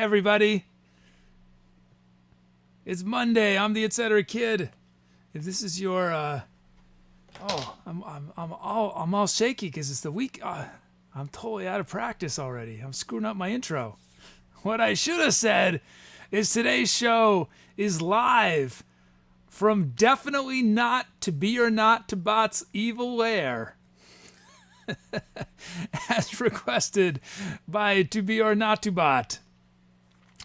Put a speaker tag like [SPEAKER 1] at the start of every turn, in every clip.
[SPEAKER 1] everybody. It's Monday. I'm the Etcetera Kid. If this is your, I'm all shaky because it's the week. I'm totally out of practice already. I'm screwing up my intro. What I should have said is today's show is live from definitely not ToBeOrNotToBot's evil lair, as requested by ToBeOrNotToBot.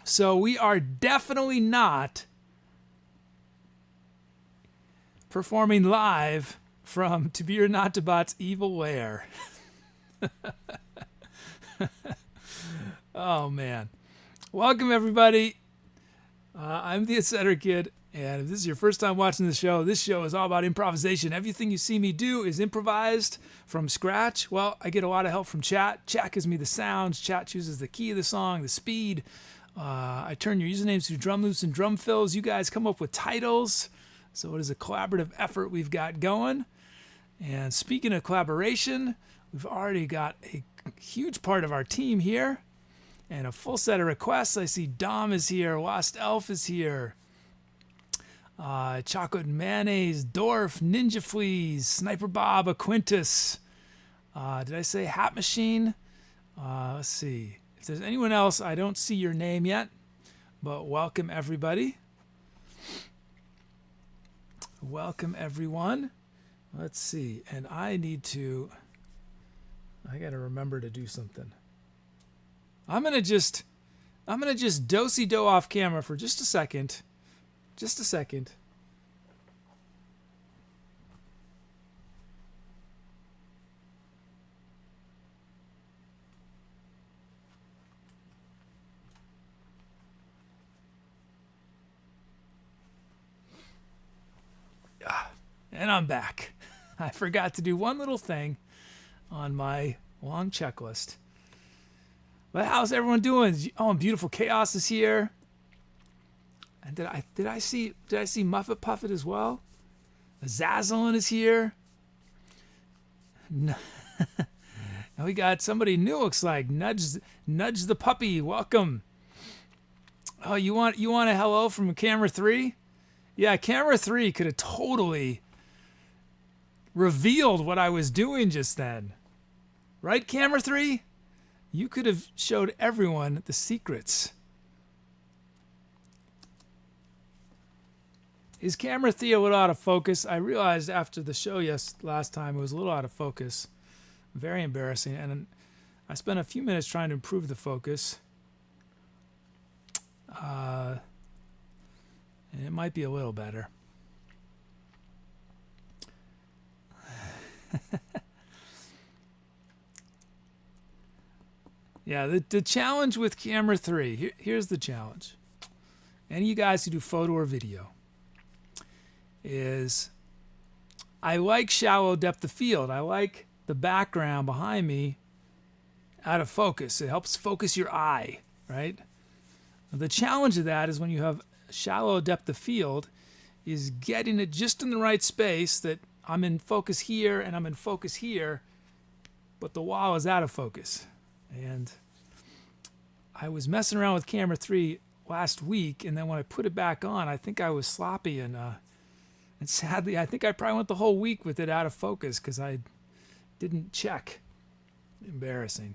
[SPEAKER 1] So we are definitely not performing live from ToBeOrNotToBot's evil lair. Oh man. Welcome everybody. I'm the Etcetera Kid, and if this is your first time watching the show, this show is all about improvisation. Everything you see me do is improvised from scratch. Well, I get a lot of help from chat. Chat gives me the sounds. Chat chooses the key of the song, the speed. I turn your usernames to drum loops and drum fills. You guys come up with titles. So it is a collaborative effort we've got going. And speaking of collaboration, we've already got a huge part of our team here and a full set of requests. I see Dom is here, LostElf is here, Chocolate Mayonnaise, Dorf, Ninja Fleas, Sniper Bob, Aquintus. Did I say Hat Machine? Let's see. If there's anyone else, I don't see your name yet, but welcome everybody. Welcome everyone. Let's see. And I got to remember to do something. I'm going to just do-si-do off camera for just a second. Just a second. And I'm back. I forgot to do one little thing on my long checklist. But how's everyone doing? Oh, Beautiful Chaos is here. And did I see Muffet Puffet as well? Zazzlin is here. And we got somebody new, looks like Nudgethepuppy. Welcome. Oh, you want a hello from camera 3? Yeah, camera 3 could have totally revealed what I was doing just then. Right, camera 3? You could have showed everyone the secrets. Is camera 3 a little out of focus? I realized after the show last time it was a little out of focus. Very embarrassing. And I spent a few minutes trying to improve the focus. And it might be a little better. Yeah, the challenge with camera 3, here's the challenge. Any of you guys who do photo or video, is I like shallow depth of field. I like the background behind me out of focus. It helps focus your eye, right? The challenge of that is when you have shallow depth of field is getting it just in the right space that I'm in focus here and I'm in focus here, but the wall is out of focus. And I was messing around with camera 3 last week, and then when I put it back on, I think I was sloppy, and sadly, I think I probably went the whole week with it out of focus because I didn't check. Embarrassing.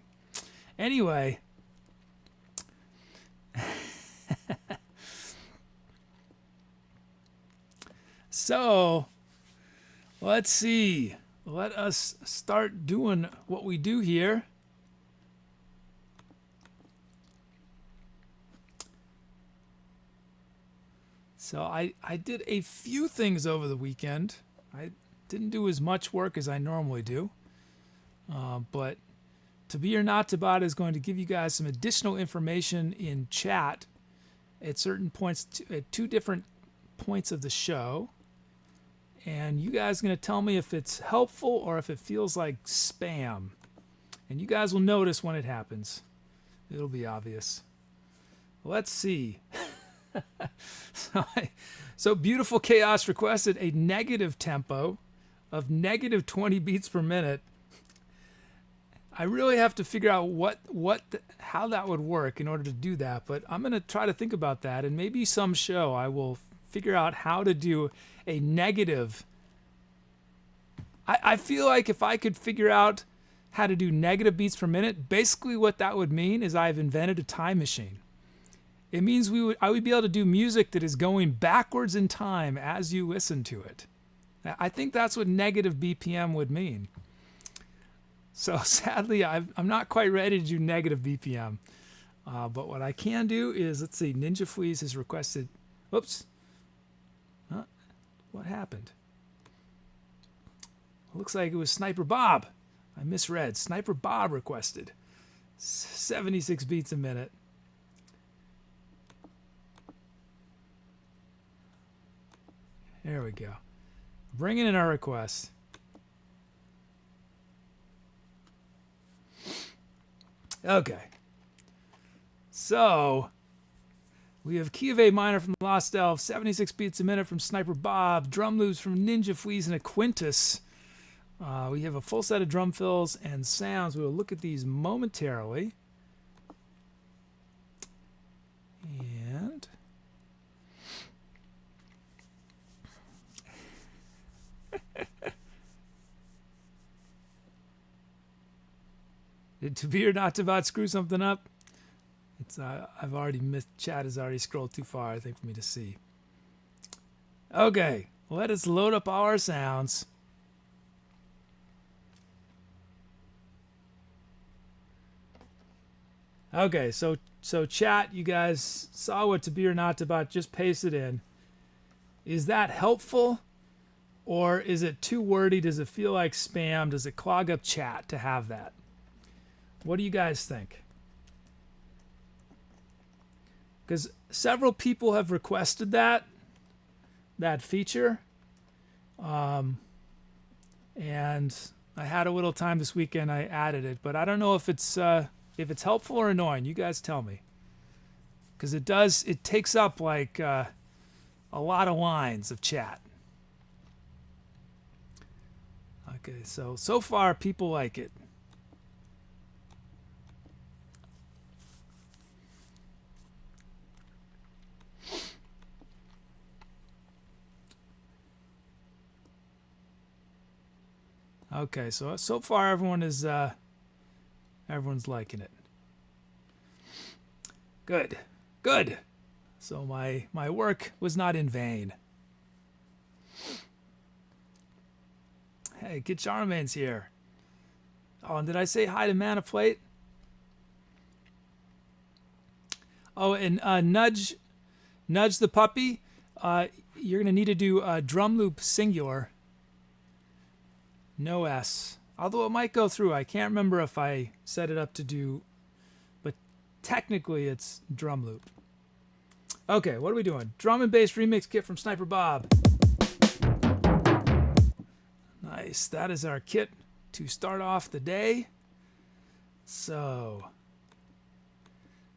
[SPEAKER 1] Anyway. So, let's see. Let us start doing what we do here. So I did a few things over the weekend. I didn't do as much work as I normally do. But ToBeOrNotToBot is going to give you guys some additional information in chat at certain points, at 2 different points of the show. And you guys are going to tell me if it's helpful or if it feels like spam. And you guys will notice when it happens. It'll be obvious. Let's see. So Beautiful Chaos requested a negative tempo of negative 20 beats per minute. I really have to figure out how that would work in order to do that. But I'm going to try to think about that, and maybe some show I will figure out how to do a negative. I feel like if I could figure out how to do negative beats per minute, basically what that would mean is I've invented a time machine. It means I would be able to do music that is going backwards in time as you listen to it. I think that's what negative BPM would mean. So sadly, I'm not quite ready to do negative BPM. But what I can do is, let's see, Ninja Fleas has requested, whoops. Huh? What happened? Looks like it was Sniper Bob. I misread. Sniper Bob requested 76 beats a minute. There we go. Bringing in our requests. Okay. So, we have Key of A minor from the TheLostElf, 76 beats a minute from Sniper Bob, drum loops from Ninja Fleas and a Quintus. We have a full set of drum fills and sounds. We will look at these momentarily. And did ToBeOrNotToBot's screw something up? It's I've already missed. Chat has already scrolled too far, I think, for me to see. Okay, let us load up our sounds. Okay, so chat, you guys saw what ToBeOrNotToBot just pasted in. Is that helpful, or is it too wordy? Does it feel like spam? Does it clog up chat to have that? What do you guys think? Because several people have requested that feature, and I had a little time this weekend. I added it, but I don't know if it's helpful or annoying. You guys tell me, because it takes up like a lot of lines of chat. Okay, so far people like it. Okay, so far everyone's liking it. Good. So my work was not in vain. Hey, Kid Charlemagne's here. Oh, and did I say hi to Manofplate? Oh, and Nudgethepuppy, you're gonna need to do drum loop singular. No S. Although it might go through. I can't remember if I set it up to do, but technically it's drum loop. Okay, what are we doing? Drum and bass remix kit from Sniper Bob. Nice. That is our kit to start off the day. So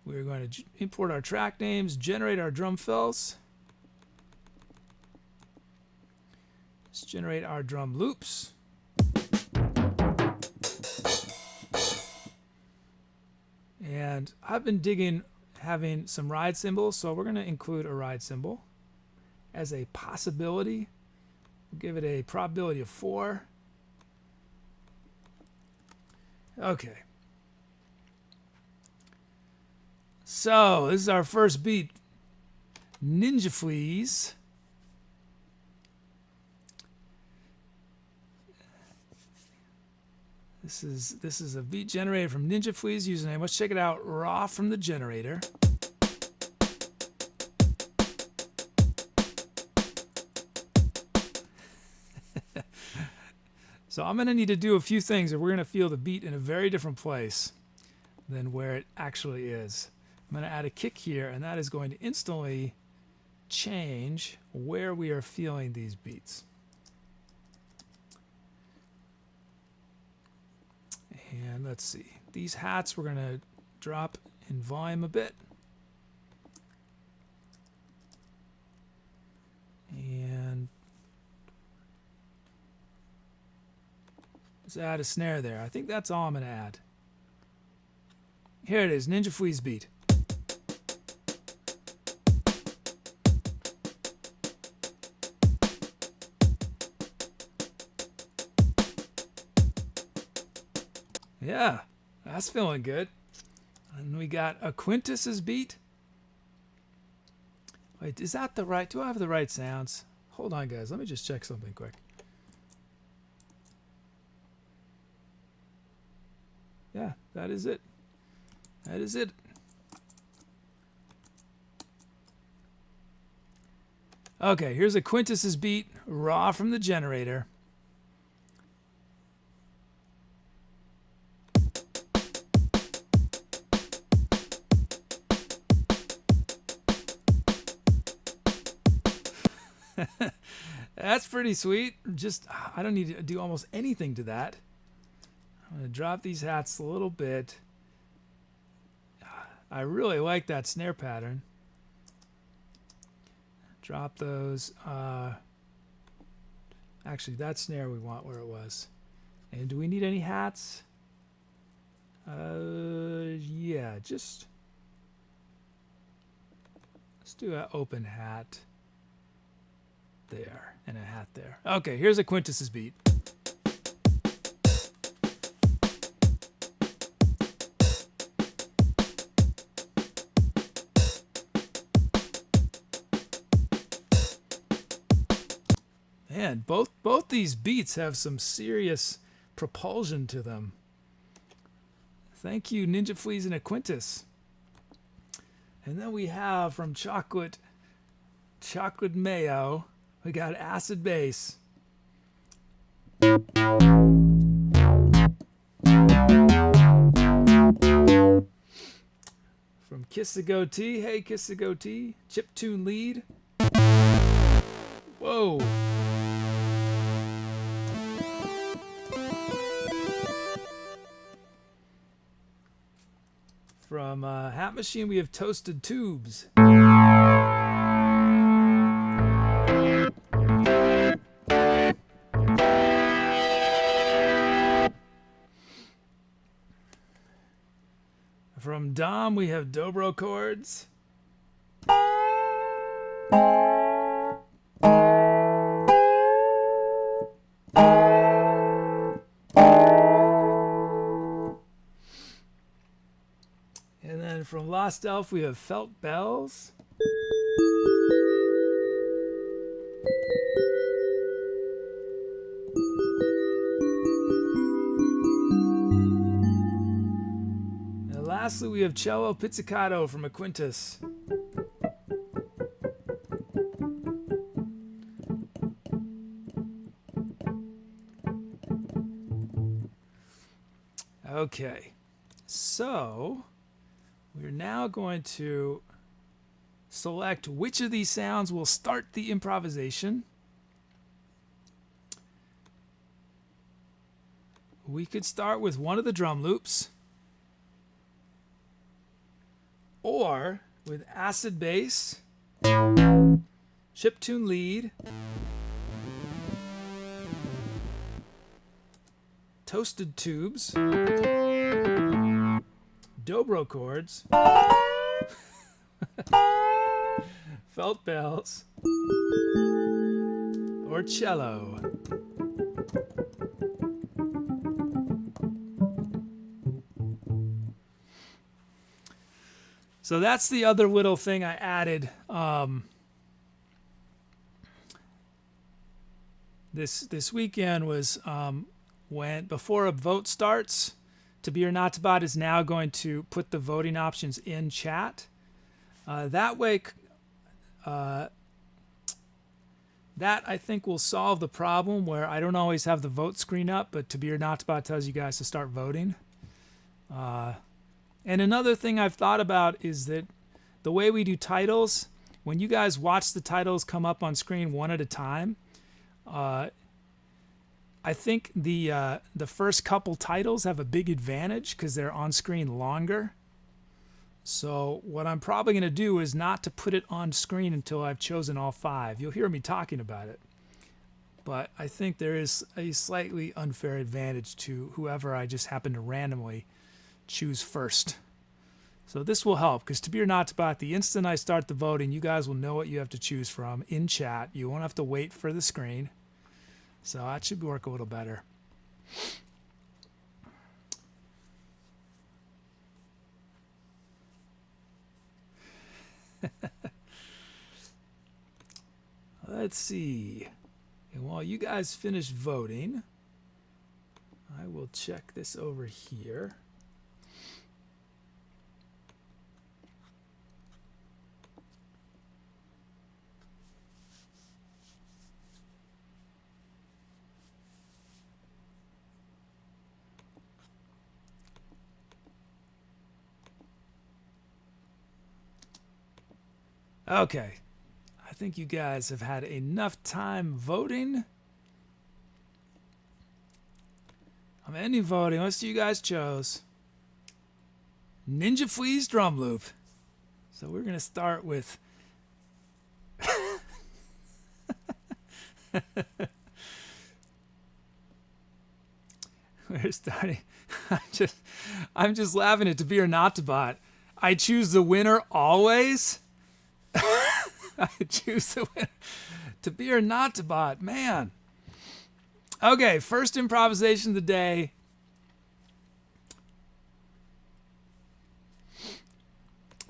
[SPEAKER 1] we're going to import our track names, generate our drum fills. Let's generate our drum loops. And I've been digging having some ride cymbals, so we're going to include a ride cymbal as a possibility. We'll give it a probability of 4. Okay. So this is our first beat. Ninja Fleas. This is a beat generated from Ninja Fleas username. Let's check it out raw from the generator. So I'm going to need to do a few things, or we're going to feel the beat in a very different place than where it actually is. I'm going to add a kick here, and that is going to instantly change where we are feeling these beats. And let's see. These hats we're going to drop in volume a bit. And let's add a snare there. I think that's all I'm going to add. Here it is, Ninja Flea's beat. Yeah, that's feeling good. And we got a Quintus's beat. Wait, is that the right? Do I have the right sounds? Hold on, guys. Let me just check something quick. Yeah, that is it. That is it. Okay, here's a Quintus's beat, raw from the generator. That's pretty sweet. Just, I don't need to do almost anything to that. I'm going to drop these hats a little bit. I really like that snare pattern. Drop those. Actually, that snare we want where it was. And do we need any hats? Yeah, just let's do an open hat there and a hat there. Okay, here's a Quintus's beat. Man, both these beats have some serious propulsion to them. Thank you, Ninja Fleas and a Quintus. And then we have from Chocolate Mayo, we got Acid Bass. From Kiss the Goatee, hey Kiss the Goatee, Chiptune Lead. Whoa. From Hat Machine, we have Toasted Tubes. From Dom, we have Dobro Chords. And then from Lost Elf, we have Felt Bells. And lastly, we have Cello Pizzicato from a Quintus. Okay, so we're now going to select which of these sounds will start the improvisation. We could start with one of the drum loops, or with acid bass, chiptune lead, toasted tubes, dobro chords, felt bells, or cello. So that's the other little thing I added this weekend was when before a vote starts, ToBeOrNotToBot is now going to put the voting options in chat. That way, that I think will solve the problem where I don't always have the vote screen up, but ToBeOrNotToBot tells you guys to start voting. And another thing I've thought about is that the way we do titles, when you guys watch the titles come up on screen one at a time, I think the first couple titles have a big advantage because they're on screen longer. So what I'm probably going to do is not to put it on screen until I've chosen all 5. You'll hear me talking about it. But I think there is a slightly unfair advantage to whoever I just happen to randomly choose first. So this will help, because to be or not to bot, the instant I start the voting, you guys will know what you have to choose from in chat. You won't have to wait for the screen. So that should work a little better. Let's see. And while you guys finish voting, I will check this over here. Okay. I think you guys have had enough time voting. I'm ending voting. Let's see, you guys chose Ninja Flea's drum loop. So we're going to start with we're starting. I'm just laughing at To Be or Not to Bot. I choose the winner always. I choose the winner. To Be or Not to Bot, man. Okay, first improvisation of the day.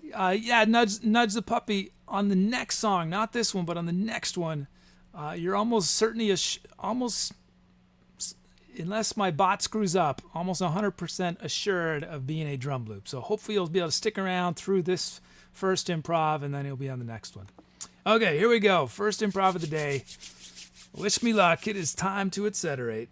[SPEAKER 1] Yeah, Nudgethepuppy on the next song, not this one, but on the next one. You're almost certainly almost, unless my bot screws up, almost 100% assured of being a drum loop. So hopefully you'll be able to stick around through this first improv, and then you'll be on the next one. Okay, here we go. First improv of the day. Wish me luck. It is time to etcetera.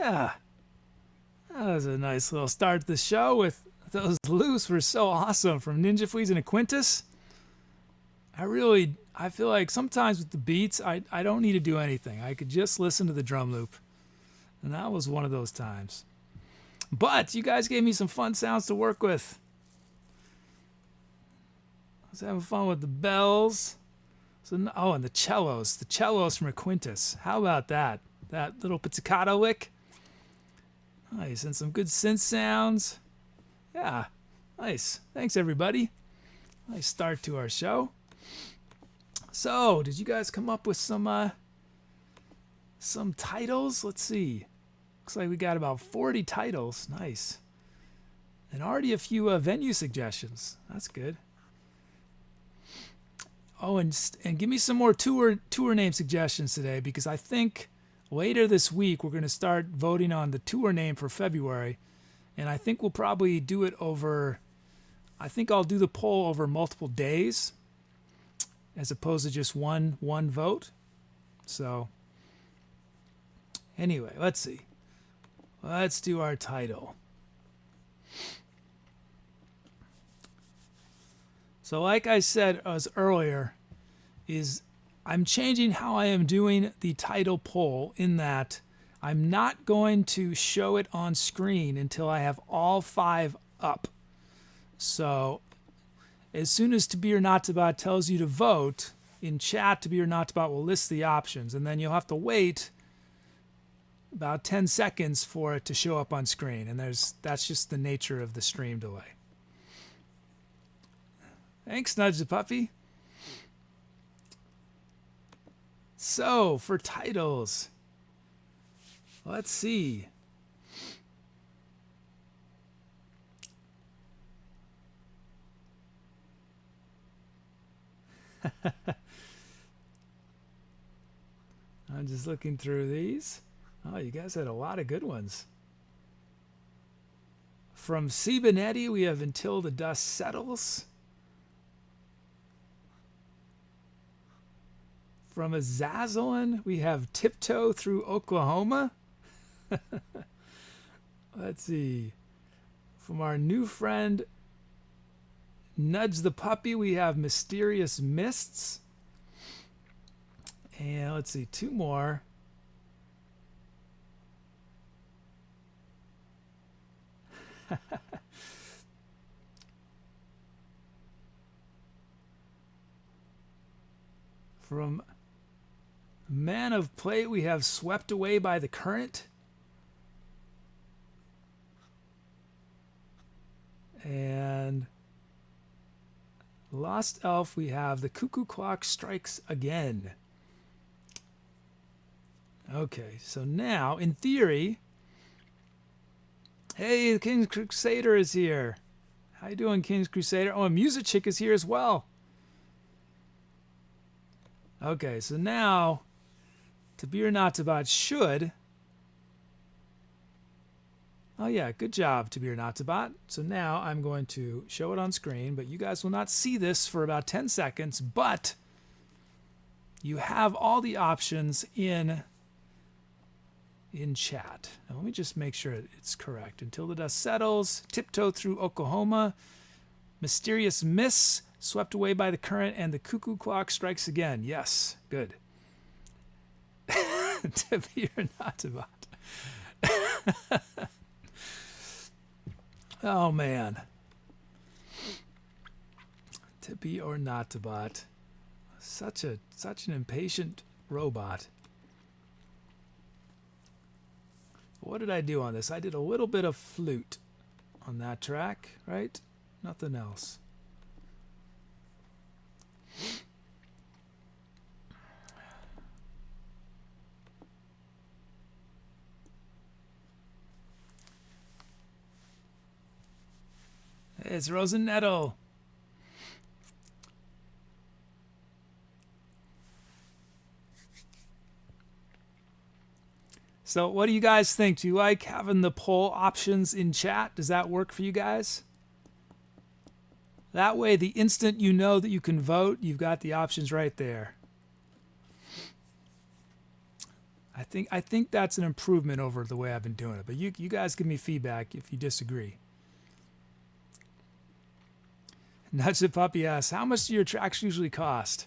[SPEAKER 1] Yeah, that was a nice little start to the show with those loops were so awesome from Ninja Fleas and Quintus. I feel like sometimes with the beats, I don't need to do anything. I could just listen to the drum loop. And that was one of those times. But you guys gave me some fun sounds to work with. I was having fun with the bells. And the cellos. The cellos from Quintus. How about that? That little pizzicato lick. Nice. And some good synth sounds. Yeah. Nice. Thanks, everybody. Nice start to our show. So, did you guys come up with some titles? Let's see. Looks like we got about 40 titles. Nice. And already a few venue suggestions. That's good. Oh, and give me some more tour name suggestions today, because I think later this week we're going to start voting on the tour name for February, and I think we'll probably do it over. I think I'll do the poll over multiple days, as opposed to just one vote. So anyway, let's see. Let's do our title. So like I said earlier, I'm changing how I am doing the title poll, in that I'm not going to show it on screen until I have all 5 up. So as soon as To Be or Not To Bot tells you to vote, in chat To Be or Not To Bot will list the options, and then you'll have to wait about 10 seconds for it to show up on screen, and that's just the nature of the stream delay. Thanks, Nudgethepuppy. So, for titles, let's see. I'm just looking through these. Oh, you guys had a lot of good ones. From C. Benetti, we have Until the Dust Settles. From Azazalin, we have Tiptoe Through Oklahoma. Let's see. From our new friend Nudgethepuppy, we have Mysterious Mists. And let's see, 2 more. From Manofplate, we have Swept Away by the Current. And LostElf, we have The Cuckoo Clock Strikes Again. Okay, so now, in theory, hey, the King's Crusader is here. How you doing, King's Crusader? Oh, and Music Chick is here as well. Okay, so now, To Be or Not To Bot should. Oh yeah, good job, To Be or Not To Bot. So now I'm going to show it on screen, but you guys will not see this for about 10 seconds, but you have all the options in chat. Now let me just make sure it's correct. Until the Dust Settles, Tiptoe Through Oklahoma, Mysterious Mists, Swept Away by the Current, and The Cuckoo Clock Strikes Again. Yes, good. To Be or Not To Bot. Oh man. To Be or Not To Bot. Such an impatient robot. What did I do on this? I did a little bit of flute on that track, right? Nothing else. It's Rosenettle. So what do you guys think? Do you like having the poll options in chat? Does that work for you guys? That way, the instant you know that you can vote, you've got the options right there. I think that's an improvement over the way I've been doing it. But you guys give me feedback if you disagree. Nudgethepuppy asks, how much do your tracks usually cost?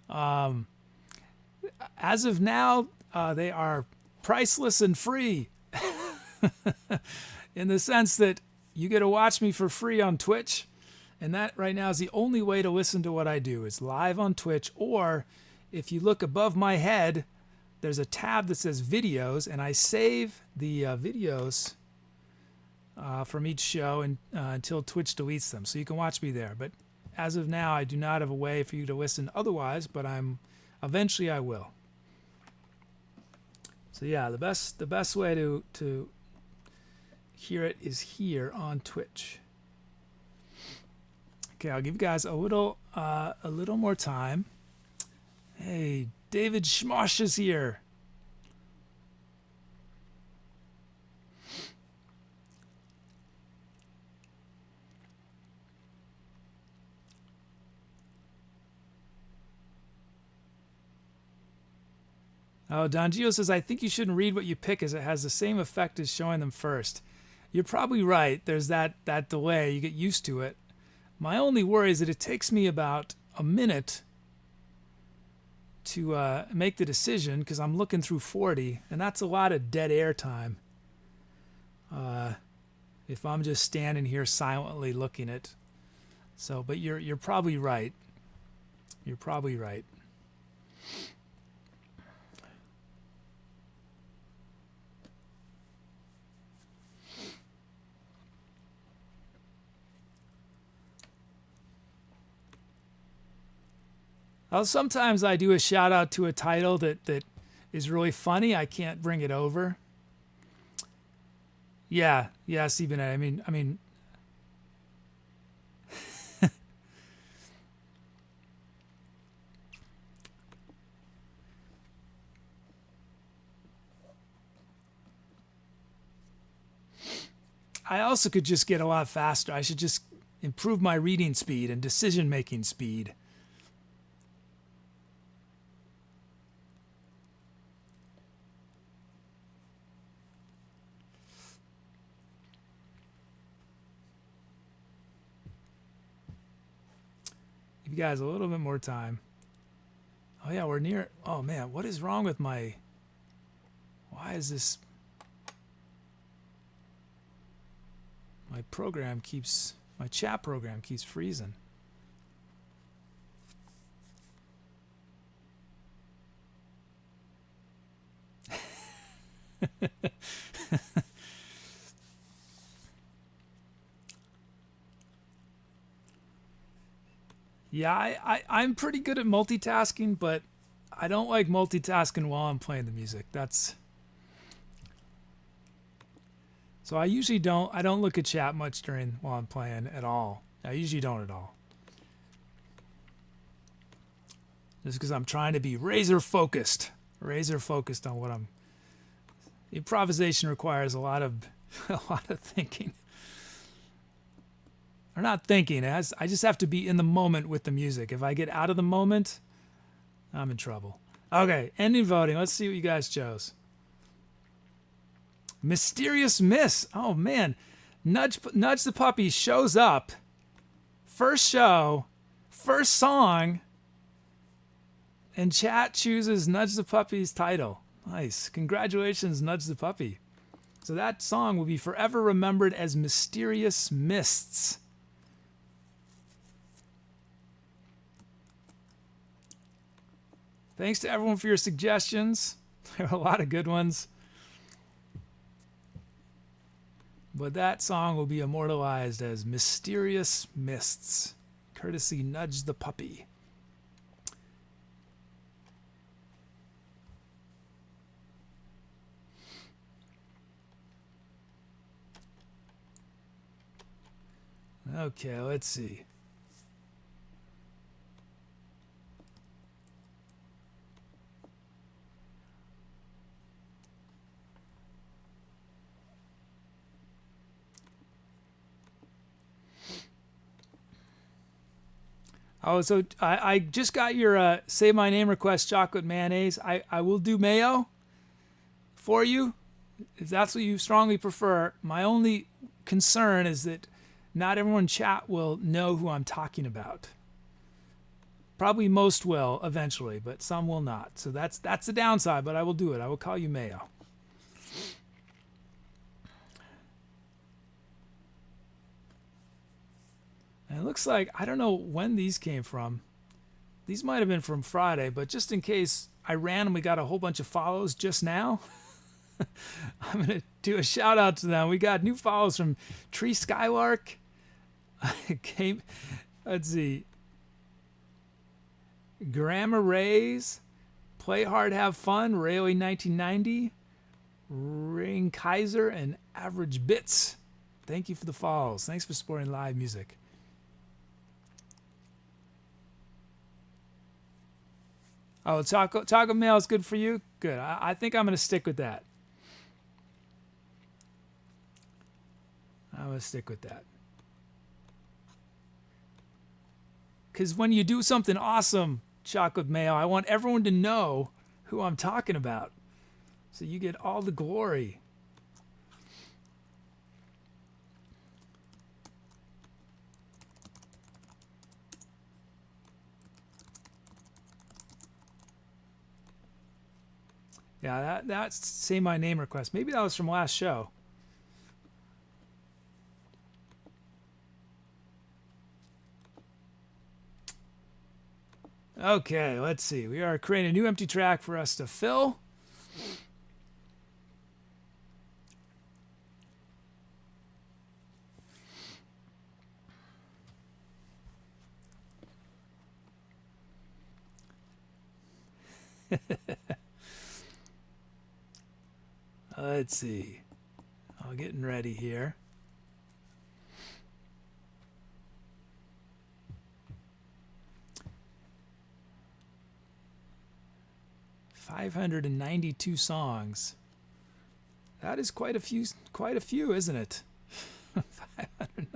[SPEAKER 1] As of now, they are priceless and free. In the sense that you get to watch me for free on Twitch. And that right now is the only way to listen to what I do is live on Twitch. Or if you look above my head, there's a tab that says videos, and I save the videos from each show until Twitch deletes them. So you can watch me there. But as of now, I do not have a way for you to listen otherwise, but eventually I will. So yeah, the best way to hear it is here on Twitch. Okay, I'll give you guys a little more time. Hey, David Schmosh is here. Oh, Don Gio says, I think you shouldn't read what you pick as it has the same effect as showing them first. You're probably right. There's that delay. You get used to it. My only worry is that it takes me about a minute to make the decision because I'm looking through 40, and that's a lot of dead air time. If I'm just standing here silently looking at. So, but you're probably right. You're probably right. Sometimes I do a shout out to a title that is really funny. I can't bring it over. Yeah, Stephen. I mean. I also could just get a lot faster. I should just improve my reading speed and decision-making speed. Give you guys a little bit more time. Oh yeah, we're near. Oh man, what is wrong with my? Why is this? My chat program keeps freezing. Yeah, I'm pretty good at multitasking, but I don't like multitasking while I'm playing the music. So I usually don't look at chat much while I'm playing at all. I usually don't at all. Just because I'm trying to be razor focused on what I'm. Improvisation requires a lot of thinking. Or not thinking. I just have to be in the moment with the music. If I get out of the moment, I'm in trouble. Okay, ending voting. Let's see what you guys chose. Mysterious Miss. Oh man, Nudgethepuppy shows up. First show, first song, and chat chooses Nudgethepuppy's title. Nice. Congratulations, Nudgethepuppy. So that song will be forever remembered as Mysterious Mists. Thanks to everyone for your suggestions. There are a lot of good ones. But that song will be immortalized as Mysterious Mists, courtesy Nudgethepuppy. Okay, let's see. Oh, so I just got your Say My Name request, chocolate mayonnaise. I will do mayo. for you, if that's what you strongly prefer. My only concern is that not everyone in chat will know who I'm talking about. Probably most will eventually, but some will not. So that's the downside, but I will do it. I will call you Mayo. And it looks like, I don't know when these came from. These might have been from Friday, but just in case I randomly got a whole bunch of follows just now, I'm going to do a shout out to them. We got new follows from Tree Skylark. Let's see. Grammar Rays, Play Hard, Have Fun, Railway 1990, Ring Kaiser, and Average Bits. Thank you for the follows. Thanks for supporting live music. Oh, Taco Mail is good for you? Good. I think I'm going to stick with that. I'm going to stick with that. Because when you do something awesome, Chocolate Mail, I want everyone to know who I'm talking about. So you get all the glory. Yeah, that's Say My Name request. Maybe that was from last show. Okay, let's see. We are creating a new empty track for us to fill. Let's see. I'm getting ready here. $592 songs. That is quite a few, isn't it? 500.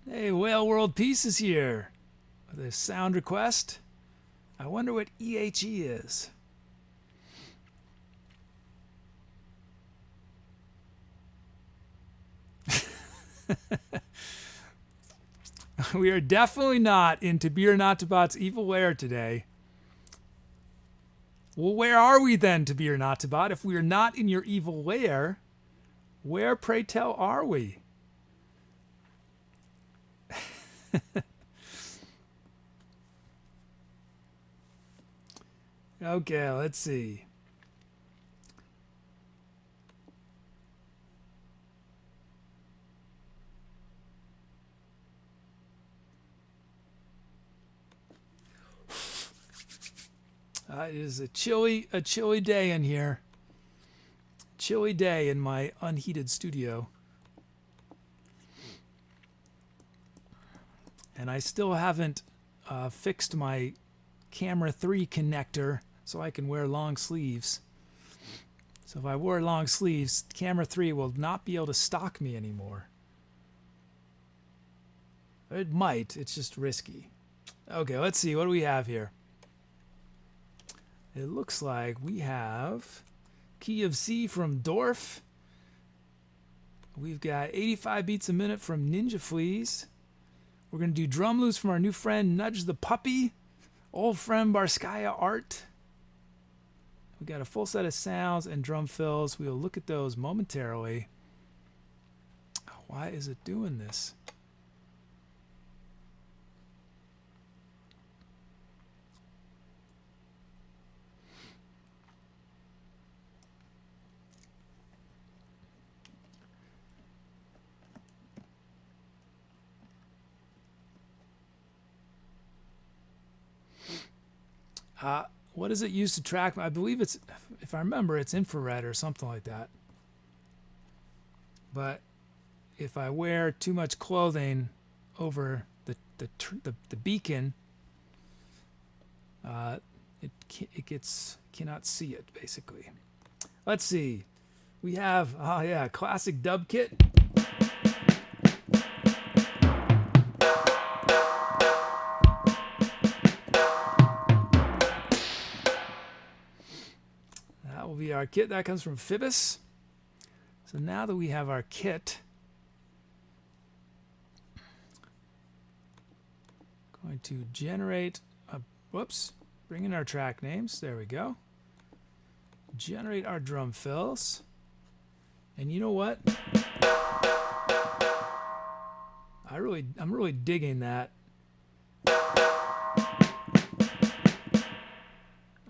[SPEAKER 1] Hey, Whale World Peace is here with a sound request. I wonder what EHE is. We are definitely not in ToBeOrNotToBot's Evil Lair today. Well, where are we then, ToBeOrNotToBot? If we are not in your evil lair, where, pray tell, are we? Okay, let's see. It is a chilly day in here. Chilly day in my unheated studio. And I still haven't fixed my camera 3 connector so I can wear long sleeves. So if I wear long sleeves, camera 3 will not be able to stalk me anymore. It might, it's just risky. Okay, let's see, what do we have here? It looks like we have Key of C from Dorf. We've got 85 beats a minute from Ninja Fleas. We're going to do drum loops from our new friend Nudgethepuppy. Old friend Barskaya Art. We got a full set of sounds and drum fills. We'll look at those momentarily. Why is it doing this? What does it use to track? I believe it's, if I remember, it's infrared or something like that. But if I wear too much clothing over the beacon, cannot see it basically. Let's see. We have classic dub kit. our kit. That comes from Phoebus. So now that we have our kit, going to generate a, whoops, bring in our track names. There we go. Generate our drum fills. And you know what? I'm really digging that.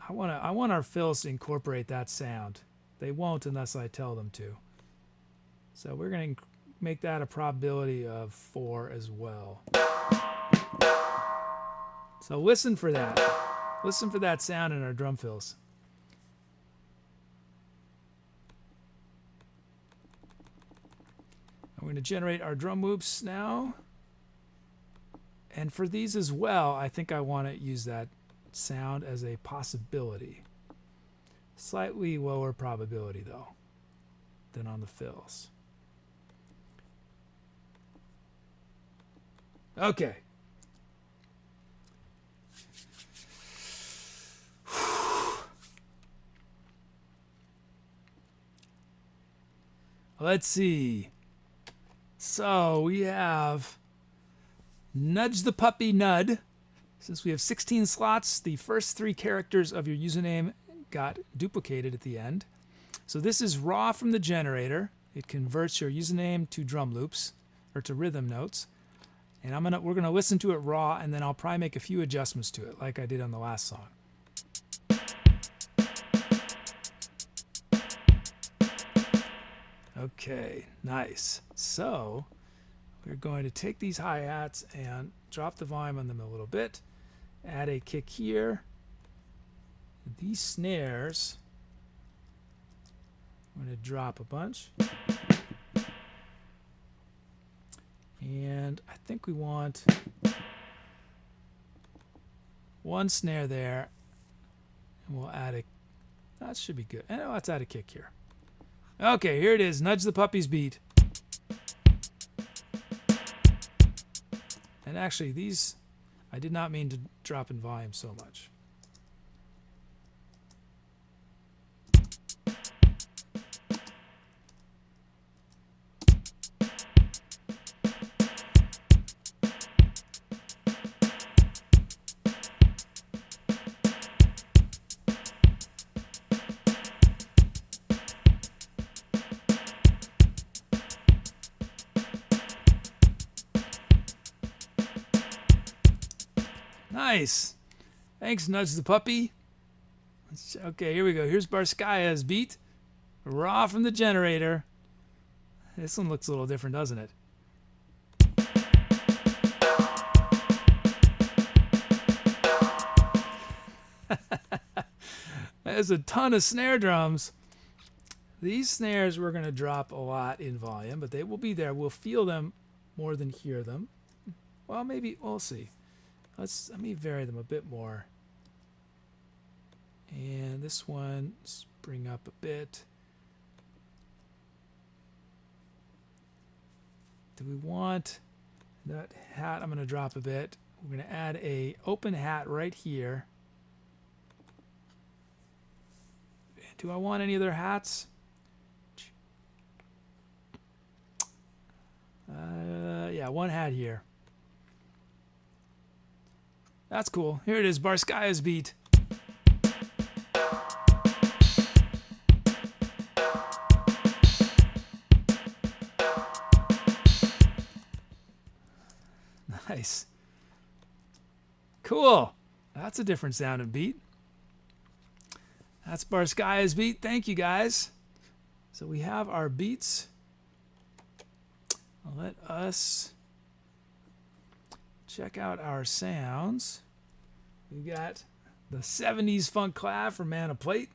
[SPEAKER 1] I want our fills to incorporate that sound. They won't unless I tell them to. So we're going to make that a probability of 4 as well. So listen for that. Listen for that sound in our drum fills. We're going to generate our drum loops now. And for these as well, I think I want to use that sound as a possibility. Slightly lower probability, though, than on the fills. Okay. Let's see. So we have Nudgethepuppy Nud. Since we have 16 slots, the first 3 characters of your username got duplicated at the end. So this is raw from the generator. It converts your username to drum loops or to rhythm notes. And we're gonna listen to it raw, and then I'll probably make a few adjustments to it, like I did on the last song. Okay, nice. So we're going to take these hi-hats and drop the volume on them a little bit. Add a kick here. These snares, I'm going to drop a bunch. And I think we want 1 snare there. And we'll add that should be good. And let's add a kick here. Okay, here it is. Nudgethepuppy's beat. And actually, these, I did not mean to drop in volume so much. Nice. Thanks, Nudgethepuppy. Okay, here we go. Here's Barskaya's beat. Raw from the generator. This one looks a little different, doesn't it? There's a ton of snare drums. These snares we're going to drop a lot in volume, but they will be there. We'll feel them more than hear them. Well, maybe we'll see. Let me vary them a bit more. And this one, let's bring up a bit. Do we want that hat? I'm going to drop a bit. We're going to add a open hat right here. Do I want any other hats? Yeah, 1 hat here. That's cool. Here it is, Barskaya's beat. Nice. Cool. That's a different sounding beat. That's Barskaya's beat. Thank you, guys. So we have our beats. Let us check out our sounds. We got the 70s funk clav from Manofplate.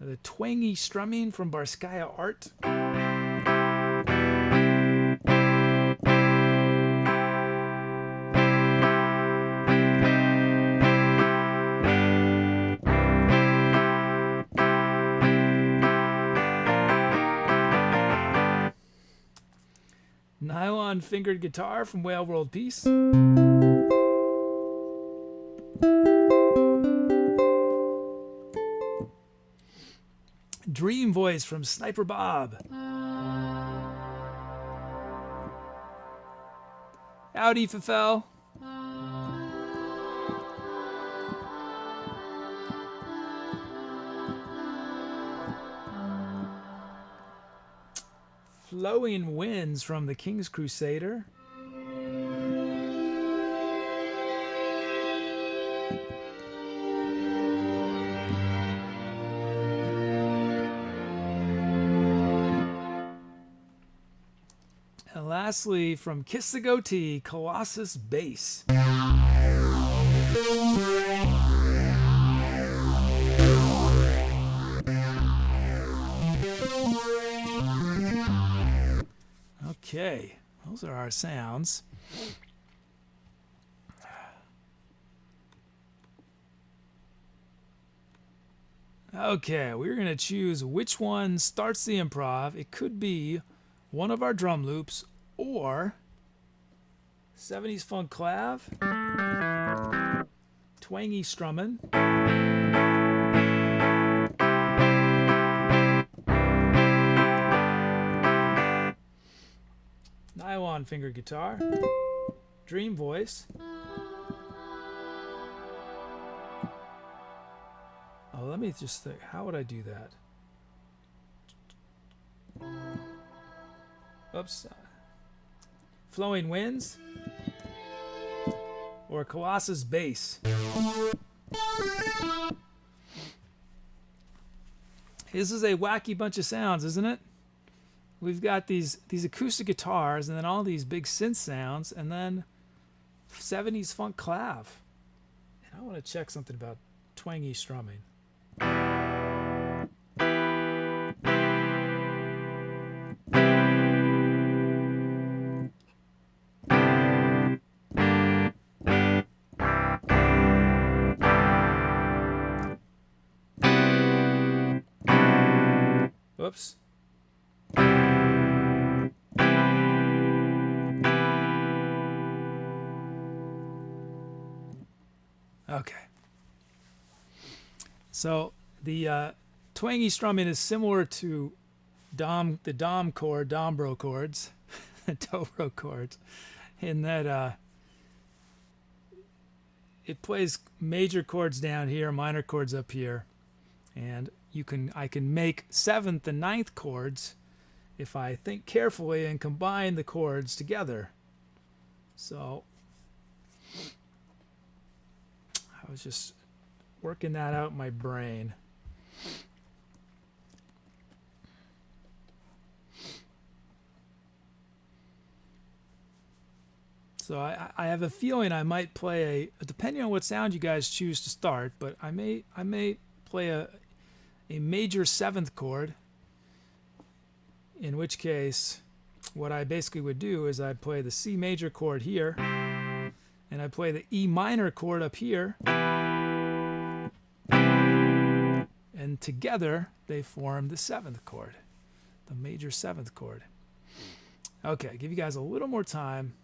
[SPEAKER 1] The twangy strumming from Barskaya Art. nylon fingered guitar from Whale World Peace. Dream voice from Sniper Bob. Howdy, Fafel. Flowing Winds from the King's Crusader. And lastly, from Kiss the Goatee, Colossus Bass. Okay, those are our sounds. Okay, we're going to choose which one starts the improv. It could be one of our drum loops or 70s funk clav, twangy strumming, nylon finger guitar, dream voice. Oh, let me just think. How would I do that? Oops. Flowing Winds or Colossus Bass. This is a wacky bunch of sounds, isn't it? We've got these acoustic guitars and then all these big synth sounds and then 70s funk clav. And I want to check something about twangy strumming. Whoops. Okay. So the twangy strumming is similar to the dom chord, dobro chords, dobro chords, in that it plays major chords down here, minor chords up here, and I can make 7th and 9th chords if I think carefully and combine the chords together. So I was just working that out in my brain. So I have a feeling I might play depending on what sound you guys choose to start, but I may play a major 7th chord, in which case what I basically would do is I'd play the C major chord here, and I'd play the E minor chord up here, and together they form the 7th chord, the major 7th chord. Okay, give you guys a little more time,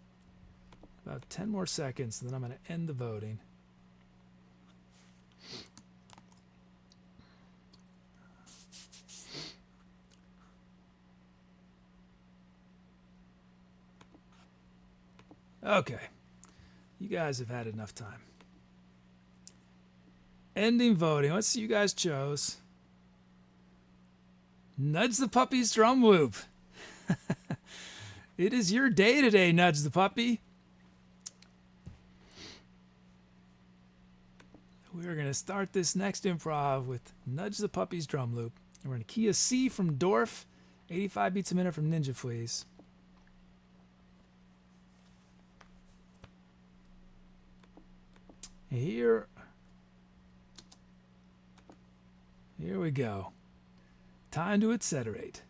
[SPEAKER 1] about 10 more seconds, and then I'm going to end the voting. Okay, you guys have had enough time. Ending voting. Let's see you guys chose. Nudgethepuppy's drum loop. It is your day today, Nudgethepuppy. We're going to start this next improv with Nudgethepuppy's drum loop. And we're going to key a C from Dorf, 85 beats a minute from Ninja Fleas. Here we go. Time to etcetterate.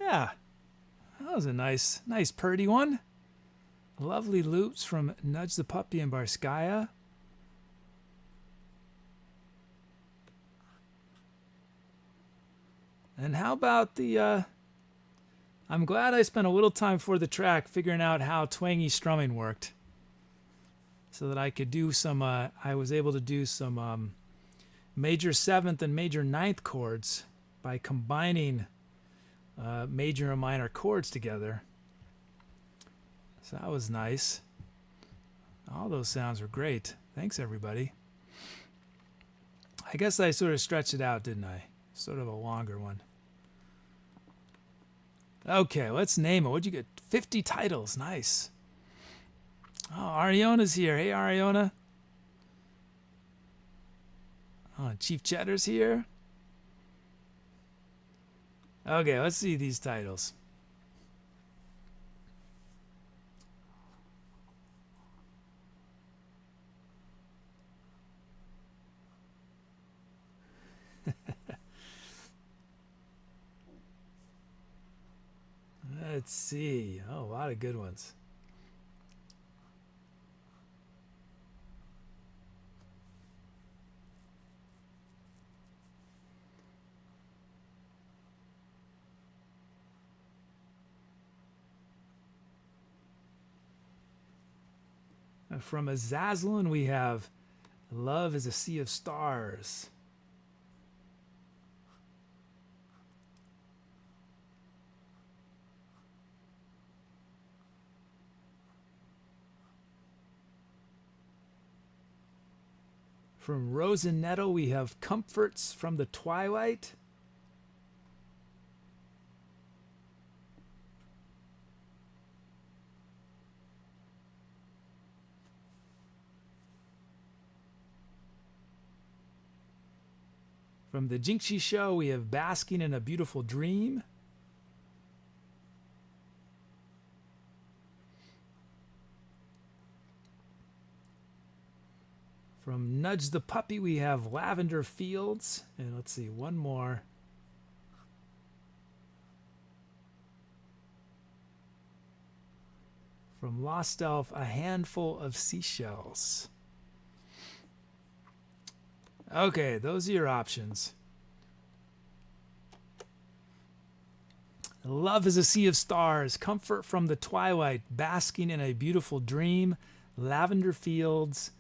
[SPEAKER 1] Yeah, that was a nice purdy one. Lovely loops from Nudgethepuppy and Barskaya. And how about the, I'm glad I spent a little time for the track figuring out how twangy strumming worked, so that I could do some, I was able to do some major 7th and major 9th chords by combining major and minor chords together. So that was nice. All those sounds were great. Thanks, everybody. I guess I sort of stretched it out, didn't I? Sort of a longer one. Okay, let's name it. What'd you get? 50 titles. Nice. Oh, Ariona's here. Hey, Ariona. Oh, ChiefCheddar's here. Okay, let's see these titles. Let's see. Oh, a lot of good ones. From Azazlin, we have Love is a Sea of Stars. From Rose and Nettle, we have Comforts from the Twilight. From the Jinxie Show, we have Basking in a Beautiful Dream. From Nudgethepuppy, we have Lavender Fields. And let's see, one more. From LostElf, A Handful of Seashells. Okay, those are your options. Love is a Sea of Stars, Comfort from the Twilight, Basking in a Beautiful Dream, Lavender Fields,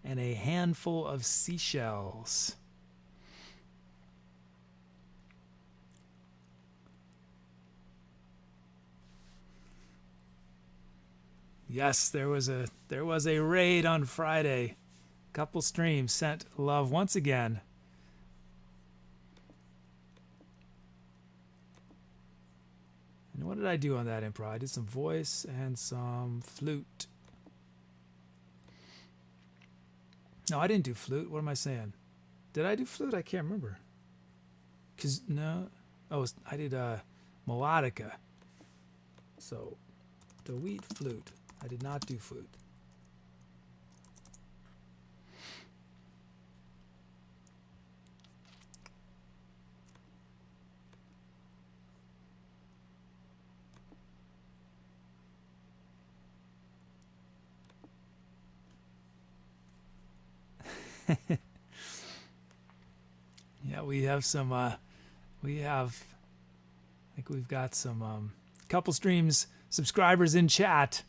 [SPEAKER 1] and A Handful of Seashells. Yes, there was a raid on Friday. Couple streams sent love once again. And what did I do on that improv? I did some voice and some flute. No, I didn't do flute. What am I saying? Did I do flute? I can't remember. Cause no, oh, I did melodica. So, delete flute. I did not do flute. Yeah, we have some, I think we've got some, couple streams, subscribers in chat.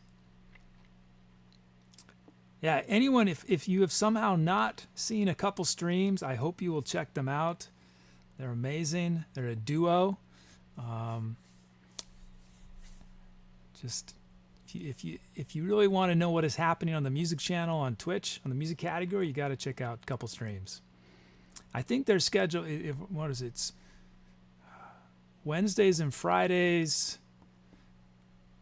[SPEAKER 1] Yeah, anyone, if you have somehow not seen a couple streams, I hope you will check them out. They're amazing. They're a duo. Just if you really want to know what is happening on the music channel on Twitch, on the music category, you got to check out a couple streams. I think their schedule, what is it? It's Wednesdays and Fridays.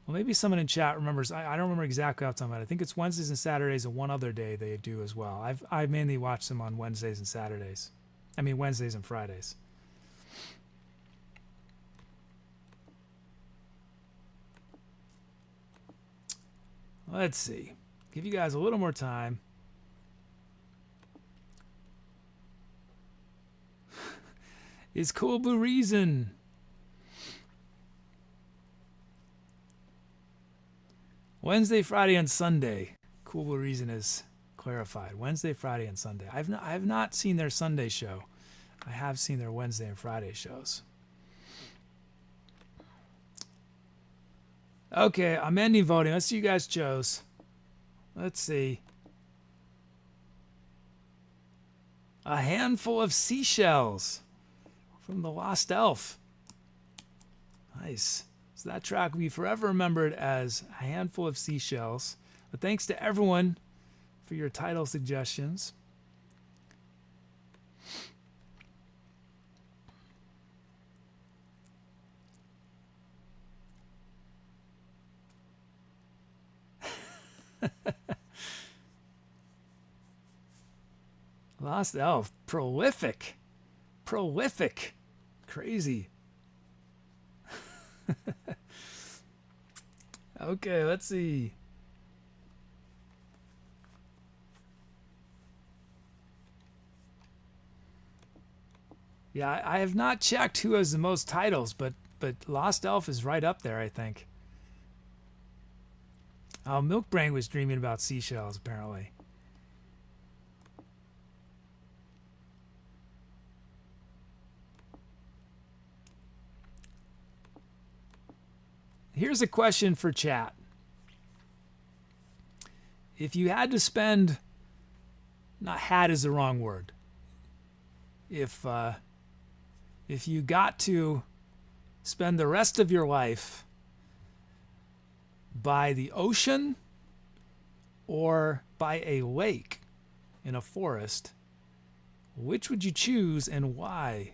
[SPEAKER 1] Well, maybe someone in chat remembers. I don't remember exactly what I'm talking about. I think it's Wednesdays and Saturdays, and one other day they do as well. I mainly watch them on Wednesdays and Saturdays. I mean Wednesdays and Fridays. Let's see. Give you guys a little more time. It's Cool Blue Reason. Wednesday, Friday, and Sunday. Cool reason is clarified. Wednesday, Friday, and Sunday. I have not seen their Sunday show. I have seen their Wednesday and Friday shows. Okay, I'm ending voting. Let's see you guys chose. Let's see. A Handful of Seashells from the Lost Elf. Nice. So that track will be forever remembered as A Handful of Seashells. But thanks to everyone for your title suggestions. Lost Elf, prolific. Crazy. Okay, let's see. Yeah, I have not checked who has the most titles, but Lost Elf is right up there, I think. Oh, Milkbrain was dreaming about seashells, apparently. Here's a question for chat. If you had to spend, not had is the wrong word. If you got to spend the rest of your life by the ocean or by a lake in a forest, which would you choose and why?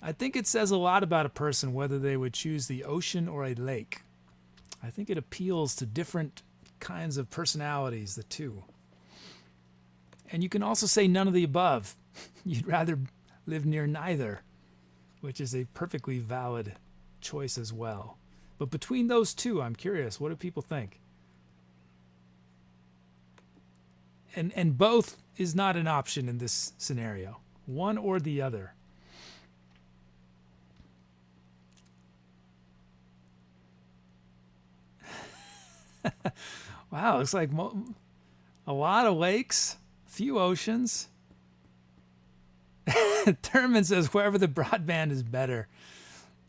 [SPEAKER 1] I think it says a lot about a person whether they would choose the ocean or a lake. I think it appeals to different kinds of personalities, the two. And you can also say none of the above. You'd rather live near neither, which is a perfectly valid choice as well. But between those two, I'm curious, what do people think? And both is not an option in this scenario. One or the other. Wow, looks like a lot of lakes, few oceans. Thurman says wherever the broadband is better.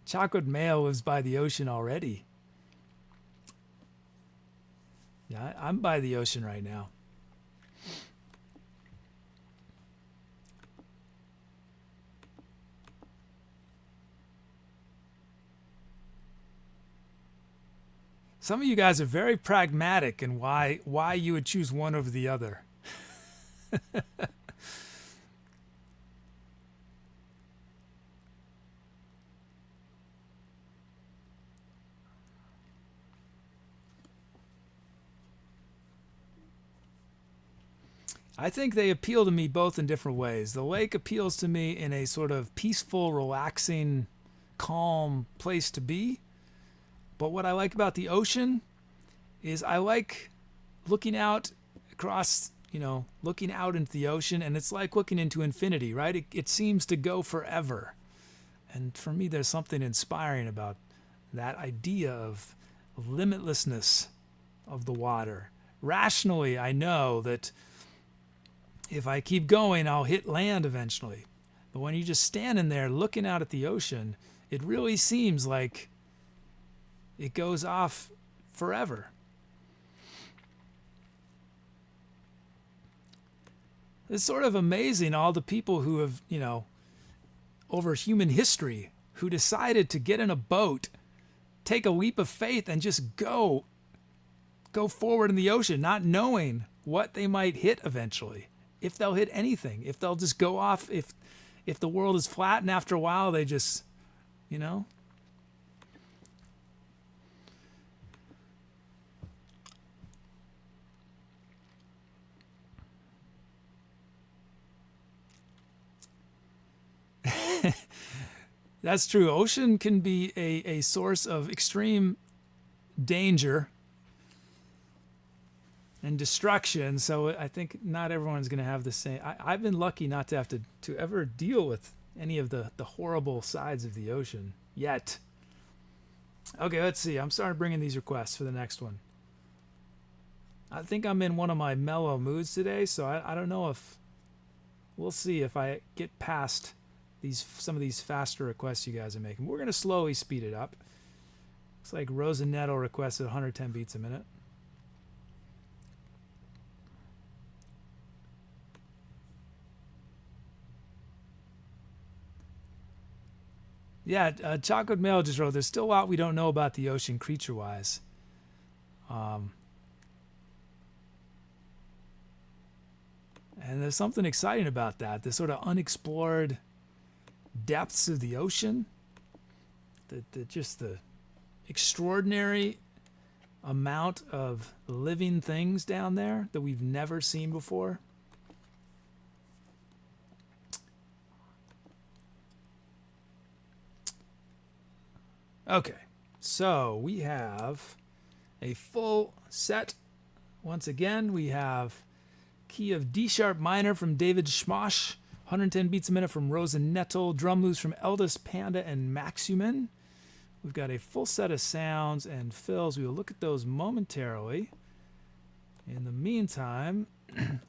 [SPEAKER 1] Chocolate Mayo lives by the ocean already. Yeah, I'm by the ocean right now. Some of you guys are very pragmatic in why you would choose one over the other. I think they appeal to me both in different ways. The lake appeals to me in a sort of peaceful, relaxing, calm place to be. But what I like about the ocean is I like looking out across, looking out into the ocean, and it's like looking into infinity, right? It seems to go forever. And for me, there's something inspiring about that idea of limitlessness of the water. Rationally, I know that if I keep going, I'll hit land eventually. But when you're just standing there looking out at the ocean, it really seems like it goes off forever. It's sort of amazing all the people who have, over human history, who decided to get in a boat, take a leap of faith, and just go forward in the ocean, not knowing what they might hit eventually, if they'll hit anything, if they'll just go off, if the world is flat, and after a while they just, That's true. Ocean can be a source of extreme danger and destruction. So I think not everyone's going to have the same. I've been lucky not to have to ever deal with any of the horrible sides of the ocean yet. Okay, let's see. I'm starting bringing these requests for the next one. I think I'm in one of my mellow moods today, so I don't know if... We'll see if I get past some of these faster requests you guys are making. We're going to slowly speed it up. Looks like Rosa Nettle requested 110 beats a minute. Yeah, Chocolate Mail just wrote, there's still a lot we don't know about the ocean creature-wise. And there's something exciting about that, the sort of unexplored depths of the ocean, just the extraordinary amount of living things down there that we've never seen before. Okay, so we have a full set. Once again, we have key of D sharp minor from David Schmosh, 110 beats a minute from Rosa Nettle, drum loops from Eldest Panda and Maxuman. We've got a full set of sounds and fills. We will look at those momentarily. In the meantime,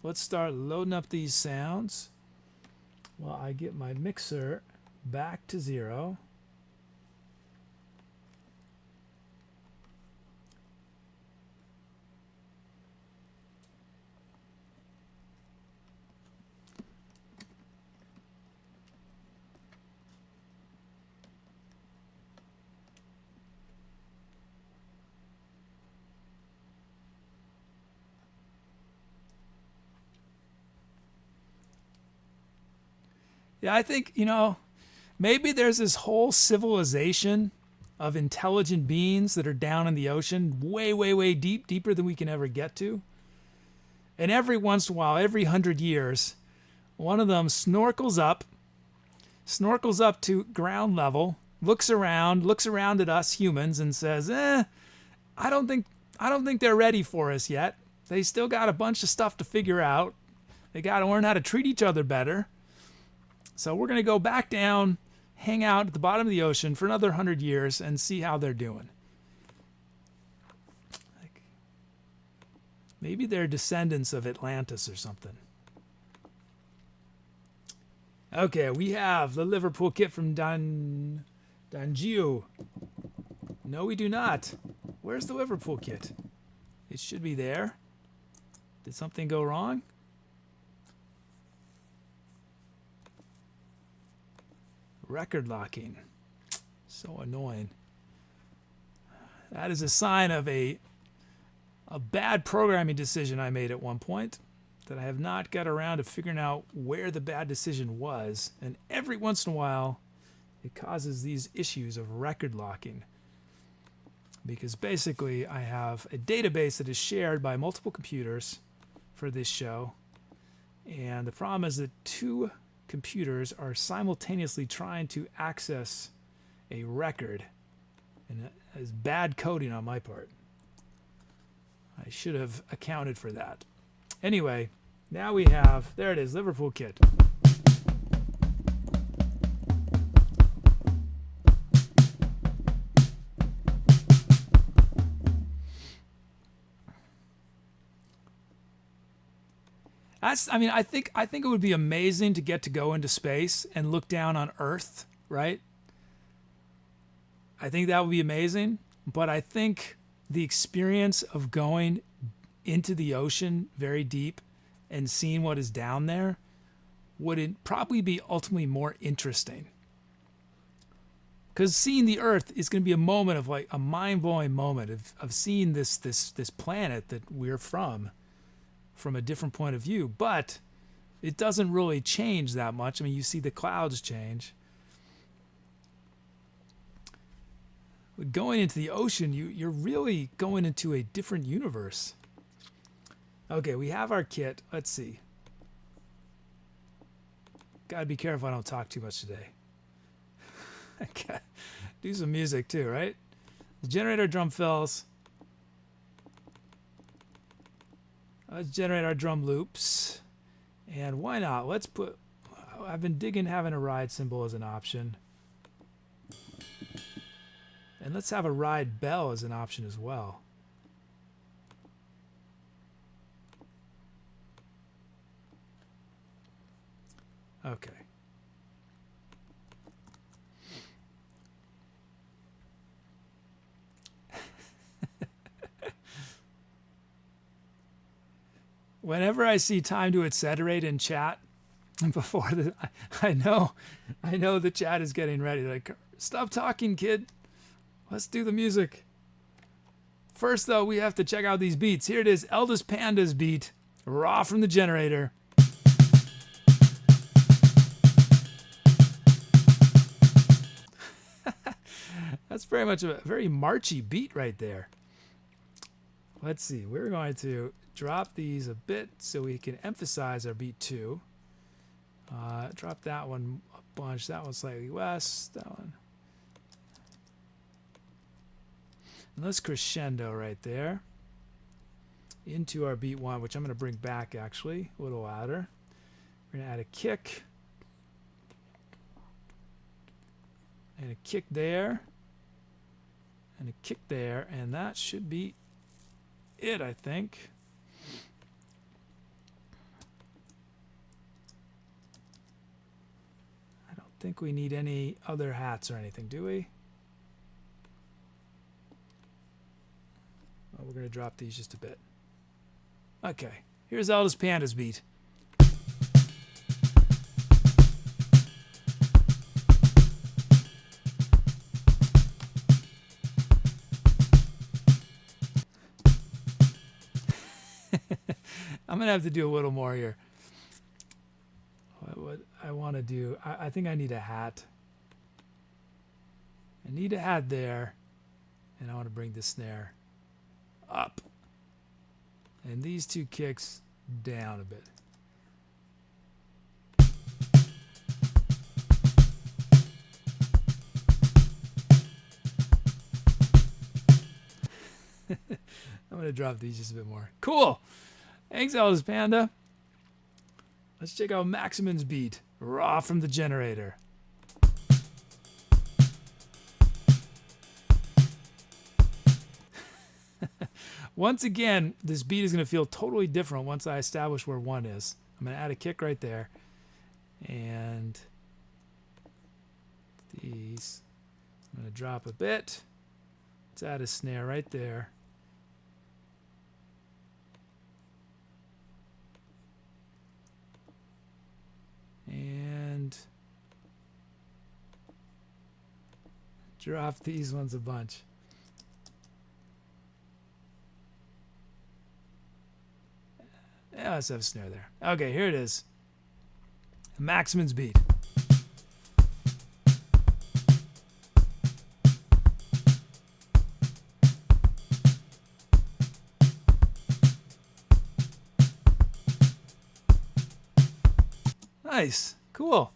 [SPEAKER 1] let's start loading up these sounds while I get my mixer back to 0. Yeah, I think, maybe there's this whole civilization of intelligent beings that are down in the ocean, way, way, way deep, deeper than we can ever get to. And every once in a while, every 100 years, one of them snorkels up to ground level, looks around at us humans and says, I don't think they're ready for us yet. They still got a bunch of stuff to figure out. They got to learn how to treat each other better. So we're going to go back down, hang out at the bottom of the ocean for another 100 years and see how they're doing. Maybe they're descendants of Atlantis or something. Okay, we have the Liverpool kit from Danjiu. No, we do not. Where's the Liverpool kit? It should be there. Did something go wrong? Record locking. So annoying. That is a sign of a bad programming decision I made at one point that I have not got around to figuring out where the bad decision was. And every once in a while, it causes these issues of record locking. Because basically, I have a database that is shared by multiple computers for this show. And the problem is that 2 computers are simultaneously trying to access a record, and that is bad coding on my part. I should have accounted for that. Anyway, now we have, there it is, Liverpool kit. I think it would be amazing to get to go into space and look down on Earth, right? I think that would be amazing, but I think the experience of going into the ocean very deep and seeing what is down there would probably be ultimately more interesting. Because seeing the Earth is going to be a moment of like a mind-blowing moment of seeing this planet that we're from a different point of view, but it doesn't really change that much. I mean, you see the clouds change. But going into the ocean, you're really going into a different universe. Okay, we have our kit. Let's see. Gotta be careful I don't talk too much today. Okay. Do some music too, right? Generate our drum fills. Let's generate our drum loops. And why not? Let's put... I've been digging having a ride cymbal as an option. And let's have a ride bell as an option as well. Okay. Whenever I see time to etcetera in chat, before the, I know the chat is getting ready. Like, stop talking, kid. Let's do the music. First, though, we have to check out these beats. Here it is, Eldest Panda's beat, raw from the generator. That's very much a very marchy beat right there. Let's see. We're going to drop these a bit so we can emphasize our beat 2. Drop that one a bunch. That one slightly less. That one. And let's crescendo right there into our beat 1, which I'm going to bring back actually a little louder. We're going to add a kick. And a kick there. And a kick there. And that should be it, I think. I don't think we need any other hats or anything, do we? Well, we're going to drop these just a bit. Okay, here's Eldest Panda's beat. I'm going to have to do a little more here. What I want to do, I think I need a hat. I need a hat there. And I want to bring the snare up. And these two kicks down a bit. I'm going to drop these just a bit more. Cool. Thanks, Eldest Panda. Let's check out Maximin's beat, raw from the generator. Once again, this beat is going to feel totally different once I establish where 1 is. I'm going to add a kick right there. And these, I'm going to drop a bit. Let's add a snare right there. And drop these ones a bunch. Yeah, let's have a snare there. Okay, here it is. Maximin's beat. Nice. Cool.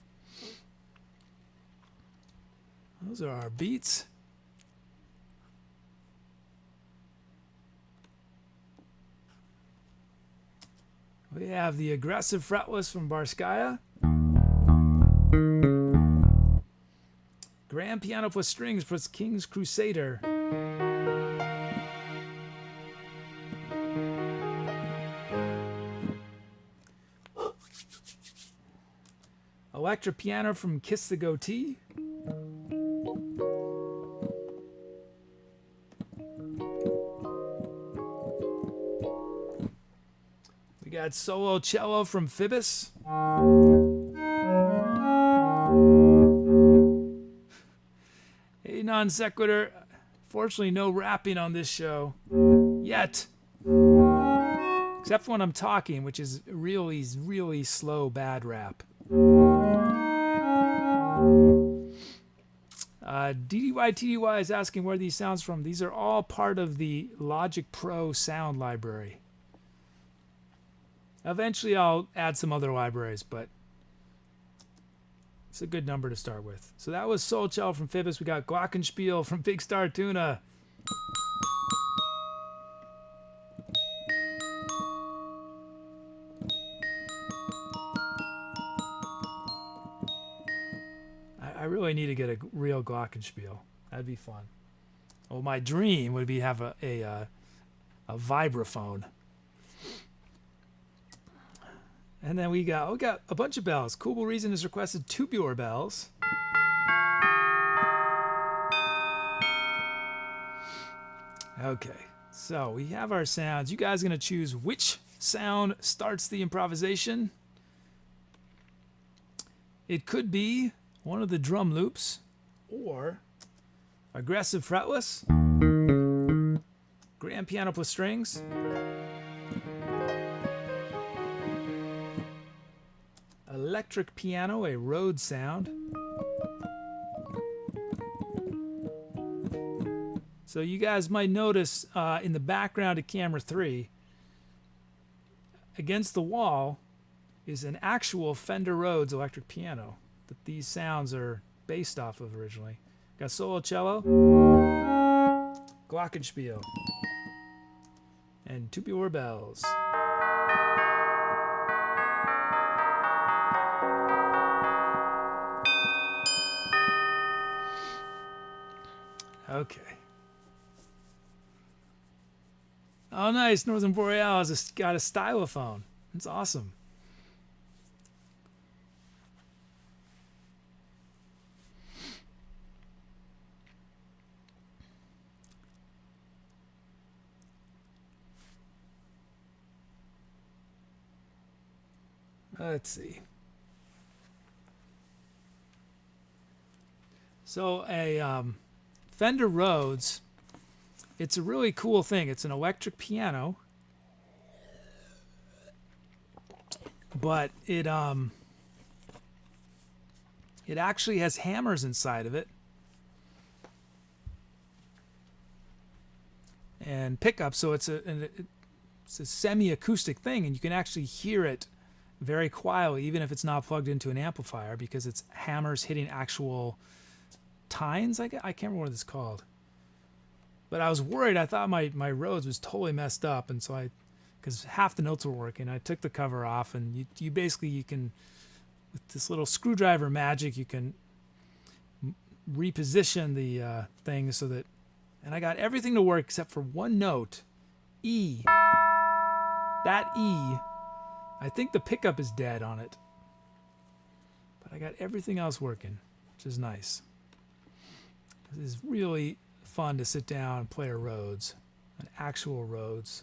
[SPEAKER 1] Those are our beats. We have the aggressive fretless from Barskaya. Grand piano plus strings plus King's Crusader. Electric piano from Kiss the Goatee. We got solo cello from Phoebus. Hey, non sequitur. Fortunately, no rapping on this show yet. Except when I'm talking, which is really, really slow, bad rap. DDY is asking where these sounds from. These are all part of the Logic Pro sound library. Eventually I'll add some other libraries, but it's a good number to start with. So that was Soul Cello from Phoebus. We got Glockenspiel from Big Star Tuna. I really need to get a real Glockenspiel. That'd be fun. Well, my dream would be have a vibraphone. And then we got a bunch of bells. Cool Reason has requested tubular bells. Okay, so we have our sounds. You guys are going to choose which sound starts the improvisation. It could be one of the drum loops, or aggressive fretless, grand piano plus strings, electric piano, a Rhodes sound. So you guys might notice in the background of camera 3, against the wall is an actual Fender Rhodes electric piano that these sounds are based off of originally. Got solo cello, glockenspiel, and tubular bells. Okay. Oh, nice. Northern Boreal has got a stylophone. That's awesome. Let's see. So a Fender Rhodes, it's a really cool thing. It's an electric piano, but it actually has hammers inside of it and pickups. So it's a semi-acoustic thing, and you can actually hear it very quietly, even if it's not plugged into an amplifier, because it's hammers hitting actual tines. I can't remember what it's called. But I was worried. I thought my Rhodes was totally messed up, and so because half the notes were working, I took the cover off, and you basically, you can, with this little screwdriver magic, you can reposition the thing so that, and I got everything to work except for one note, E. That E, I think the pickup is dead on it, but I got everything else working, which is nice. This is really fun to sit down and play a Rhodes, an actual Rhodes.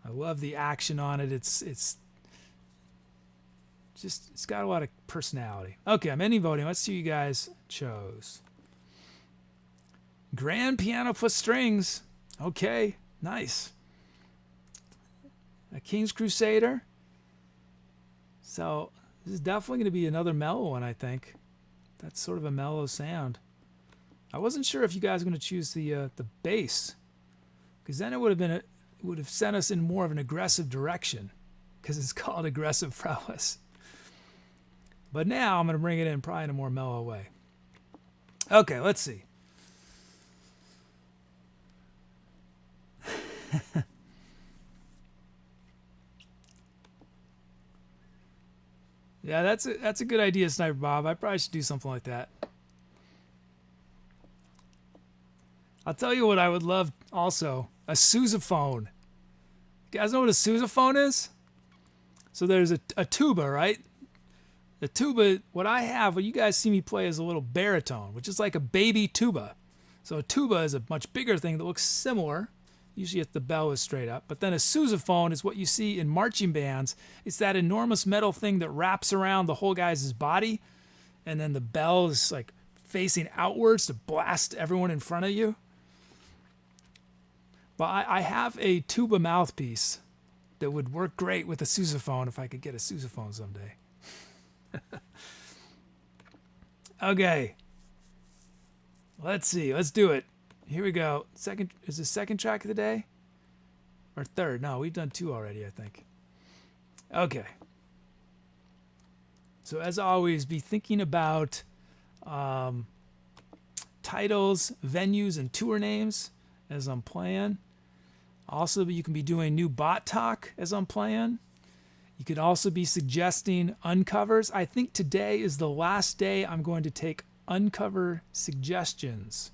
[SPEAKER 1] I love the action on it. It's got a lot of personality. Okay, I'm ending voting. Let's see what you guys chose. Grand piano plus strings. Okay, nice. A King's Crusader. So this is definitely going to be another mellow one, I think. That's sort of a mellow sound. I wasn't sure if you guys were going to choose the bass, because then it would have sent us in more of an aggressive direction, because it's called aggressive fretless. But now I'm going to bring it in probably in a more mellow way. Okay, let's see. Yeah, that's a good idea, Sniper Bob. I probably should do something like that. I'll tell you what I would love also, a sousaphone. You guys know what a sousaphone is? So there's a tuba, right? The tuba, what you guys see me play is a little baritone, which is like a baby tuba. So a tuba is a much bigger thing that looks similar. Usually if the bell is straight up. But then a sousaphone is what you see in marching bands. It's that enormous metal thing that wraps around the whole guy's body. And then the bell is like facing outwards to blast everyone in front of you. But I have a tuba mouthpiece that would work great with a sousaphone if I could get a sousaphone someday. Okay. Let's see. Let's do it. Here we go. Is the second track of the day? Or third? No, we've done 2 already, I think. Okay. So as always, be thinking about titles, venues, and tour names as I'm playing. Also, you can be doing new bot talk as I'm playing. You could also be suggesting uncovers. I think today is the last day I'm going to take uncover suggestions.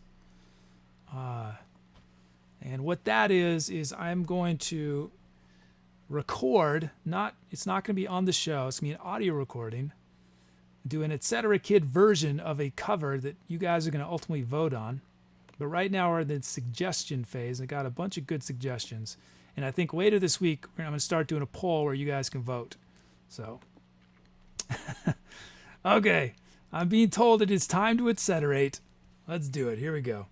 [SPEAKER 1] And what that is I'm going to record, it's not going to be on the show, it's going to be an audio recording, do an Etcetera Kid version of a cover that you guys are going to ultimately vote on. But right now we're in the suggestion phase. I got a bunch of good suggestions. And I think later this week, I'm going to start doing a poll where you guys can vote. So, okay. I'm being told it is time to etceterate. Let's do it. Here we go.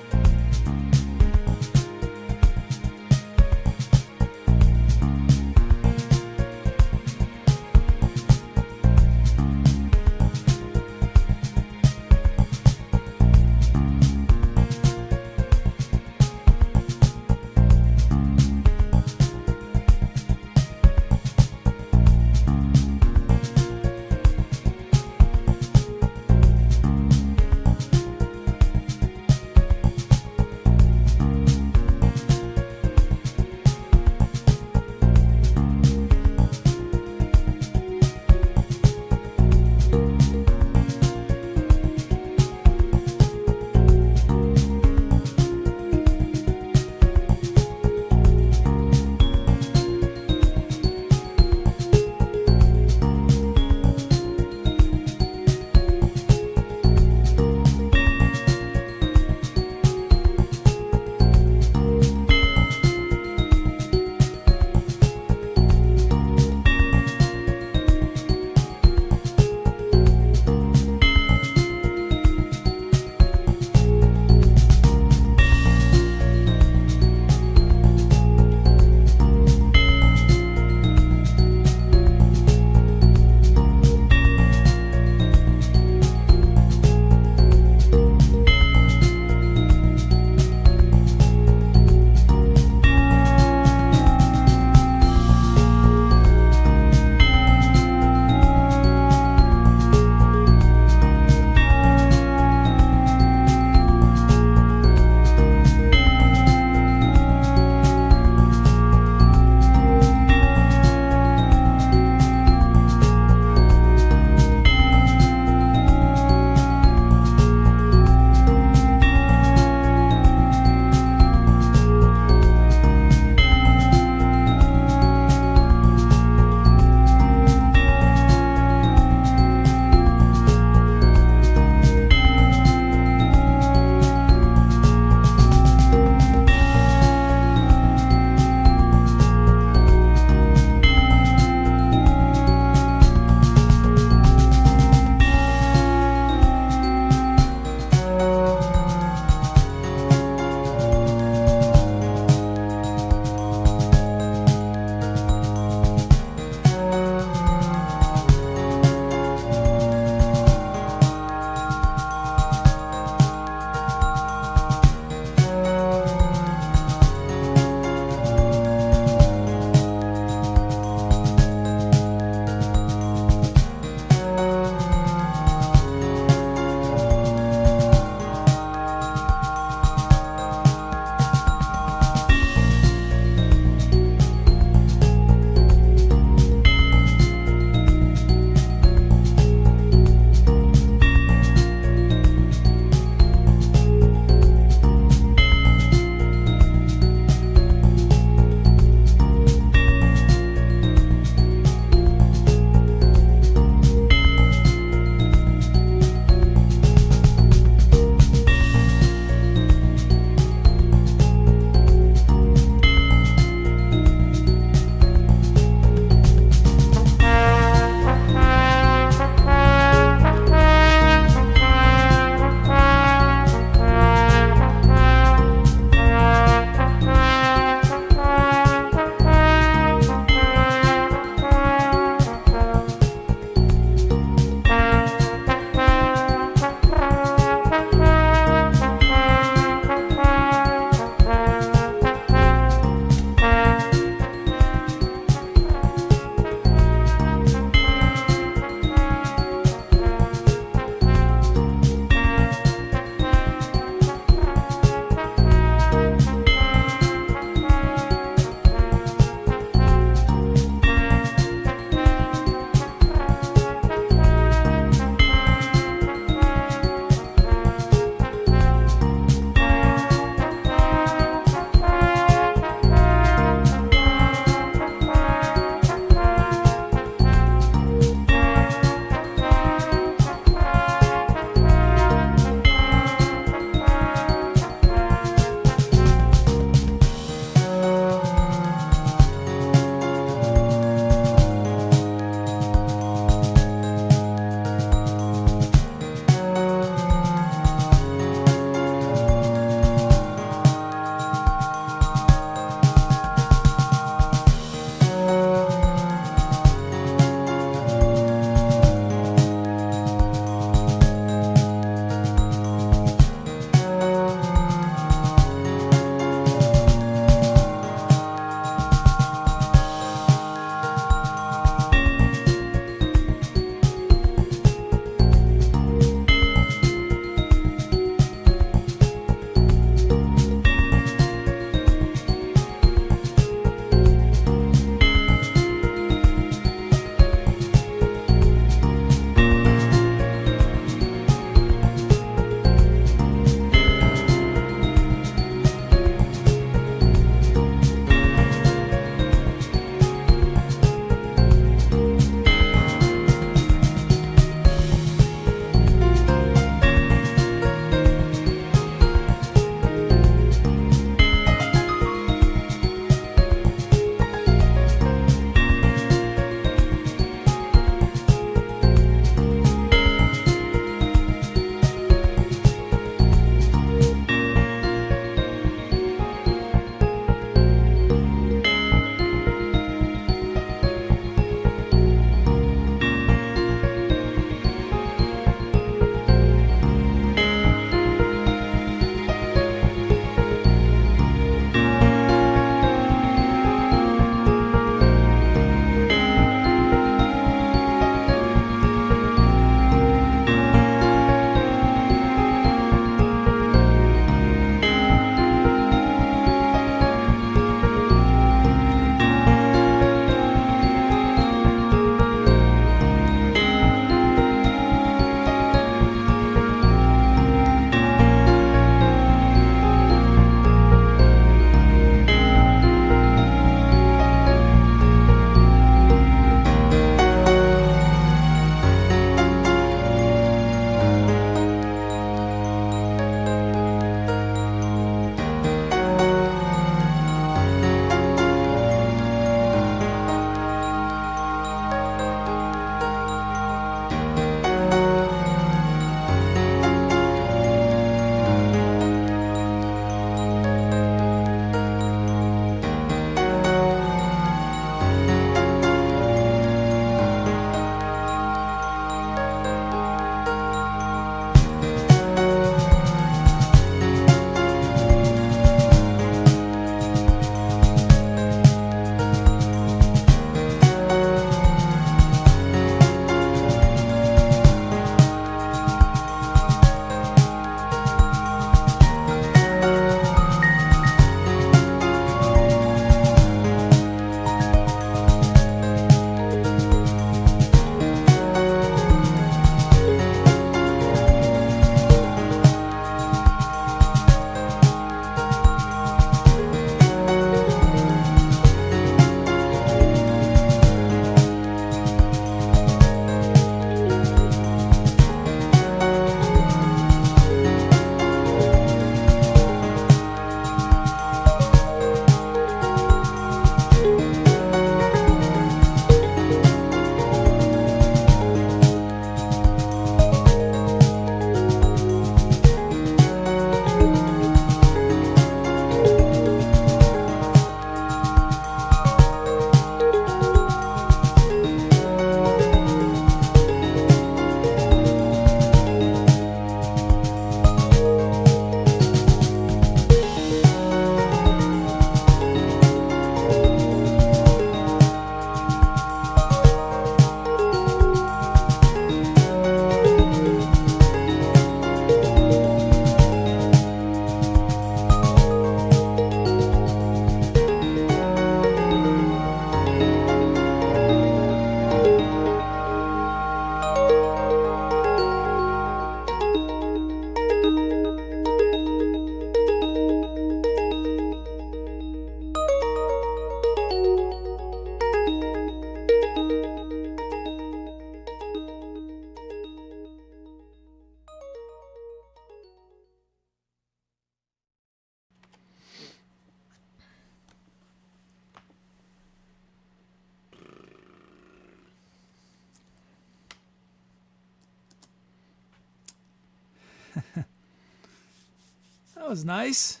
[SPEAKER 1] was nice.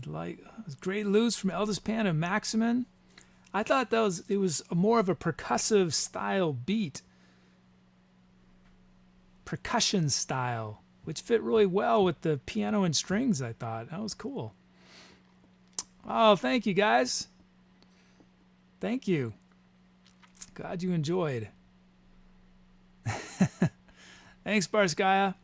[SPEAKER 1] Like, it was Great Loose from Eldest Panda and Maximin. I thought it was more of a percussive style beat. Percussion style, which fit really well with the piano and strings, I thought. That was cool. Oh, thank you, guys. Thank you. Glad you enjoyed. Thanks, Barskaya.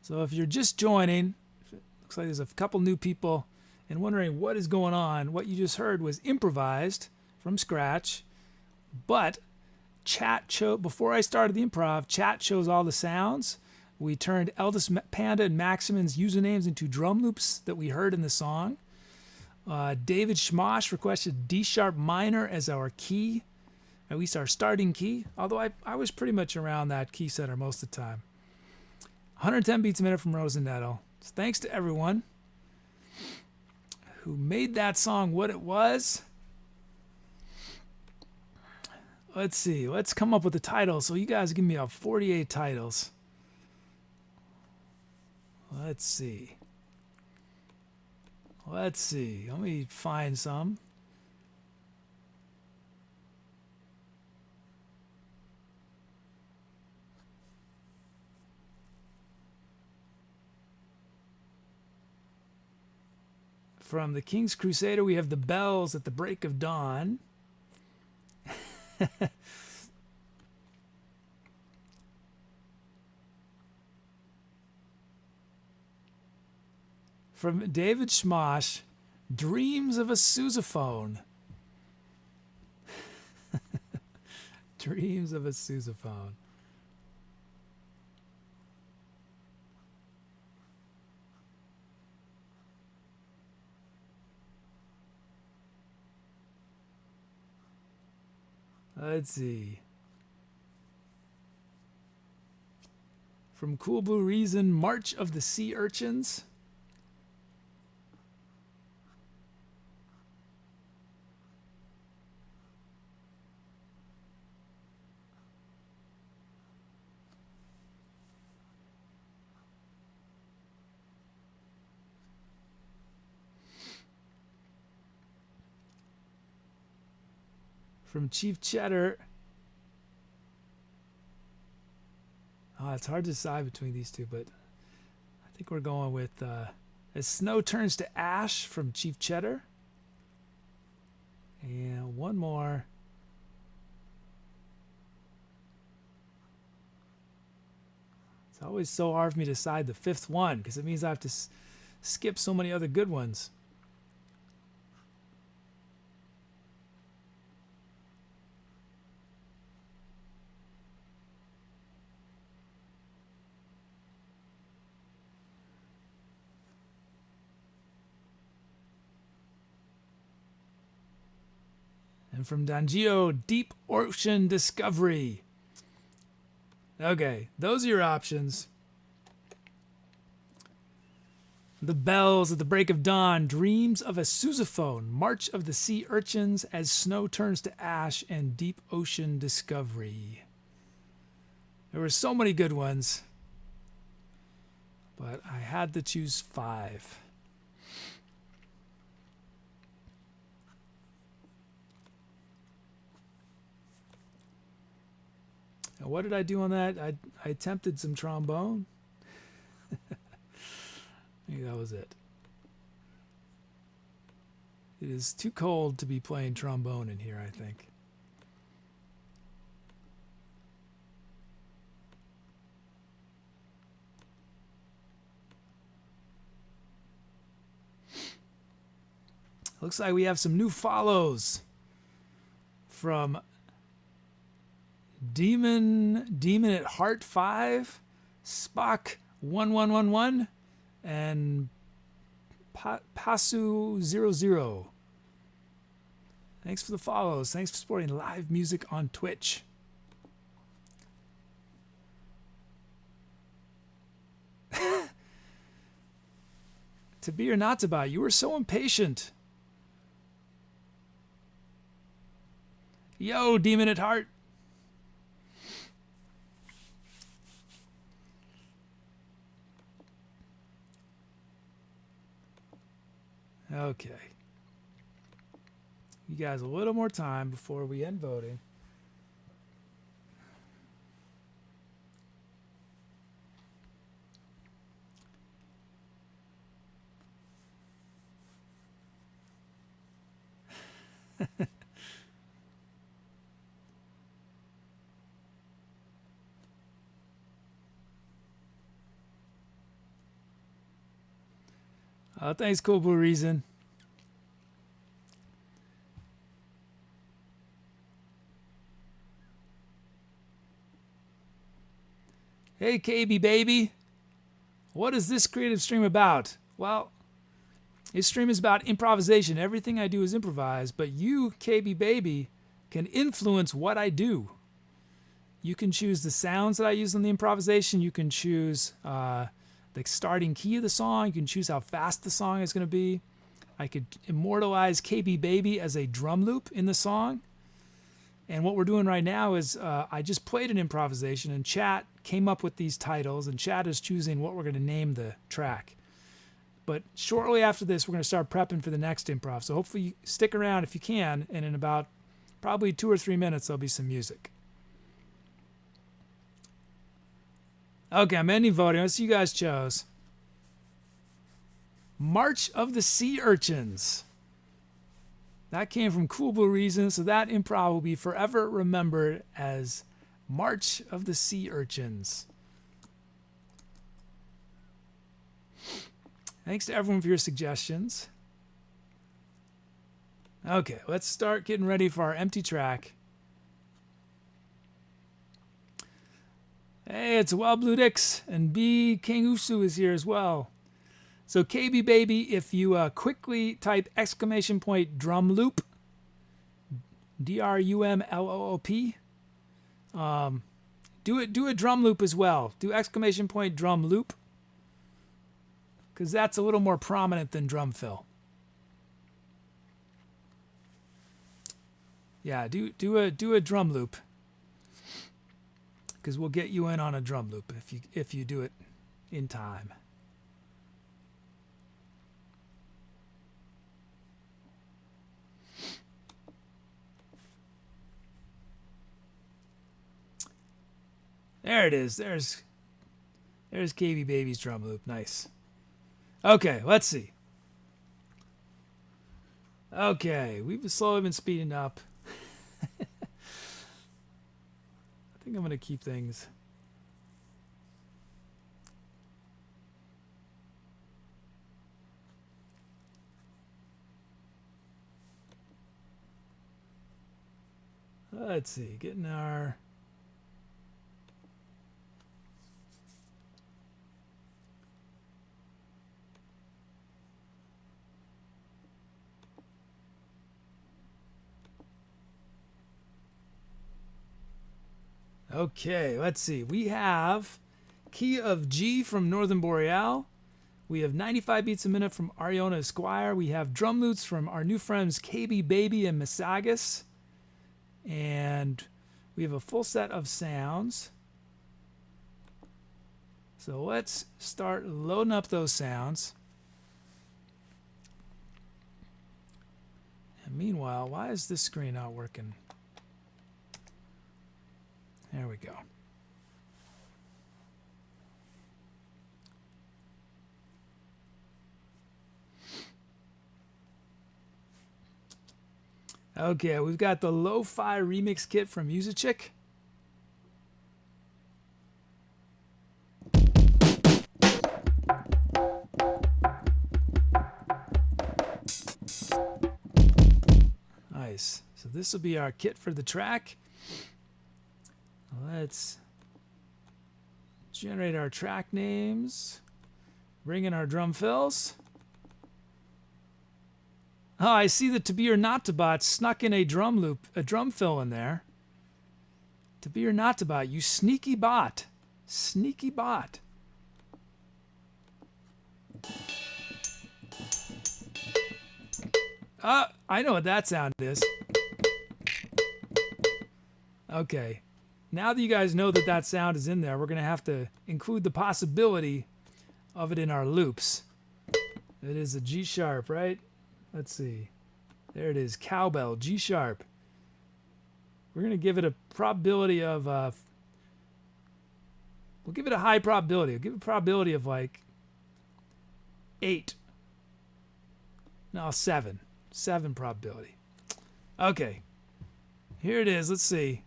[SPEAKER 1] So if you're just joining, it looks like there's a couple new people and wondering what is going on, what you just heard was improvised from scratch, but before I started the improv, chat chose all the sounds. We turned Eldest Panda and Maximin's usernames into drum loops that we heard in the song. David Schmosh requested D sharp minor as our key, at least our starting key, although I was pretty much around that key center most of the time. 110 beats a minute from Rose and Nettle. So thanks to everyone who made that song what it was. Let's see. Let's come up with a title. So you guys give me 48 titles. Let's see. Let me find some. From the King's Crusader, we have The Bells at the Break of Dawn. From David Schmosh, Dreams of a Sousaphone. Dreams of a Sousaphone. Let's see. From Cool Blue Reason, March of the Sea Urchins. From ChiefCheddar. Oh, it's hard to decide between these two, but I think we're going with As Snow Turns to Ash from ChiefCheddar. And one more. It's always so hard for me to decide the fifth one because it means I have to skip so many other good ones. And from Danjio, Deep Ocean Discovery. Okay, those are your options. The Bells at the Break of Dawn, Dreams of a Sousaphone, March of the Sea Urchins, As Snow Turns to Ash, and Deep Ocean Discovery. There were so many good ones, but I had to choose 5. Now, what did I do on that? I attempted some trombone. Maybe that was it. It is too cold to be playing trombone in here, I think. Looks like we have some new follows from Demon at Heart 5, Spock 1111, and Pasu00. Thanks for the follows. Thanks for supporting live music on Twitch. To be or not to buy, you were so impatient. Yo, demon at heart. Okay. You guys a little more time before we end voting. Thanks, Cool Blue Reason. Hey, KB baby. What is this creative stream about? Well, this stream is about improvisation. Everything I do is improvised, but you, KB baby, can influence what I do. You can choose the sounds that I use in the improvisation. You can choose the starting key of the song. You can choose how fast the song is going to be. I could immortalize KB Baby as a drum loop in the song. And what we're doing right now is I just played an improvisation and chat came up with these titles, and chat is choosing what we're going to name the track. But shortly after this, we're going to start prepping for the next improv. So hopefully you stick around if you can, and in about probably 2 or 3 minutes, there'll be some music. Okay, I'm ending voting. Let's see you guys chose. March of the Sea Urchins. That came from Cool Blue Reason, so that improv will be forever remembered as March of the Sea Urchins. Thanks to everyone for your suggestions. Okay, let's start getting ready for our empty track. Hey, it's Wild Blue Dix, and B King Usu is here as well. So KB Baby, if you quickly type !drum loop, DRUMLOOP, do a drum loop as well. Do !drum loop, because that's a little more prominent than drum fill. Yeah, do a drum loop, because we'll get you in on a drum loop if you do it in time. There it is. There's KB Baby's drum loop. Nice. Okay, let's see. Okay, we've slowly been speeding up. I think I'm going to keep things. Let's see, getting our... Okay, let's see. We have Key of G from Northern Boreal. We have 95 beats a minute from Ariona Esquire. We have drum loops from our new friends KB Baby and Misagus. And we have a full set of sounds. So let's start loading up those sounds. And meanwhile, why is this screen not working? There we go. Okay, we've got the Lo-Fi Remix Kit from MusicChick. Nice. So this will be our kit for the track. Let's generate our track names. Bring in our drum fills. Oh, I see the ToBeOrNotToBot's snuck in a drum loop, a drum fill in there. ToBeOrNotToBot, you sneaky bot. Sneaky bot. I know what that sound is. Okay. Now that you guys know that that sound is in there, we're going to have to include the possibility of it in our loops. It is a G sharp, right? Let's see. There it is. Cowbell, G sharp. We're going to give it a probability of, we'll give it a high probability. We'll give it a probability of like 8. No, 7. 7 probability. Okay. Here it is. Let's see.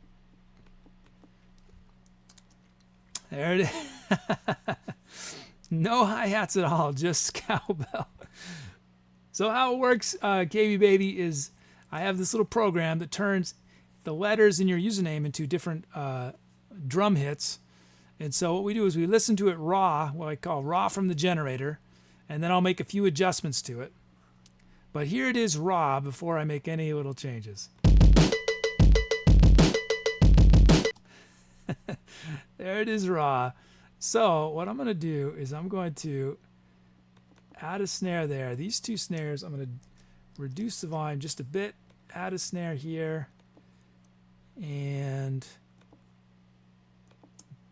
[SPEAKER 1] There it is. No hi-hats at all, just cowbell. So how it works, KB Baby, is I have this little program that turns the letters in your username into different drum hits. And so what we do is we listen to it raw, what I call raw from the generator, and then I'll make a few adjustments to it. But here it is raw before I make any little changes. There it is raw. So what I'm going to do is I'm going to add a snare there. These 2 snares, I'm going to reduce the volume just a bit, add a snare here, and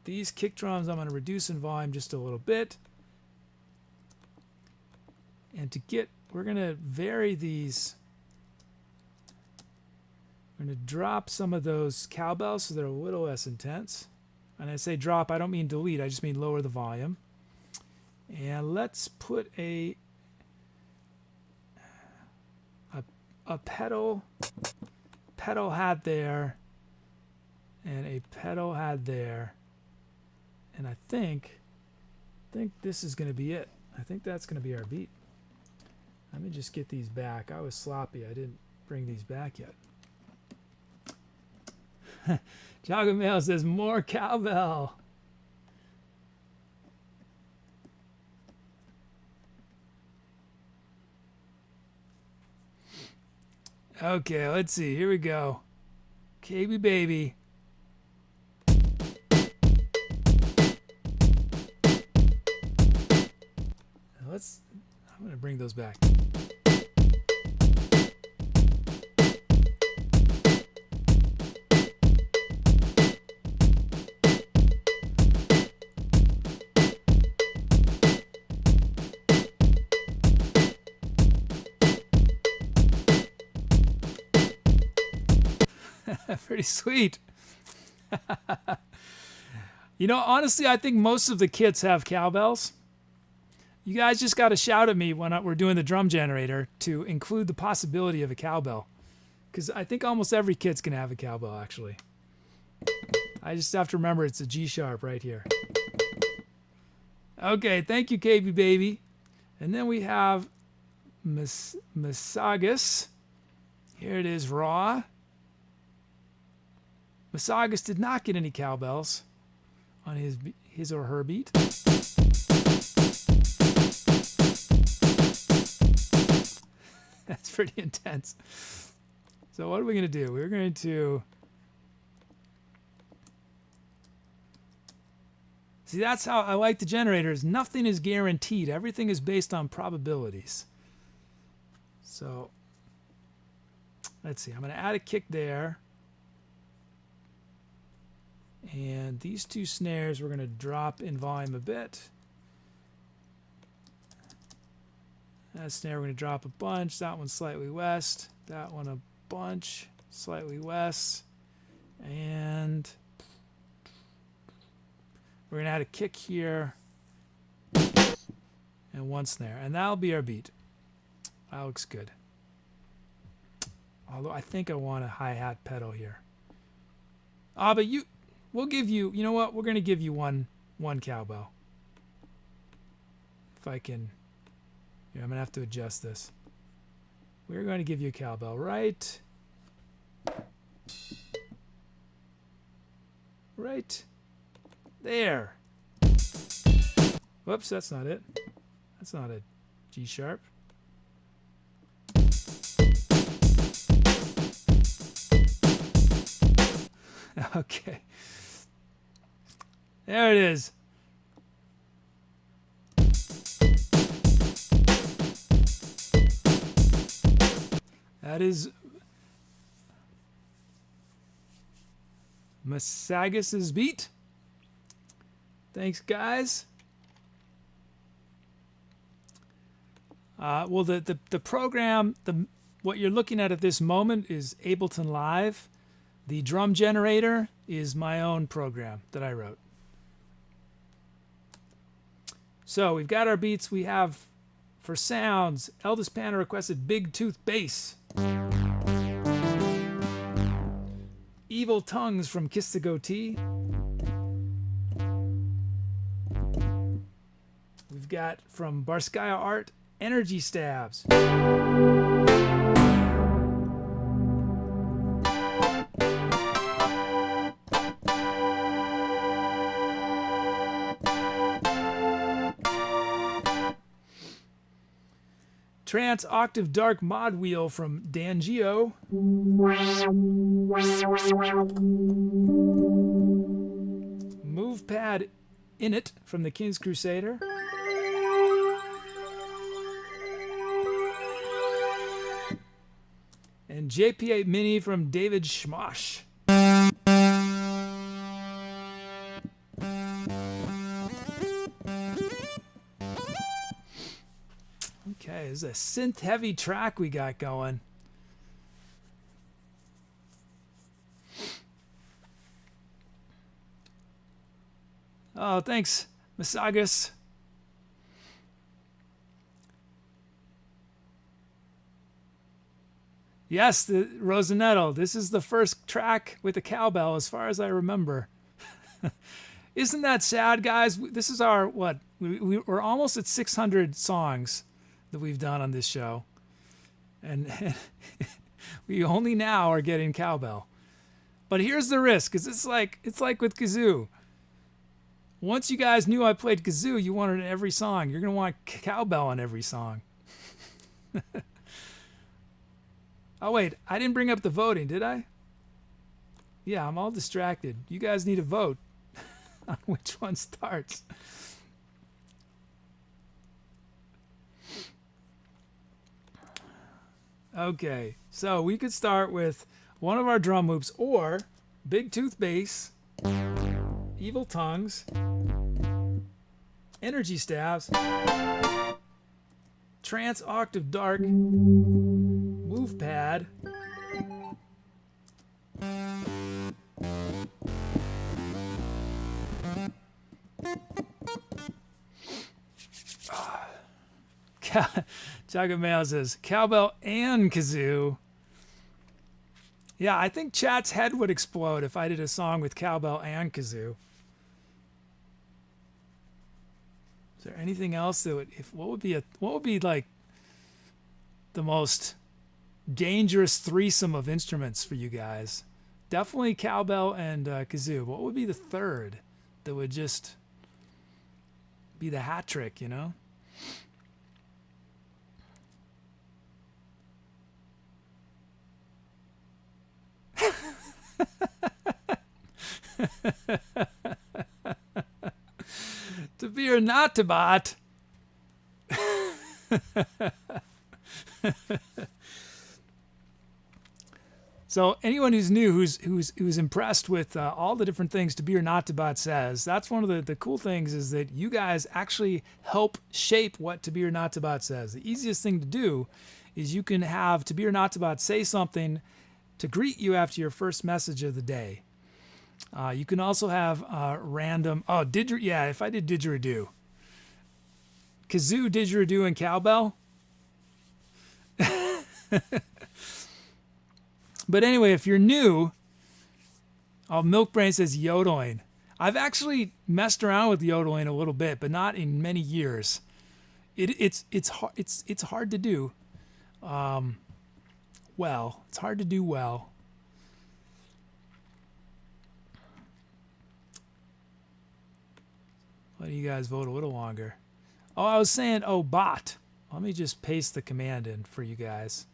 [SPEAKER 1] these kick drums I'm going to reduce in volume just a little bit. And to get, we're going to vary these. We're going to drop some of those cowbells so they're a little less intense. And I say drop, I don't mean delete, I just mean lower the volume. And let's put a pedal hat there and a pedal hat there. And I think this is going to be it. I think that's going to be our beat. Let me just get these back. I was sloppy. I didn't bring these back yet. Chocolate Mail says more cowbell. Okay, let's see. Here we go. KB Baby. I'm going to bring those back. Pretty sweet. You know, honestly, I think most of the kits have cowbells. You guys just got to shout at me when we're doing the drum generator to include the possibility of a cowbell. Because I think almost every kit's going to have a cowbell, actually. I just have to remember it's a G sharp right here. Okay, thank you, KB Baby. And then we have Masagus. Here it is, raw. Masagus did not get any cowbells on his or her beat. That's pretty intense. So what are we going to do? We're going to... See, that's how I like the generators. Nothing is guaranteed. Everything is based on probabilities. So let's see. I'm going to add a kick there. And these 2 snares we're going to drop in volume a bit. That snare we're going to drop a bunch. That one slightly west. That one a bunch. Slightly west. And we're going to add a kick here. And 1 snare. And that'll be our beat. That looks good. Although I think I want a hi-hat pedal here. But we'll give you, you know what? We're going to give you one cowbell. If I can, here, I'm going to have to adjust this. We're going to give you a cowbell right there. Whoops, that's not it. That's not a G sharp. Okay. There it is. That is... Masagus's beat. Thanks, guys. Well, the program, what you're looking at this moment is Ableton Live. The drum generator is my own program that I wrote. So we've got our beats. We have, for sounds, Eldest Panda requested Big Tooth Bass. Evil Tongues from Kiss the Goatee. We've got from Barskaya Art, Energy Stabs. Trance Octave Dark Mod Wheel from Dangio. Move Pad Init from the King's Crusader. And JP8 Mini from David Schmosh. Okay, this is a synth-heavy track we got going. Oh, thanks, Masagus. Yes, the Rosanetto. This is the first track with the cowbell, as far as I remember. Isn't that sad, guys? This is our, what? We're almost at 600 songs that we've done on this show. And we only now are getting cowbell. But here's the risk, is it's like with kazoo. Once you guys knew I played kazoo, you wanted it in every song. You're going to want cowbell on every song. Oh, wait, I didn't bring up the voting, did I? Yeah, I'm all distracted. You guys need to vote on which one starts. Okay, so we could start with one of our drum loops or Big Tooth Bass, Evil Tongues, Energy Stabs, Trance Octave Dark, Move Pad, Jagged Mail says cowbell and kazoo. Yeah, I think chat's head would explode if I did a song with cowbell and kazoo. Is there anything else that would, what would be like the most dangerous threesome of instruments for you guys? Definitely cowbell and kazoo. What would be the third that would just be the hat trick, you know? To be or not to bot. So anyone who's new, who's impressed with all the different things To Be or Not to Bot says, that's one of the cool things, is that you guys actually help shape what To Be or Not to Bot says. The easiest thing to do is you can have To Be or Not to Bot say something to greet you after your first message of the day. You can also have random, yeah, if I did didgeridoo. Kazoo, didgeridoo, and cowbell. But anyway, if you're new, Milkbrain says yodeling. I've actually messed around with yodeling a little bit, but not in many years. It's hard to do. It's hard to do well. Let you guys vote a little longer. Oh, I was saying, bot. Let me just paste the command in for you guys.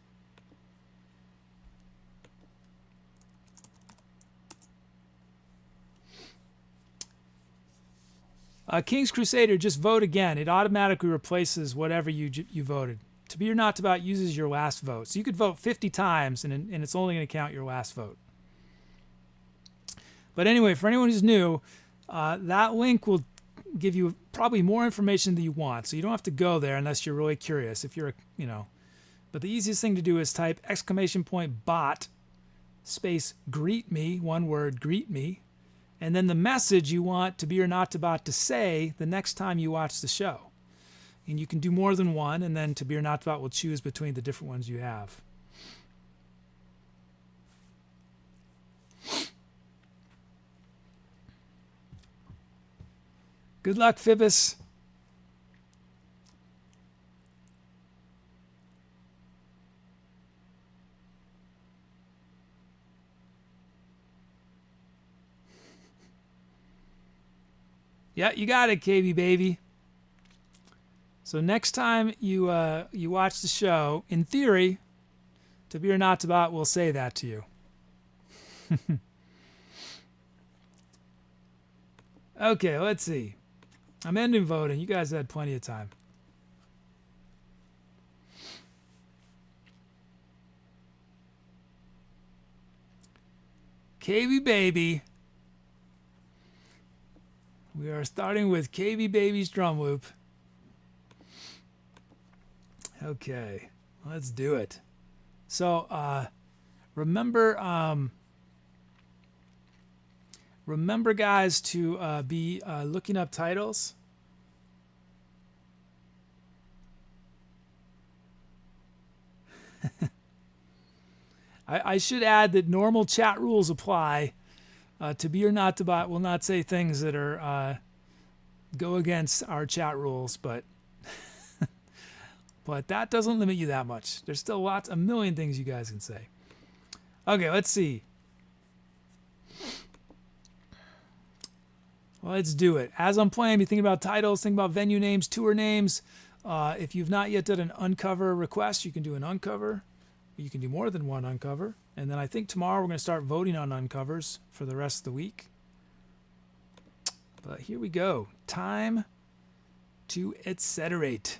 [SPEAKER 1] King's Crusader, just vote again. It automatically replaces whatever you voted. To Be or Not to Bot uses your last vote. So you could vote 50 times, and it's only going to count your last vote. But anyway, for anyone who's new, that link will give you probably more information than you want. So you don't have to go there unless you're really curious. If you're, but the easiest thing to do is type !bot space greet me, one word, greet me, and then the message you want To Be or Not to Bot to say the next time you watch the show. And you can do more than one, and then To Be or Not to Bot will choose between the different ones you have. Good luck, Phoebus. Yeah, you got it, KB baby. So next time you watch the show, in theory, To Be or Not to Bot will say that to you. Okay, let's see. I'm ending voting. You guys had plenty of time. KB baby. We are starting with KB baby's drum loop. Okay, let's do it. So remember guys to be looking up titles. I should add that normal chat rules apply. To Be or Not to Bot will not say things that are go against our chat rules, but but that doesn't limit you that much. There's still a million things you guys can say. Okay, let's see. Well, let's do it. As I'm playing, be thinking about titles, think about venue names, tour names. If you've not yet done an uncover request, you can do an uncover. You can do more than one uncover. And then I think tomorrow we're going to start voting on uncovers for the rest of the week. But here we go. Time to etceterate.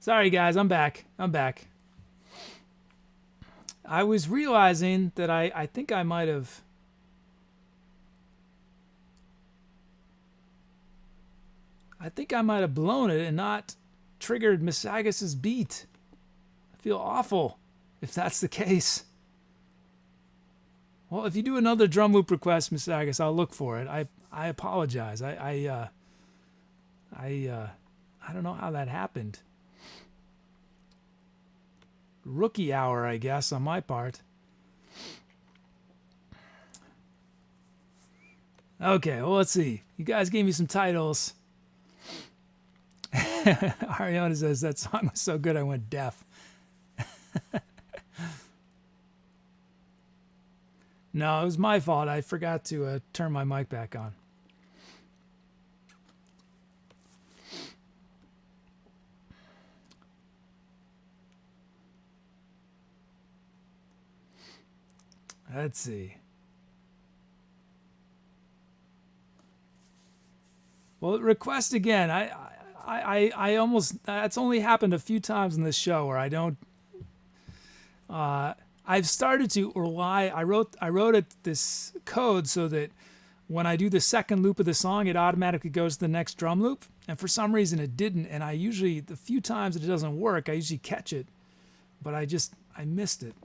[SPEAKER 1] Sorry, guys. I'm back. I was realizing that I think I might have... blown it and not triggered Miss Agus's beat. I feel awful if that's the case. Well, if you do another drum loop request, Miss Agus, I'll look for it. I apologize. I don't know how that happened. Rookie hour, I guess, on my part. Okay, well, let's see. You guys gave me some titles. Ariana says that song was so good I went deaf. No, it was my fault. I forgot to turn my mic back on. Let's see. Well, request again. I almost, that's only happened a few times in this show where I don't, I've started to rely, I wrote this code so that when I do the second loop of the song, it automatically goes to the next drum loop. And for some reason it didn't. And I usually, the few times that it doesn't work, I usually catch it. But I missed it.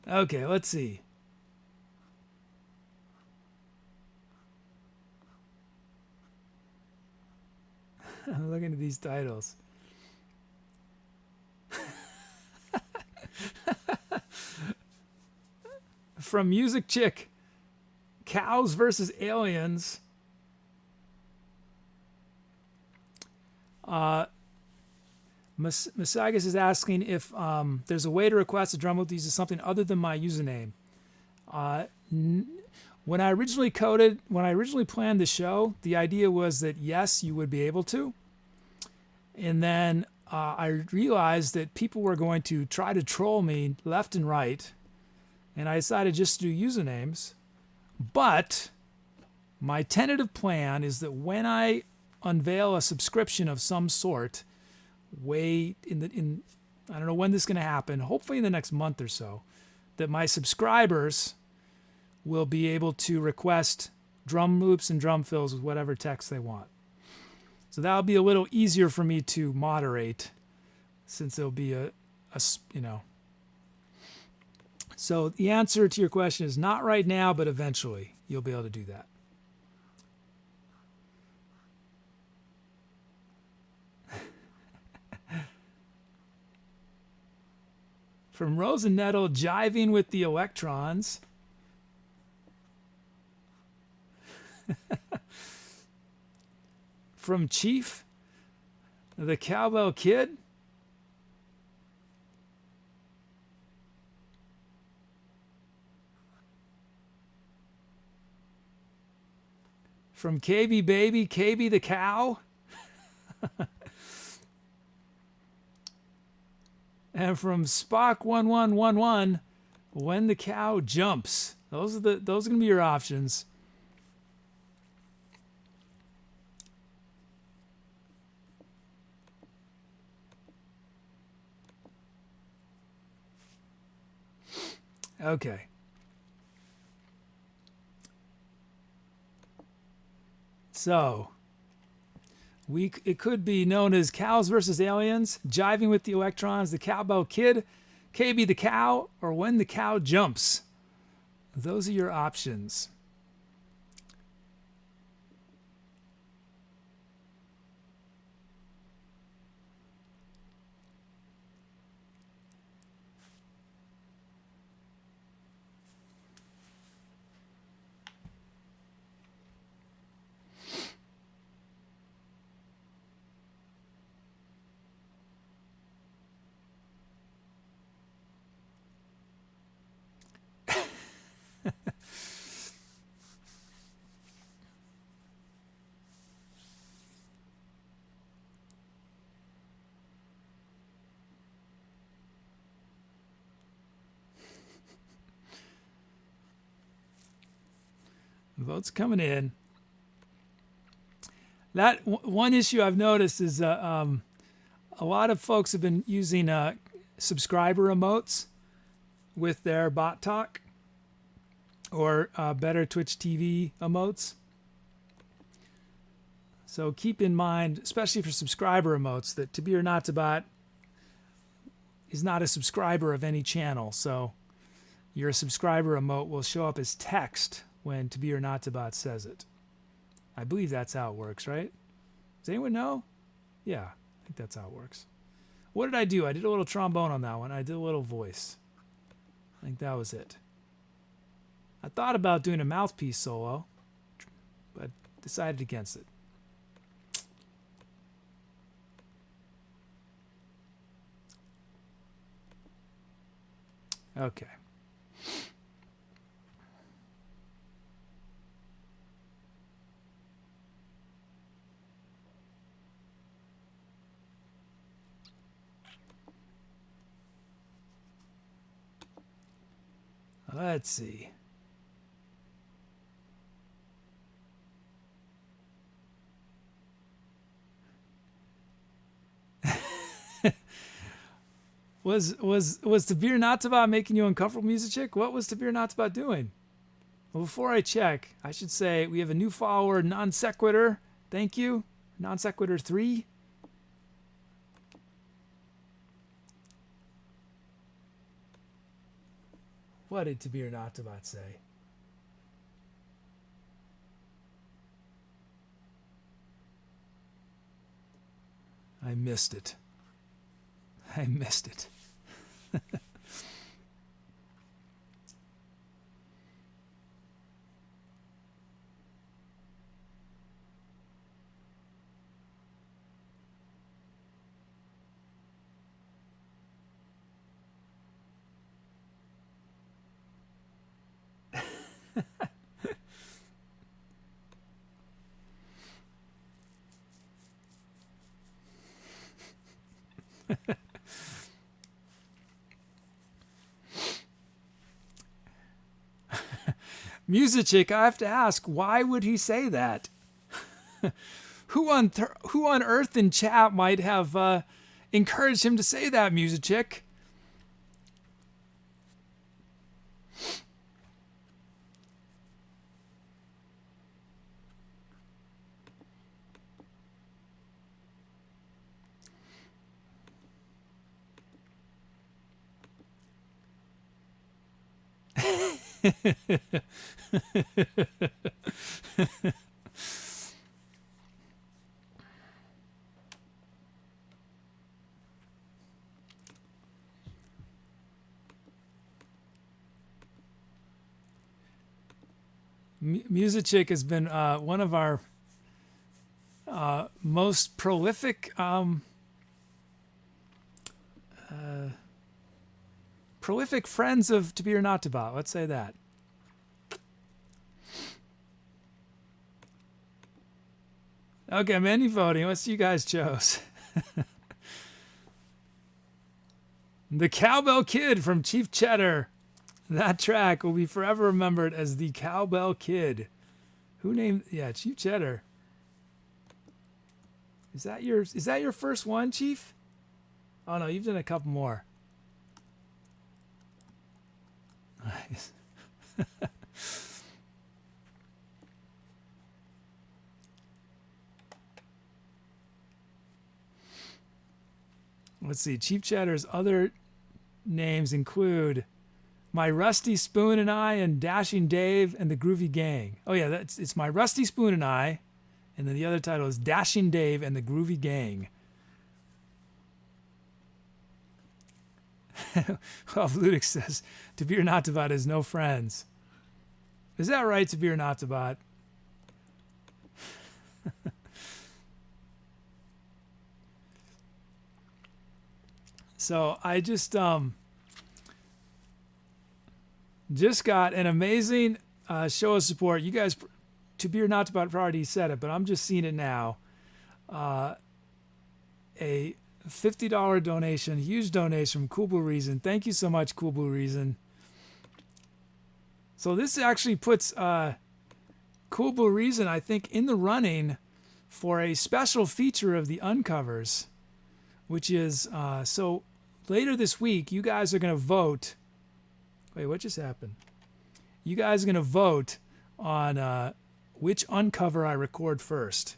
[SPEAKER 1] Okay, let's see. I'm looking at these titles. From Music Chick, Cows versus Aliens. Masagas is asking if there's a way to request a drum loop that uses something other than my username. When I originally planned the show, the idea was that yes, you would be able to. And then I realized that people were going to try to troll me left and right. And I decided just to do usernames. But my tentative plan is that when I unveil a subscription of some sort, I don't know when this is going to happen, hopefully in the next month or so, that my subscribers will be able to request drum loops and drum fills with whatever text they want. So that'll be a little easier for me to moderate, since there'll be So the answer to your question is not right now, but eventually you'll be able to do that. From Rose and Nettle, jiving with the electrons. From Chief, the Cowbell Kid. From KB Baby, KB the Cow. And from Spock 1111, when the cow jumps. Those are going to be your options. Okay. So, it could be known as Cows versus Aliens, Jiving with the Electrons, the Cowbell Kid, KB the Cow, or When the Cow Jumps. Those are your options. Votes coming in. One issue I've noticed is a lot of folks have been using subscriber emotes with their bot talk or better Twitch TV emotes. So keep in mind, especially for subscriber emotes, that To Be or Not to Bot is not a subscriber of any channel. So your subscriber emote will show up as text when To Be or Not to Bot says it. I believe that's how it works, right? Does anyone know? Yeah, I think that's how it works. What did I do? I did a little trombone on that one. I did a little voice. I think that was it. I thought about doing a mouthpiece solo, but decided against it. Okay. Let's see. Was To Be or Not to Bot making you uncomfortable, Music Chick? What was To Be or Not to Bot doing? Well, before I check, I should say we have a new follower, Non Sequitur. Thank you, Non Sequitur 3. What did To Be or Not to Bot say? I missed it. I missed it. Music Chick, I have to ask, why would he say that? Who on earth in chat might have encouraged him to say that, Music Chick? Music Chick has been one of our most prolific friends of To Be or Not to Bot. Let's say that. Okay, menu voting. Let's see you guys chose. The Cowbell Kid from ChiefCheddar. That track will be forever remembered as the Cowbell Kid. Who named? Yeah, ChiefCheddar. Is that your first one, Chief? Oh no, you've done a couple more. Nice. Let's see. ChiefCheddar's other names include My Rusty Spoon and I and Dashing Dave and the Groovy Gang. Oh yeah, it's My Rusty Spoon and I, and then the other title is Dashing Dave and the Groovy Gang. Well, Flute says To Be or Not to Bot has no friends. Is that right, To Be or Not to Bot? So I just got an amazing show of support. You guys, To Be or Not to Bot already said it, but I'm just seeing it now. A $50 donation, huge donation from Cool Blue Reason. Thank you so much, Cool Blue Reason. So this actually puts Cool Blue Reason, I think, in the running for a special feature of the uncovers, which is so later this week, you guys are going to vote. Wait, what just happened? You guys are going to vote on which uncover I record first.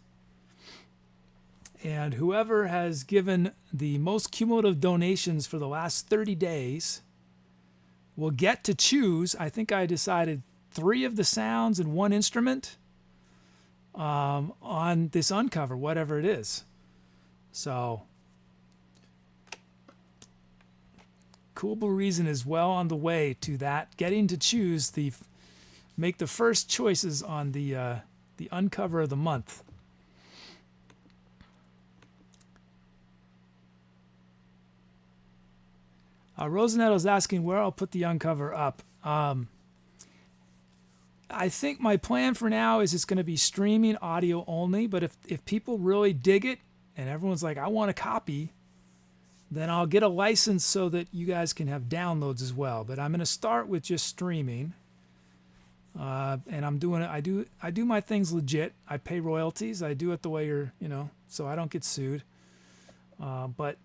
[SPEAKER 1] And whoever has given the most cumulative donations for the last 30 days will get to choose. I think I decided 3 of the sounds and 1 instrument on this uncover, whatever it is. So, Cool Blue Reason is well on the way to that, getting to choose make the first choices on the uncover of the month. Rosanetto's asking where I'll put the uncover up. I think my plan for now is it's going to be streaming audio only, but if people really dig it and everyone's like, I want a copy, then I'll get a license so that you guys can have downloads as well. But I'm going to start with just streaming. And I'm doing it. I do my things legit. I pay royalties. I do it the way so I don't get sued. But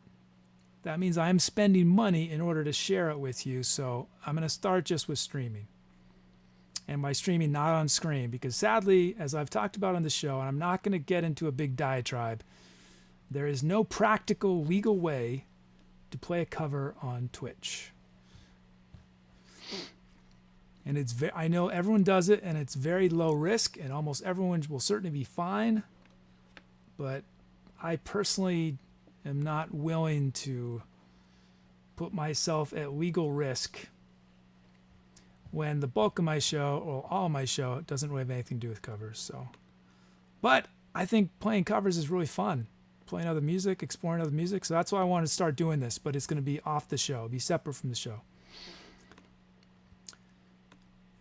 [SPEAKER 1] that means I'm spending money in order to share it with you. So I'm going to start just with streaming. And by streaming, not on screen, because sadly, as I've talked about on the show, and I'm not going to get into a big diatribe, there is no practical legal way to play a cover on Twitch. And I know everyone does it, and it's very low risk, and almost everyone will certainly be fine. But I personally am not willing to put myself at legal risk when the bulk of my show, or all of my show, doesn't really have anything to do with covers. So, but I think playing covers is really fun. Playing other music, exploring other music. So that's why I wanted to start doing this, but it's going to be off the show, be separate from the show.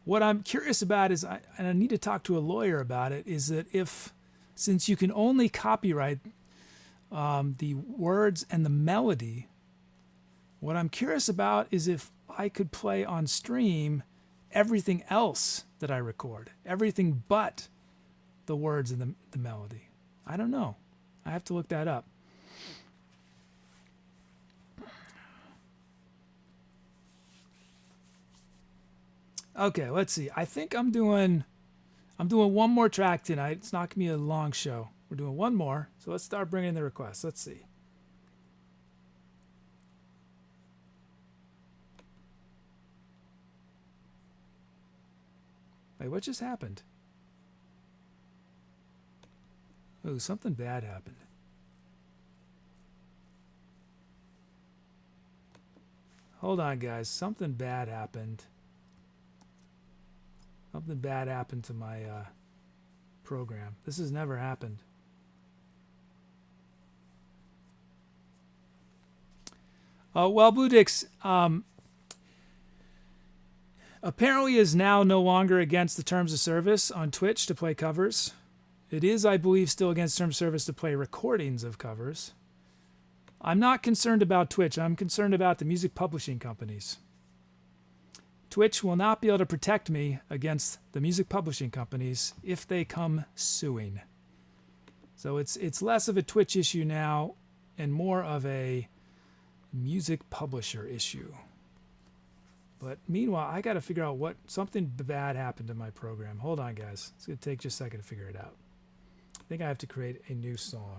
[SPEAKER 1] What I'm curious about is, and I need to talk to a lawyer about it, is that since you can only copyright the words and the melody, what I'm curious about is if I could play on stream everything else that I record, everything but the words and the melody. I don't know. I have to look that up. Okay, let's see. I think I'm doing one more track tonight. It's not going to be a long show. We're doing one more. So let's start bringing in the requests. Let's see. Wait, what just happened? Oh, something bad happened. Hold on, guys. Something bad happened. Something bad happened to my program. This has never happened. Well, Blue Dix apparently is now no longer against the terms of service on Twitch to play covers. It is, I believe, still against terms of service to play recordings of covers. I'm not concerned about Twitch. I'm concerned about the music publishing companies. Twitch will not be able to protect me against the music publishing companies if they come suing. So it's less of a Twitch issue now and more of a music publisher issue. But meanwhile, I got to figure out something bad happened to my program. Hold on, guys. It's going to take just a second to figure it out. I think I have to create a new song.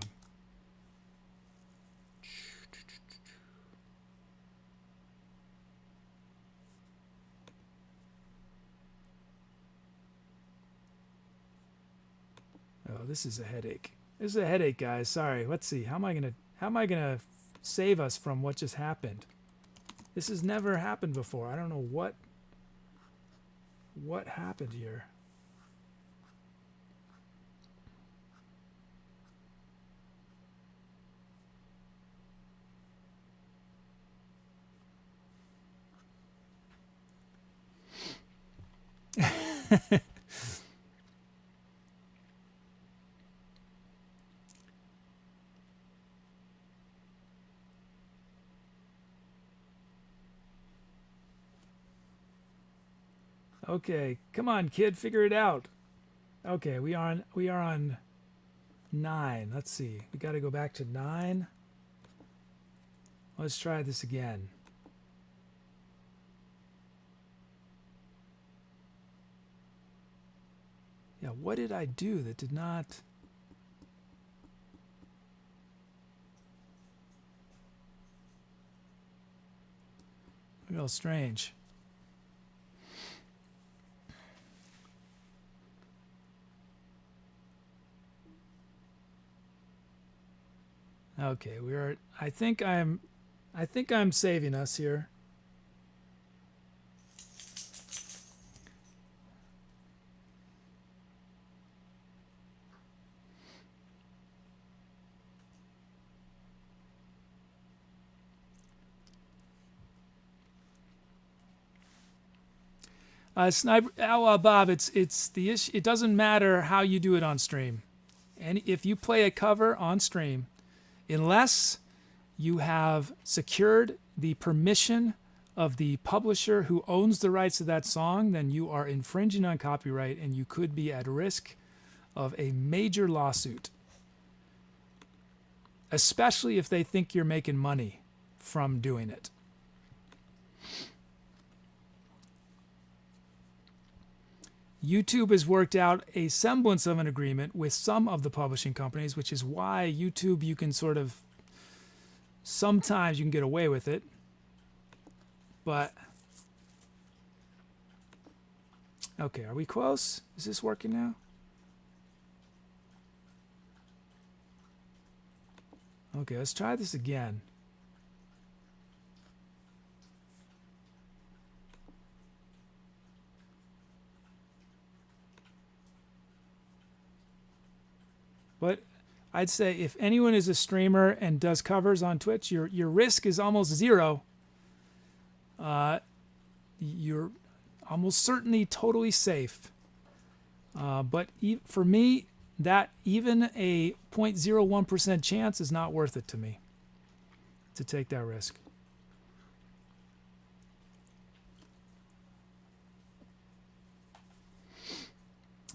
[SPEAKER 1] Oh, this is a headache. This is a headache, guys. Sorry. Let's see. How am I gonna save us from what just happened? This has never happened before. I don't know what happened here. Okay, come on, kid, figure it out. Okay, we are on 9. Let's see. We got to go back to 9. Let's try this again. Yeah, what did I do that did not... Real strange. Okay, I think I'm saving us here. Bob, it's the issue. It doesn't matter how you do it on stream, and if you play a cover on stream, unless you have secured the permission of the publisher who owns the rights to that song, then you are infringing on copyright, and you could be at risk of a major lawsuit, especially if they think you're making money from doing it. YouTube has worked out a semblance of an agreement with some of the publishing companies, which is why YouTube, you can sort of, sometimes you can get away with it. But, okay, are we close? Is this working now? Okay, let's try this again. But I'd say if anyone is a streamer and does covers on Twitch, your risk is almost zero. You're almost certainly totally safe. But for me, that even a 0.01% chance is not worth it to me to take that risk.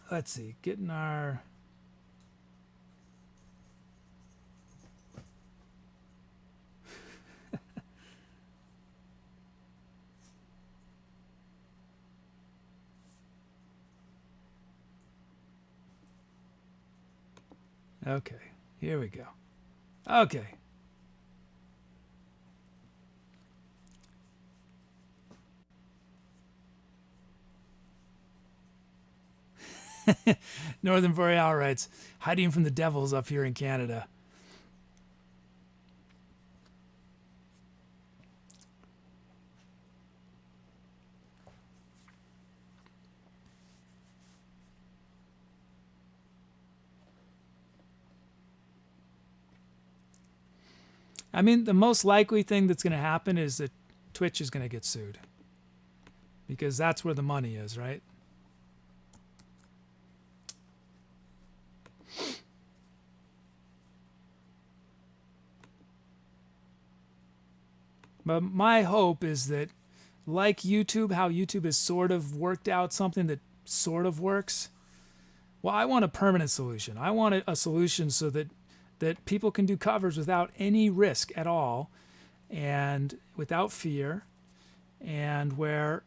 [SPEAKER 1] Let's see, getting our... Okay, here we go. Okay. Northern Boreal writes, hiding from the devils up here in Canada. I mean, the most likely thing that's going to happen is that Twitch is going to get sued. Because that's where the money is, right? But my hope is that, like YouTube, how YouTube has sort of worked out something that sort of works. Well, I want a permanent solution. I want a solution so that people can do covers without any risk at all and without fear, and where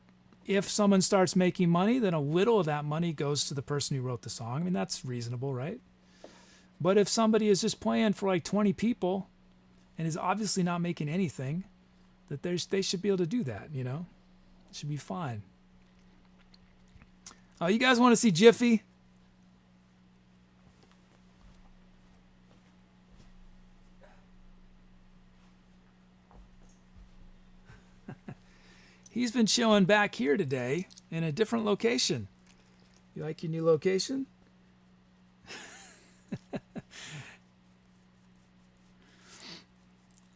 [SPEAKER 1] if someone starts making money, then a little of that money goes to the person who wrote the song. I mean, that's reasonable, right? But if somebody is just playing for like 20 people and is obviously not making anything, that they should be able to do that, you know? It should be fine. Oh, you guys want to see Jiffy? He's been chilling back here today in a different location. You like your new location?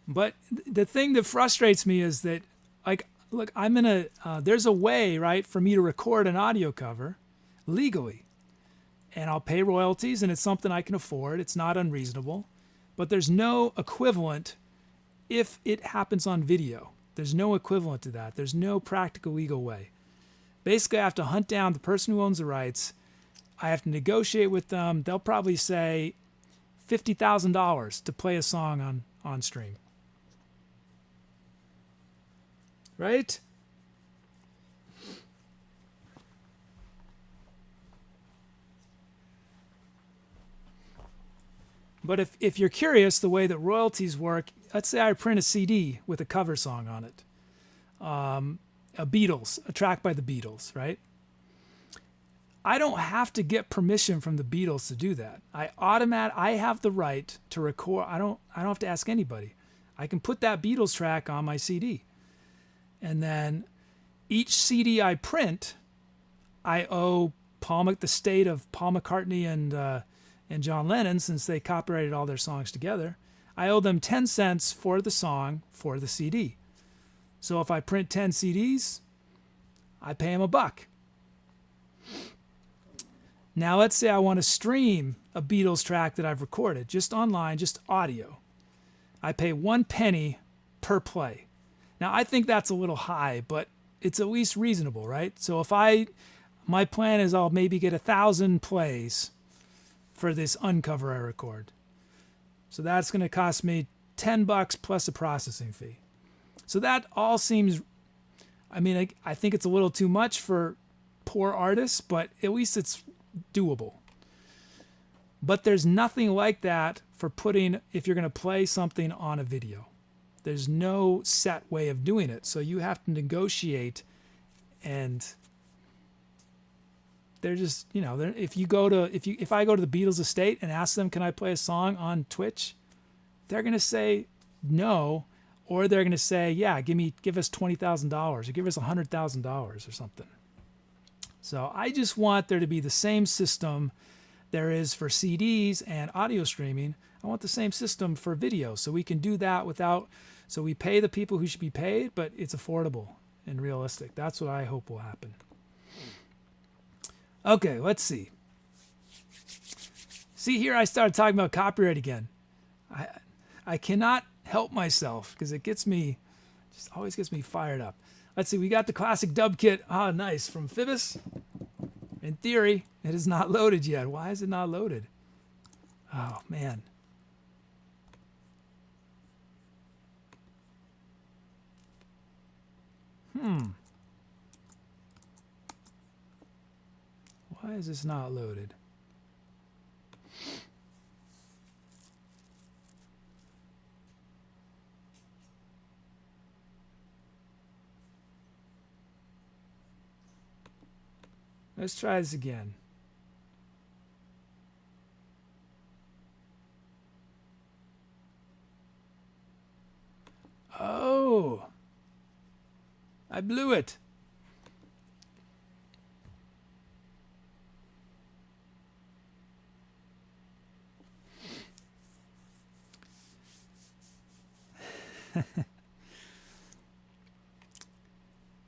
[SPEAKER 1] But the thing that frustrates me is that, like, look, I'm in a, there's a way, right, for me to record an audio cover legally. And I'll pay royalties, and it's something I can afford. It's not unreasonable. But there's no equivalent if it happens on video. There's no equivalent to that. There's no practical legal way. Basically, I have to hunt down the person who owns the rights. I have to negotiate with them. They'll probably say, $50,000 to play a song on stream. Right? But if you're curious, the way that royalties work, let's say I print a CD with a cover song on it. A track by the Beatles, right? I don't have to get permission from the Beatles to do that. I have the right to record. I don't have to ask anybody. I can put that Beatles track on my CD. And then each CD I print, I owe the state of Paul McCartney and John Lennon, since they copyrighted all their songs together, I owe them 10 cents for the song for the CD. So if I print 10 CDs, I pay them $1. Now let's say I want to stream a Beatles track that I've recorded, just online, just audio. I pay 1 penny per play. Now I think that's a little high, but it's at least reasonable, right? So if my plan is I'll maybe get 1,000 plays for this uncover I record. So that's going to cost me $10 plus a processing fee. So that all seems, I think it's a little too much for poor artists, but at least it's doable. But there's nothing like that for if you're going to play something on a video. There's no set way of doing it. So you have to negotiate, and they're just, if I go to the Beatles estate and ask them, can I play a song on Twitch? They're going to say no, or they're going to say, yeah, give us $20,000 or give us $100,000 or something. So I just want there to be the same system there is for CDs and audio streaming. I want the same system for video, so we can do that so we pay the people who should be paid, but it's affordable and realistic. That's what I hope will happen. Okay, let's see. See, here I started talking about copyright again. I cannot help myself because it always gets me fired up. Let's see, we got the classic dub kit. Ah, nice. From Phoebus. In theory, it is not loaded yet. Why is it not loaded? Oh, man. Why is this not loaded? Let's try this again. Oh, I blew it.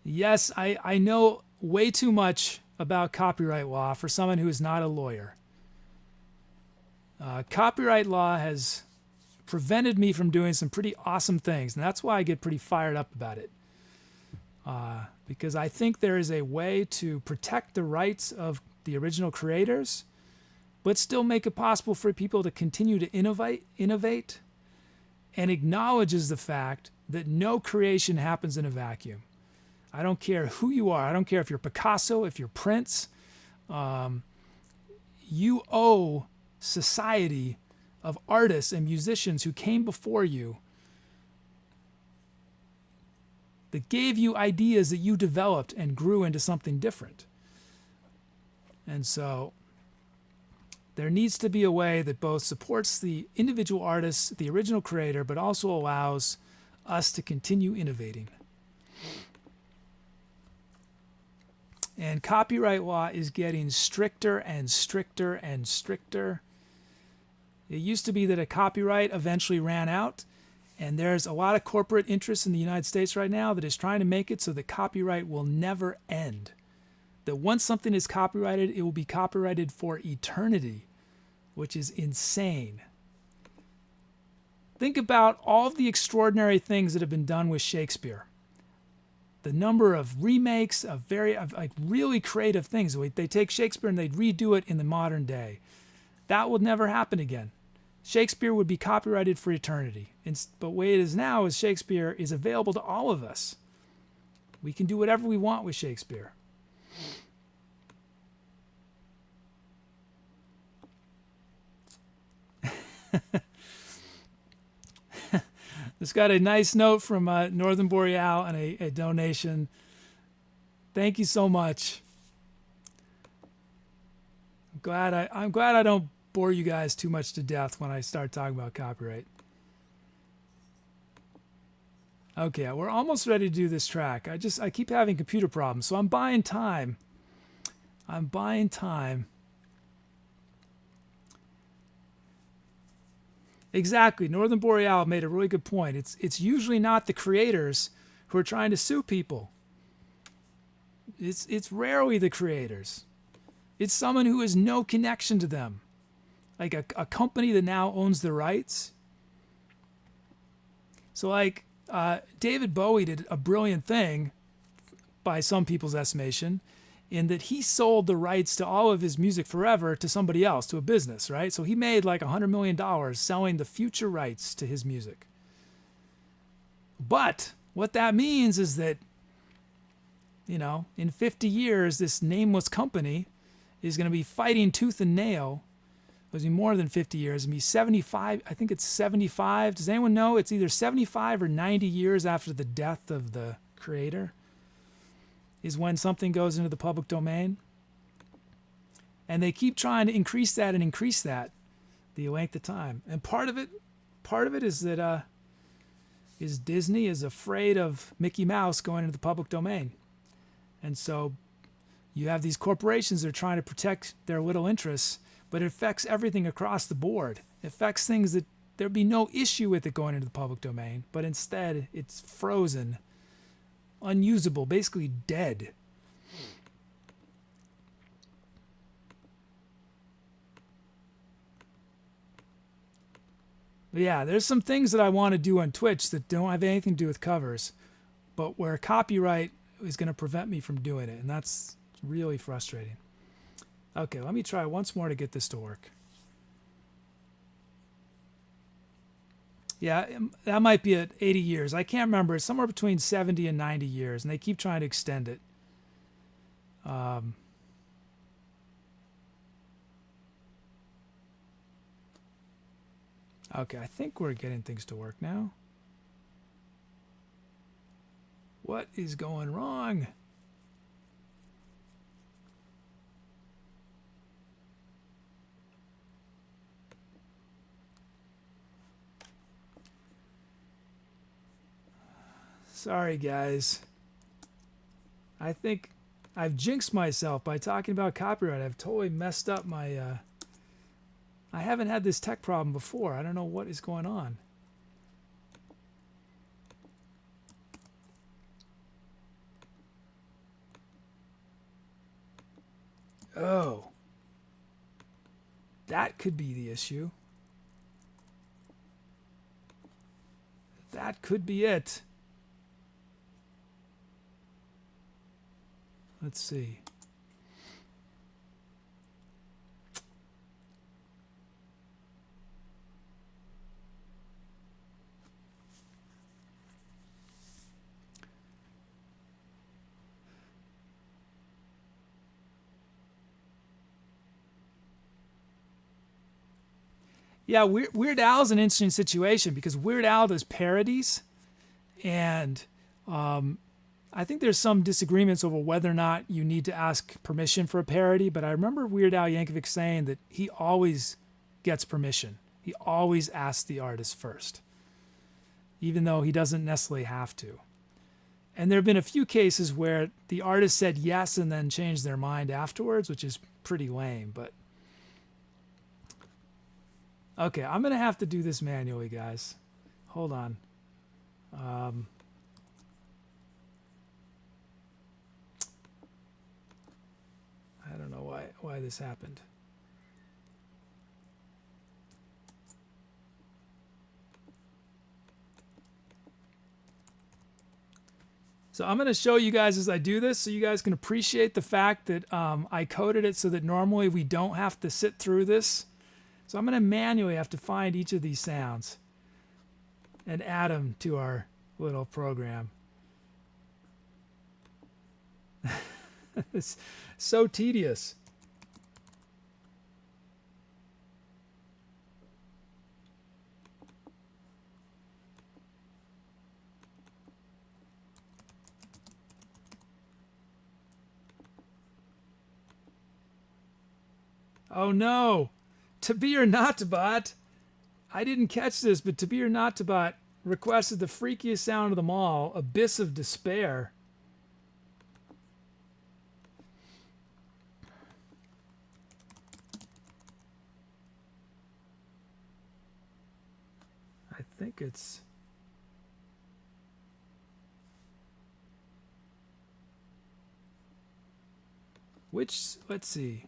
[SPEAKER 1] Yes, I know way too much about copyright law for someone who is not a lawyer. Copyright law has prevented me from doing some pretty awesome things, and that's why I get pretty fired up about it. Because I think there is a way to protect the rights of the original creators, but still make it possible for people to continue to innovate, and acknowledges the fact that no creation happens in a vacuum. I don't care who you are. I don't care if you're Picasso, if you're Prince. You owe society of artists and musicians who came before you that gave you ideas that you developed and grew into something different. And so there needs to be a way that both supports the individual artist, the original creator, but also allows us to continue innovating. And copyright law is getting stricter and stricter and stricter. It used to be that a copyright eventually ran out, and there's a lot of corporate interest in the United States right now that is trying to make it so that copyright will never end. That once something is copyrighted, it will be copyrighted for eternity, which is insane. Think about all of the extraordinary things that have been done with Shakespeare. The number of remakes of really creative things. They take Shakespeare and they redo it in the modern day. That will never happen again. Shakespeare would be copyrighted for eternity. But the way it is now is Shakespeare is available to all of us. We can do whatever we want with Shakespeare. Just got a nice note from Northern Boreal and a donation. Thank you so much. I'm glad I don't bore you guys too much to death when I start talking about copyright. Okay, we're almost ready to do this track. I keep having computer problems, so I'm buying time. Exactly. Northern Boreal made a really good point. It's usually not the creators who are trying to sue people. It's rarely the creators. It's someone who has no connection to them. Like a company that now owns the rights. So like David Bowie did a brilliant thing, by some people's estimation, in that he sold the rights to all of his music forever to somebody else, to a business, right? So he made like $100 million selling the future rights to his music. But what that means is that, you know, in 50 years, this nameless company is going to be fighting tooth and nail. It was more than 50 years. It'll be 75. I think it's 75. Does anyone know? It's either 75 or 90 years after the death of the creator is when something goes into the public domain. And they keep trying to increase that, the length of time. And part of it is that is Disney is afraid of Mickey Mouse going into the public domain. And so you have these corporations that are trying to protect their little interests, but it affects everything across the board. It affects things that there'd be no issue with it going into the public domain, but instead it's frozen, unusable, basically dead. But yeah, there's some things that I want to do on Twitch that don't have anything to do with covers, but where copyright is going to prevent me from doing it, and that's really frustrating. Okay, let me try once more to get this to work. Yeah, that might be at 80 years. I can't remember. It's somewhere between 70 and 90 years, and they keep trying to extend it. Okay, I think we're getting things to work now. What is going wrong? Sorry, guys. I think I've jinxed myself by talking about copyright. I've totally messed up my... I haven't had this tech problem before. I don't know what is going on. Oh. That could be the issue. That could be it. Let's see. Yeah, Weird Al's an interesting situation because Weird Al does parodies, and I think there's some disagreements over whether or not you need to ask permission for a parody, but I remember Weird Al Yankovic saying that he always gets permission. He always asks the artist first, even though he doesn't necessarily have to. And there have been a few cases where the artist said yes and then changed their mind afterwards, which is pretty lame, but... Okay, I'm going to have to do this manually, guys. Hold on. I don't know why this happened. So I'm going to show you guys as I do this so you guys can appreciate the fact that I coded it so that normally we don't have to sit through this. So I'm going to manually have to find each of these sounds and add them to our little program. It's so tedious. Oh no! ToBeOrNotToBot! I didn't catch this, but ToBeOrNotToBot requested the freakiest sound of them all, Abyss of Despair. I think it's... Which, let's see.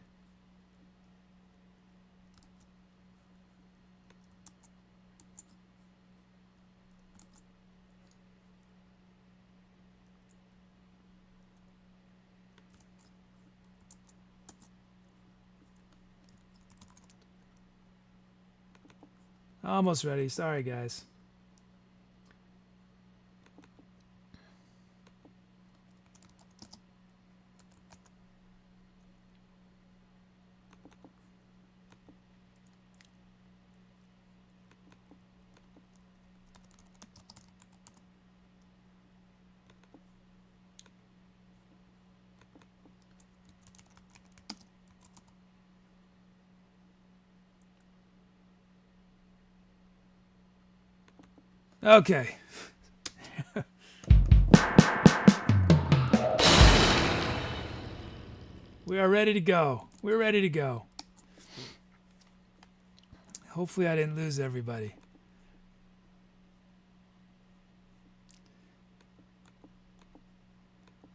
[SPEAKER 1] Almost ready. Sorry, guys. Okay. We are ready to go. We're ready to go. Hopefully I didn't lose everybody.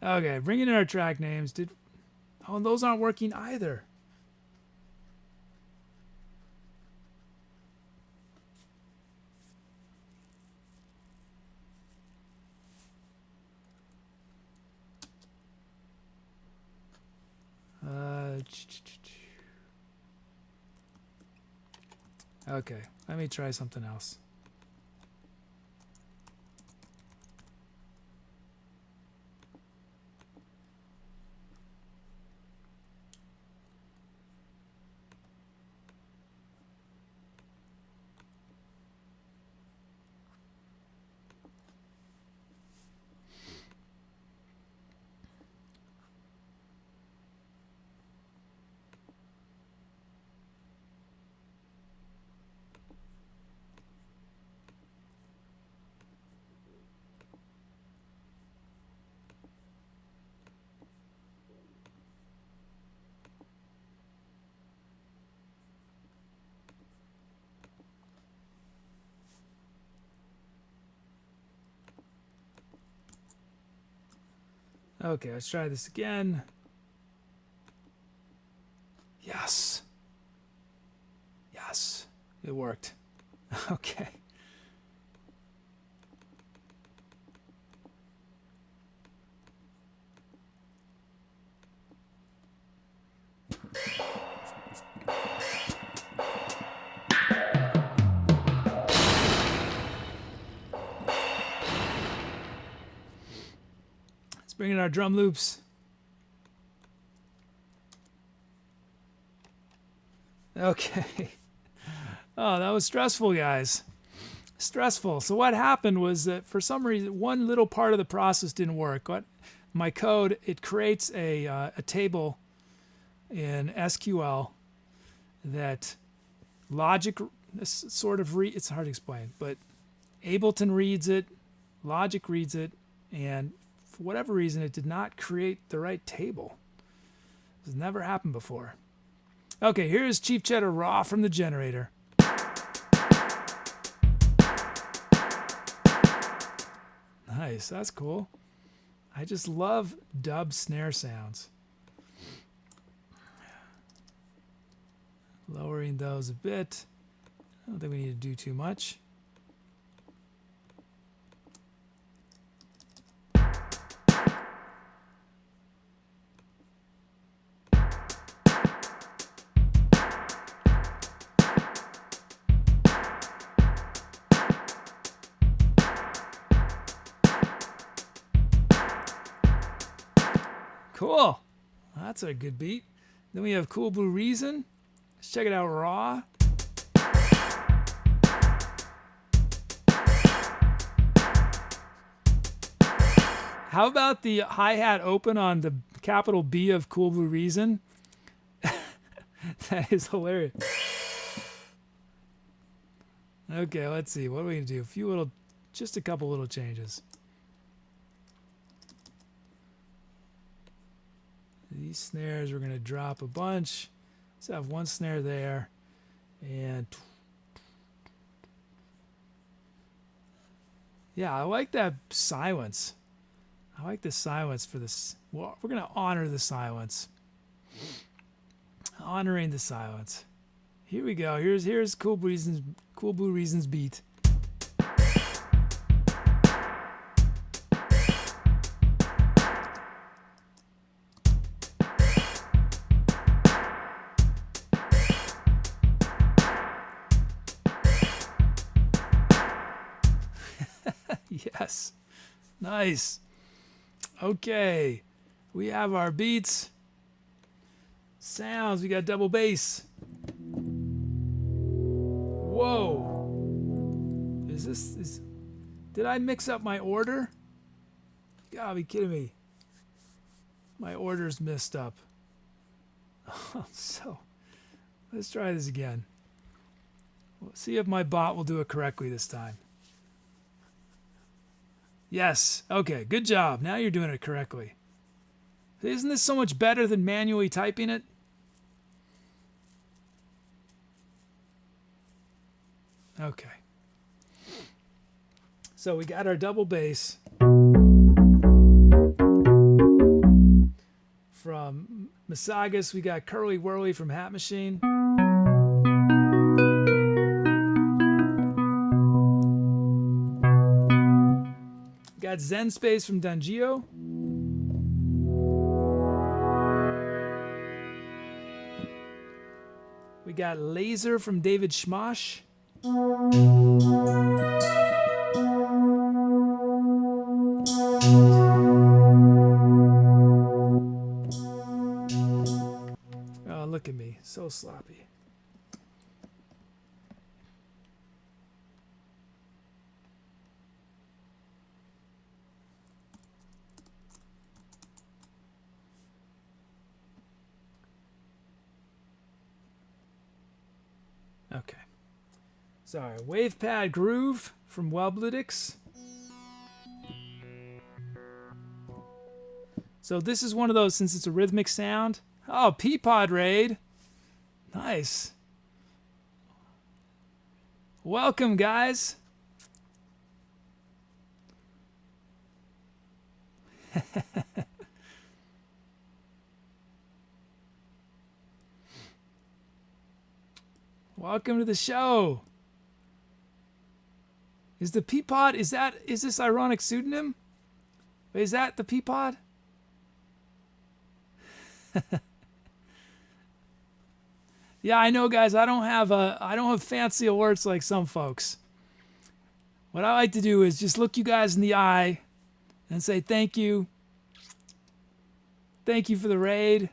[SPEAKER 1] Okay, bringing in our track names. Oh, and those aren't working either. Okay, let me try something else. Okay, let's try this again. Yes. Yes, it worked. Okay. Let's bring in our drum loops. Okay. Oh, that was stressful, guys. Stressful. So what happened was that for some reason, one little part of the process didn't work. My code, it creates a table in SQL that Logic sort of it's hard to explain, but Ableton reads it, Logic reads it, and for whatever reason, it did not create the right table. This has never happened before. Okay, here's ChiefCheddar raw from the generator. Nice, that's cool. I just love dub snare sounds. Lowering those a bit. I don't think we need to do too much. Cool. That's a good beat. Then we have Cool Blue Reason. Let's check it out raw. How about the hi-hat open on the capital B of Cool Blue Reason? That is hilarious. Okay, let's see. What are we going to do? Just a couple little changes. These snares we're going to drop a bunch. Let's have one snare there. And yeah, I like that silence. I like the silence for this. Well, we're going to honor the silence. Honoring the silence. Here we go. Here's Cool Blue Reason's beat. Yes. Nice. Okay. We have our beats. Sounds. We got double bass. Whoa. Did I mix up my order? You gotta be kidding me. My order's messed up. So, let's try this again. We'll see if my bot will do it correctly this time. Yes. Okay. Good job. Now you're doing it correctly. Isn't this so much better than manually typing it? Okay. So we got our double bass from Masagas. We got Curly Whirly from Hat Machine. Got Zen Space from Dungio. We got Laser from David Schmosh. Oh, look at me. So sloppy. Okay. Sorry. WavePad Groove from Wellbludix. So this is one of those, since it's a rhythmic sound. Oh, Peapod Raid. Nice. Welcome, guys. Welcome to the show. Is the Peapod, is this ironic pseudonym? Is that the Peapod? Yeah, I know, guys. I don't have fancy alerts like some folks. What I like to do is just look you guys in the eye and say thank you. Thank you for the raid.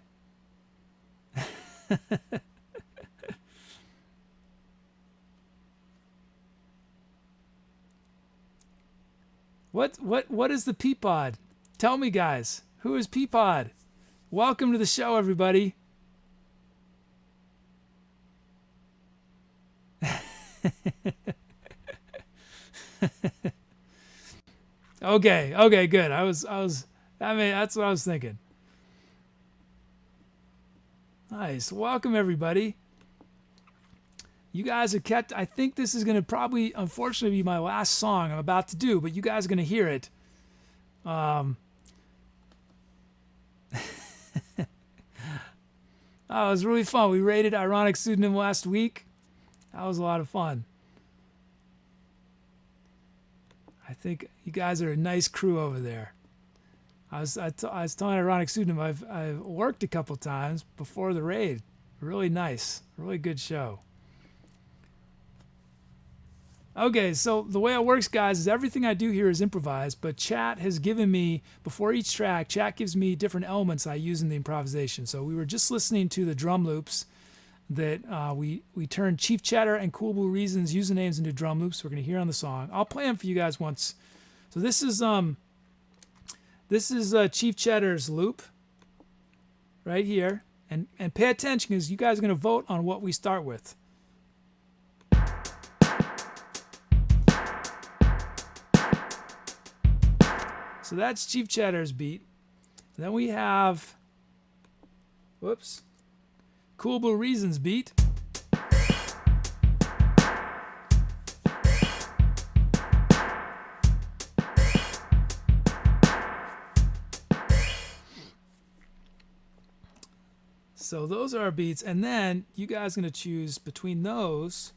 [SPEAKER 1] What is the Peapod? Tell me, guys. Who is Peapod? Welcome to the show, everybody. Okay, good. That's what I was thinking. Nice. Welcome, everybody. You guys are kept. I think this is going to probably, unfortunately, be my last song I'm about to do, but you guys are going to hear it. Oh, it was really fun. We rated Ironic Pseudonym last week. That was a lot of fun. I think you guys are a nice crew over there. I was telling Ironic Pseudonym I've worked a couple times before the raid. Really nice. Really good show. Okay, so the way it works, guys, is everything I do here is improvised, but chat has given me, before each track, chat gives me different elements I use in the improvisation. So we were just listening to the drum loops that we turned ChiefCheddar and Cool Blue Reasons usernames into drum loops. We're going to hear on the song. I'll play them for you guys once. So this is ChiefCheddar's loop right here. And pay attention because you guys are going to vote on what we start with. So that's ChiefCheddar's beat. And then we have, whoops, Cool Blue Reasons beat. So those are our beats. And then you guys are going to choose between those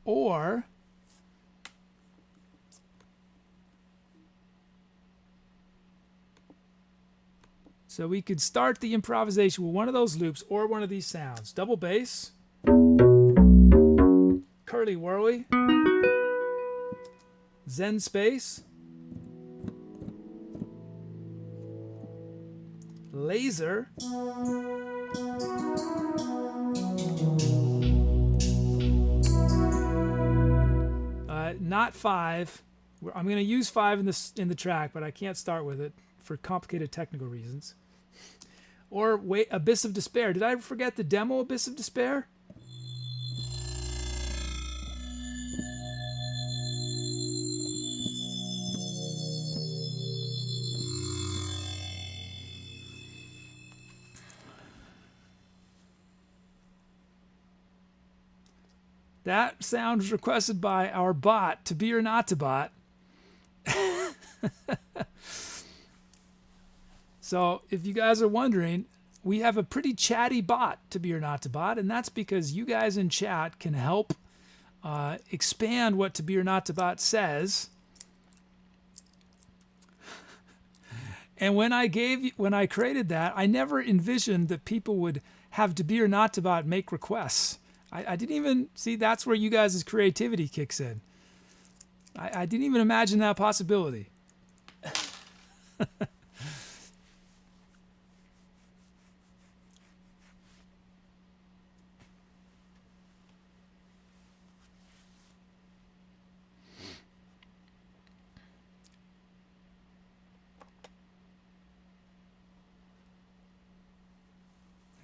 [SPEAKER 1] or so we could start the improvisation with one of those loops or one of these sounds. Double bass, curly whirly, Zen space, laser, not 5. I'm going to use 5 in the track, but I can't start with it for complicated technical reasons. Or wait, Abyss of Despair. Did I forget the demo Abyss of Despair? That sound was requested by our bot, ToBeOrNotToBot. So if you guys are wondering, we have a pretty chatty bot, ToBeOrNotToBot, and that's because you guys in chat can help expand what ToBeOrNotToBot says. And when I created that, I never envisioned that people would have ToBeOrNotToBot make requests. I didn't even see that's where you guys' creativity kicks in. I didn't even imagine that possibility.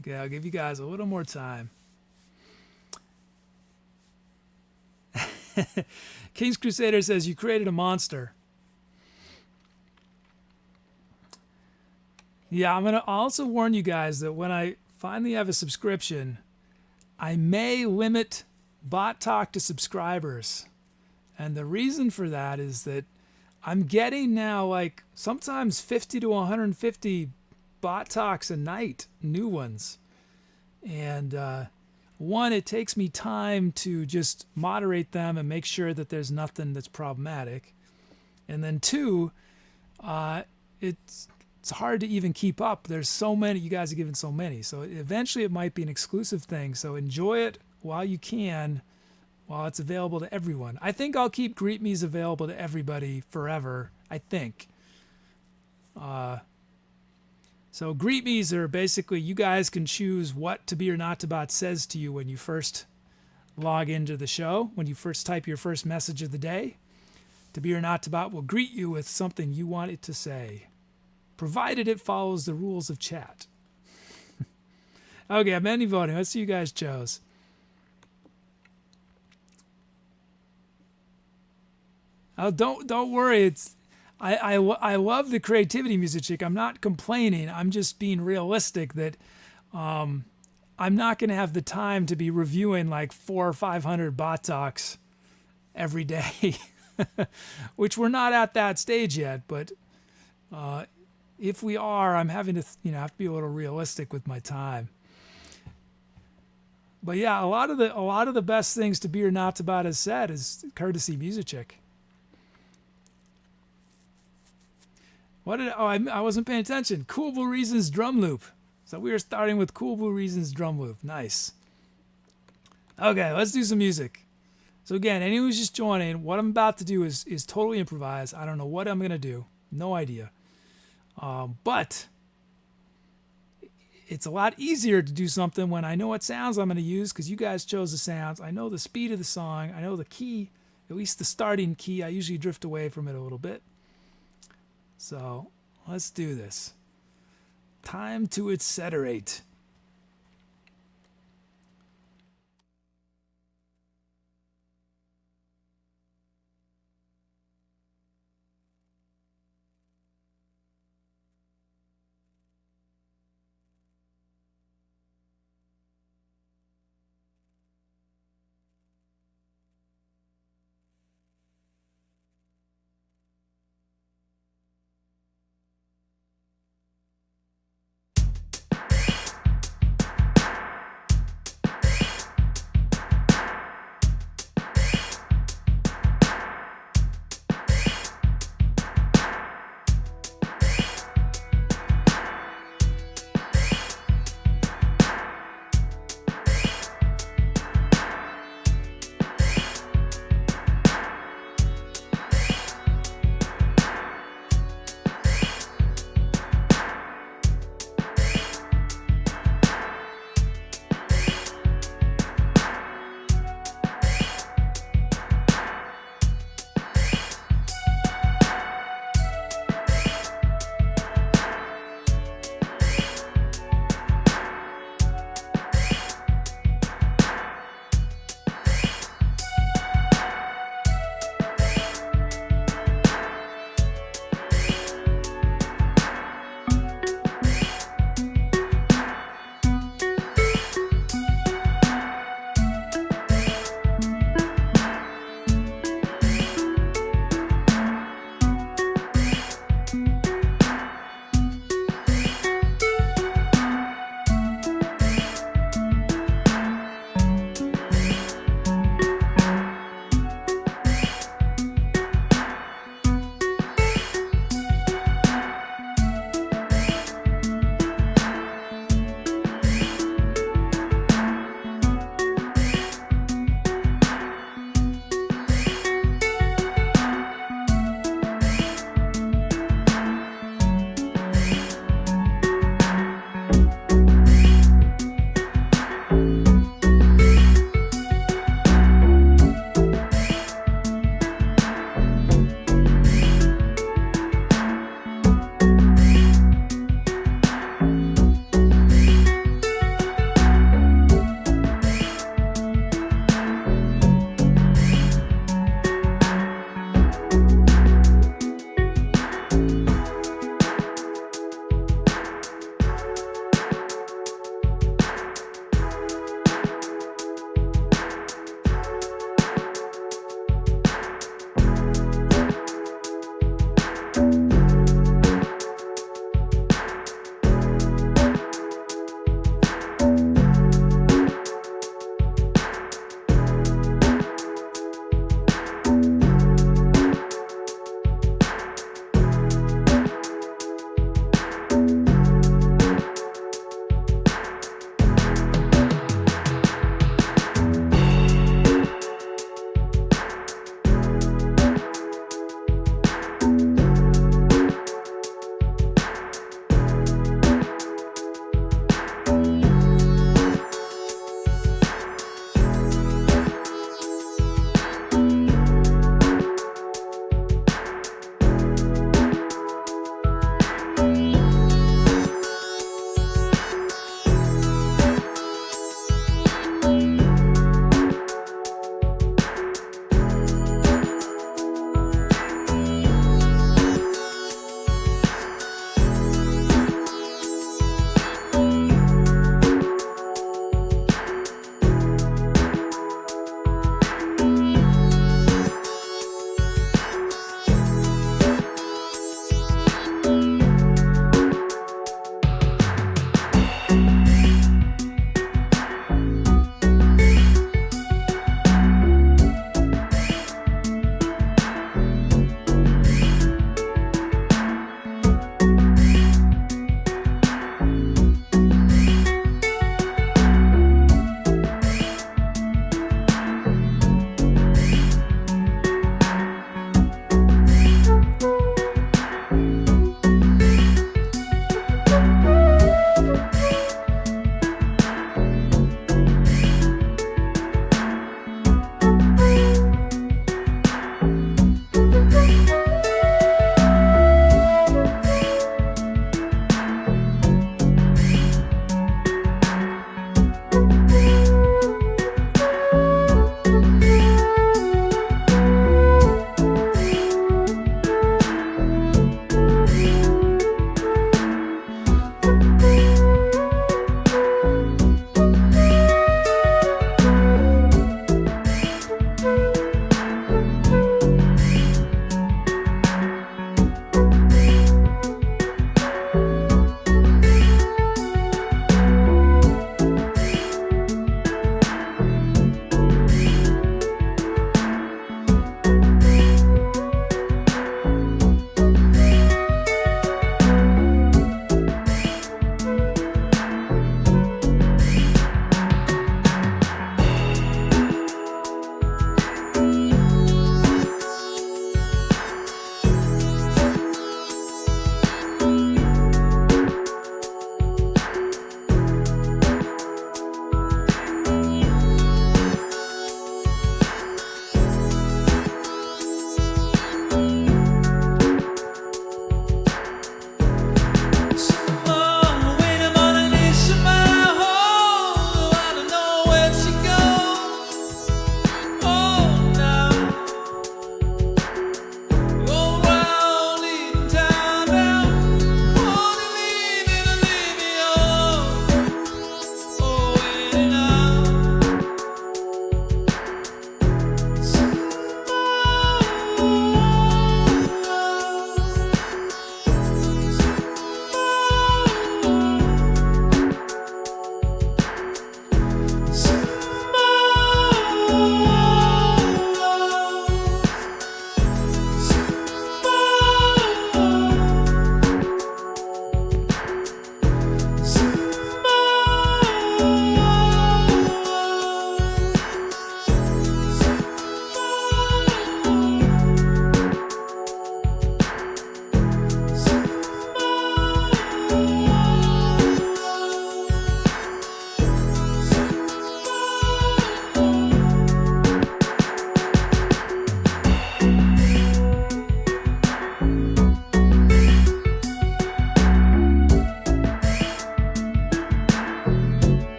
[SPEAKER 1] Okay, I'll give you guys a little more time. King's Crusader says, you created a monster. Yeah, I'm going to also warn you guys that when I finally have a subscription, I may limit bot talk to subscribers. And the reason for that is that I'm getting now like sometimes 50 to 150 bot talks a night, new ones. And one, it takes me time to just moderate them and make sure that there's nothing that's problematic. And then two, it's hard to even keep up. There's so many, you guys are giving so many. So eventually it might be an exclusive thing. So enjoy it while you can, while it's available to everyone. I think I'll keep Greet Me's available to everybody forever, I think. So Greet Me's are basically, you guys can choose what ToBeOrNotToBot says to you when you first log into the show, when you first type your first message of the day. ToBeOrNotToBot will greet you with something you want it to say, provided it follows the rules of chat. Okay, I'm ending voting. Let's see you guys chose. Oh, don't worry. It's I love the creativity, Music Chick. I'm not complaining. I'm just being realistic that I'm not going to have the time to be reviewing like 400 or 500 bot talks every day, which we're not at that stage yet. But if we are, I'm having to have to be a little realistic with my time. But yeah, a lot of the best things ToBeOrNotToBot has said is courtesy Music Chick. I wasn't paying attention. Cool Blue Reasons drum loop. So we are starting with Cool Blue Reasons drum loop. Nice. Okay, let's do some music. So again, anyone who's just joining, what I'm about to do is totally improvised. I don't know what I'm going to do. No idea. But it's a lot easier to do something when I know what sounds I'm going to use because you guys chose the sounds. I know the speed of the song. I know the key, at least the starting key. I usually drift away from it a little bit. So let's do this. Time to etceterate.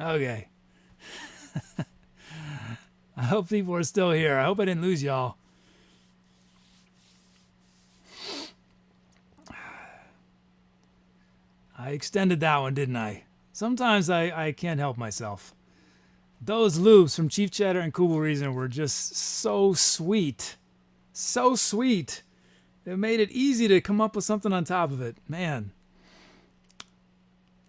[SPEAKER 1] Okay. I hope people are still here. I hope I didn't lose y'all. I extended that one, didn't I? Sometimes I can't help myself. Those loops from ChiefCheddar and Cool Reason were just so sweet. So sweet. It made it easy to come up with something on top of it. Man.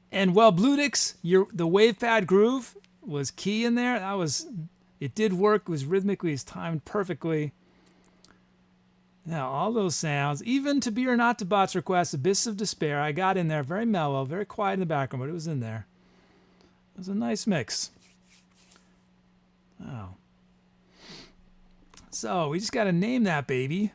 [SPEAKER 1] And well, Blutix, the wave pad groove was key in there. It did work. It was rhythmically, it's timed perfectly. Yeah, all those sounds. Even ToBeOrNotToBot's request, Abyss of Despair, I got in there very mellow, very quiet in the background, but it was in there. It was a nice mix. Oh. So we just got to name that baby.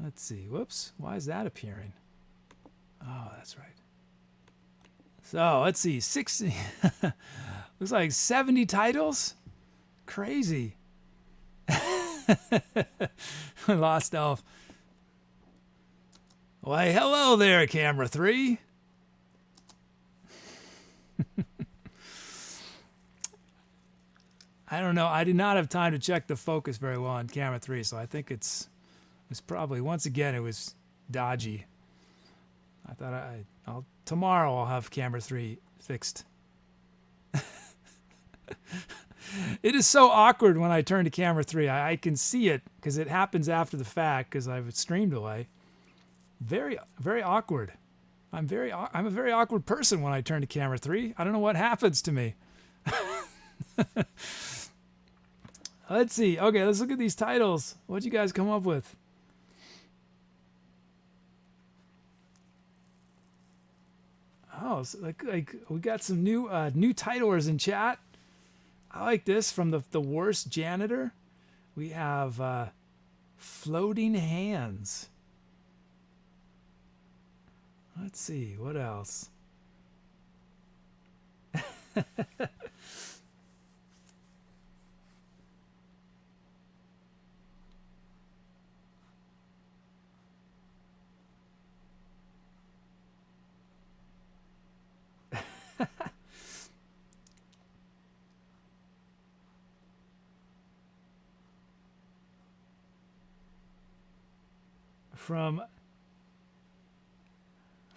[SPEAKER 1] Let's see. Whoops. Why is that appearing? Oh, that's right. So let's see. 60. Looks like 70 titles. Crazy. Lost Elf. Why, hello there, camera 3. I don't know. I did not have time to check the focus very well on camera 3, so I think it's probably, once again, it was dodgy. I thought tomorrow I'll have camera 3 fixed. It is so awkward when I turn to camera 3. I can see it because it happens after the fact because I have a stream delay. Very, very awkward. I'm a very awkward person when I turn to camera 3. I don't know what happens to me. Let's see. Okay, let's look at these titles. What'd you guys come up with? Oh, so like we got some new titlers in chat. I like this from the worst janitor. We have floating hands. Let's see what else.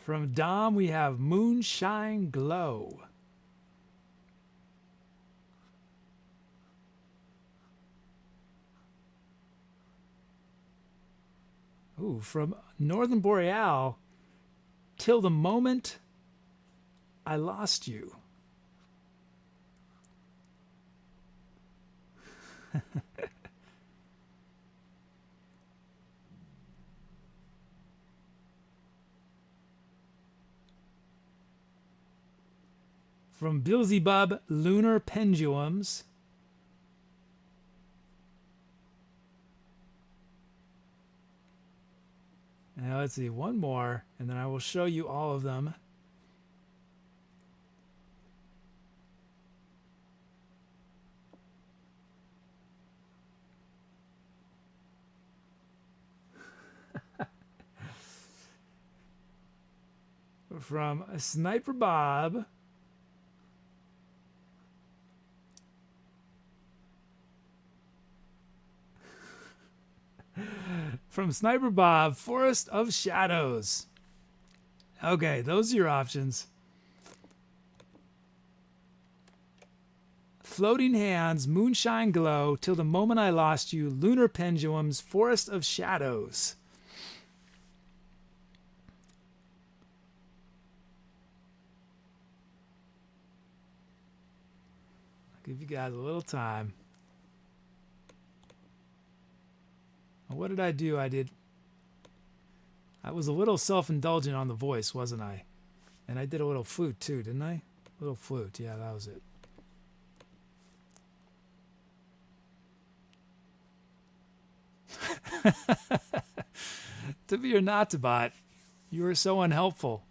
[SPEAKER 1] From Dom, we have Moonshine Glow. Ooh, from Northern Boreal, Till the Moment I Lost You. From Beelzebub, Lunar Pendulums. Now let's see, one more, and then I will show you all of them. From Sniper Bob. From Sniper Bob, Forest of Shadows. Okay, those are your options. Floating Hands, Moonshine Glow, Till the Moment I Lost You, Lunar Pendulums, Forest of Shadows. I'll give you guys a little time. What did I do? I was a little self-indulgent on the voice, wasn't I? And I did a little flute too, didn't I? A little flute, yeah, that was it. ToBeOrNotToBot, you are so unhelpful.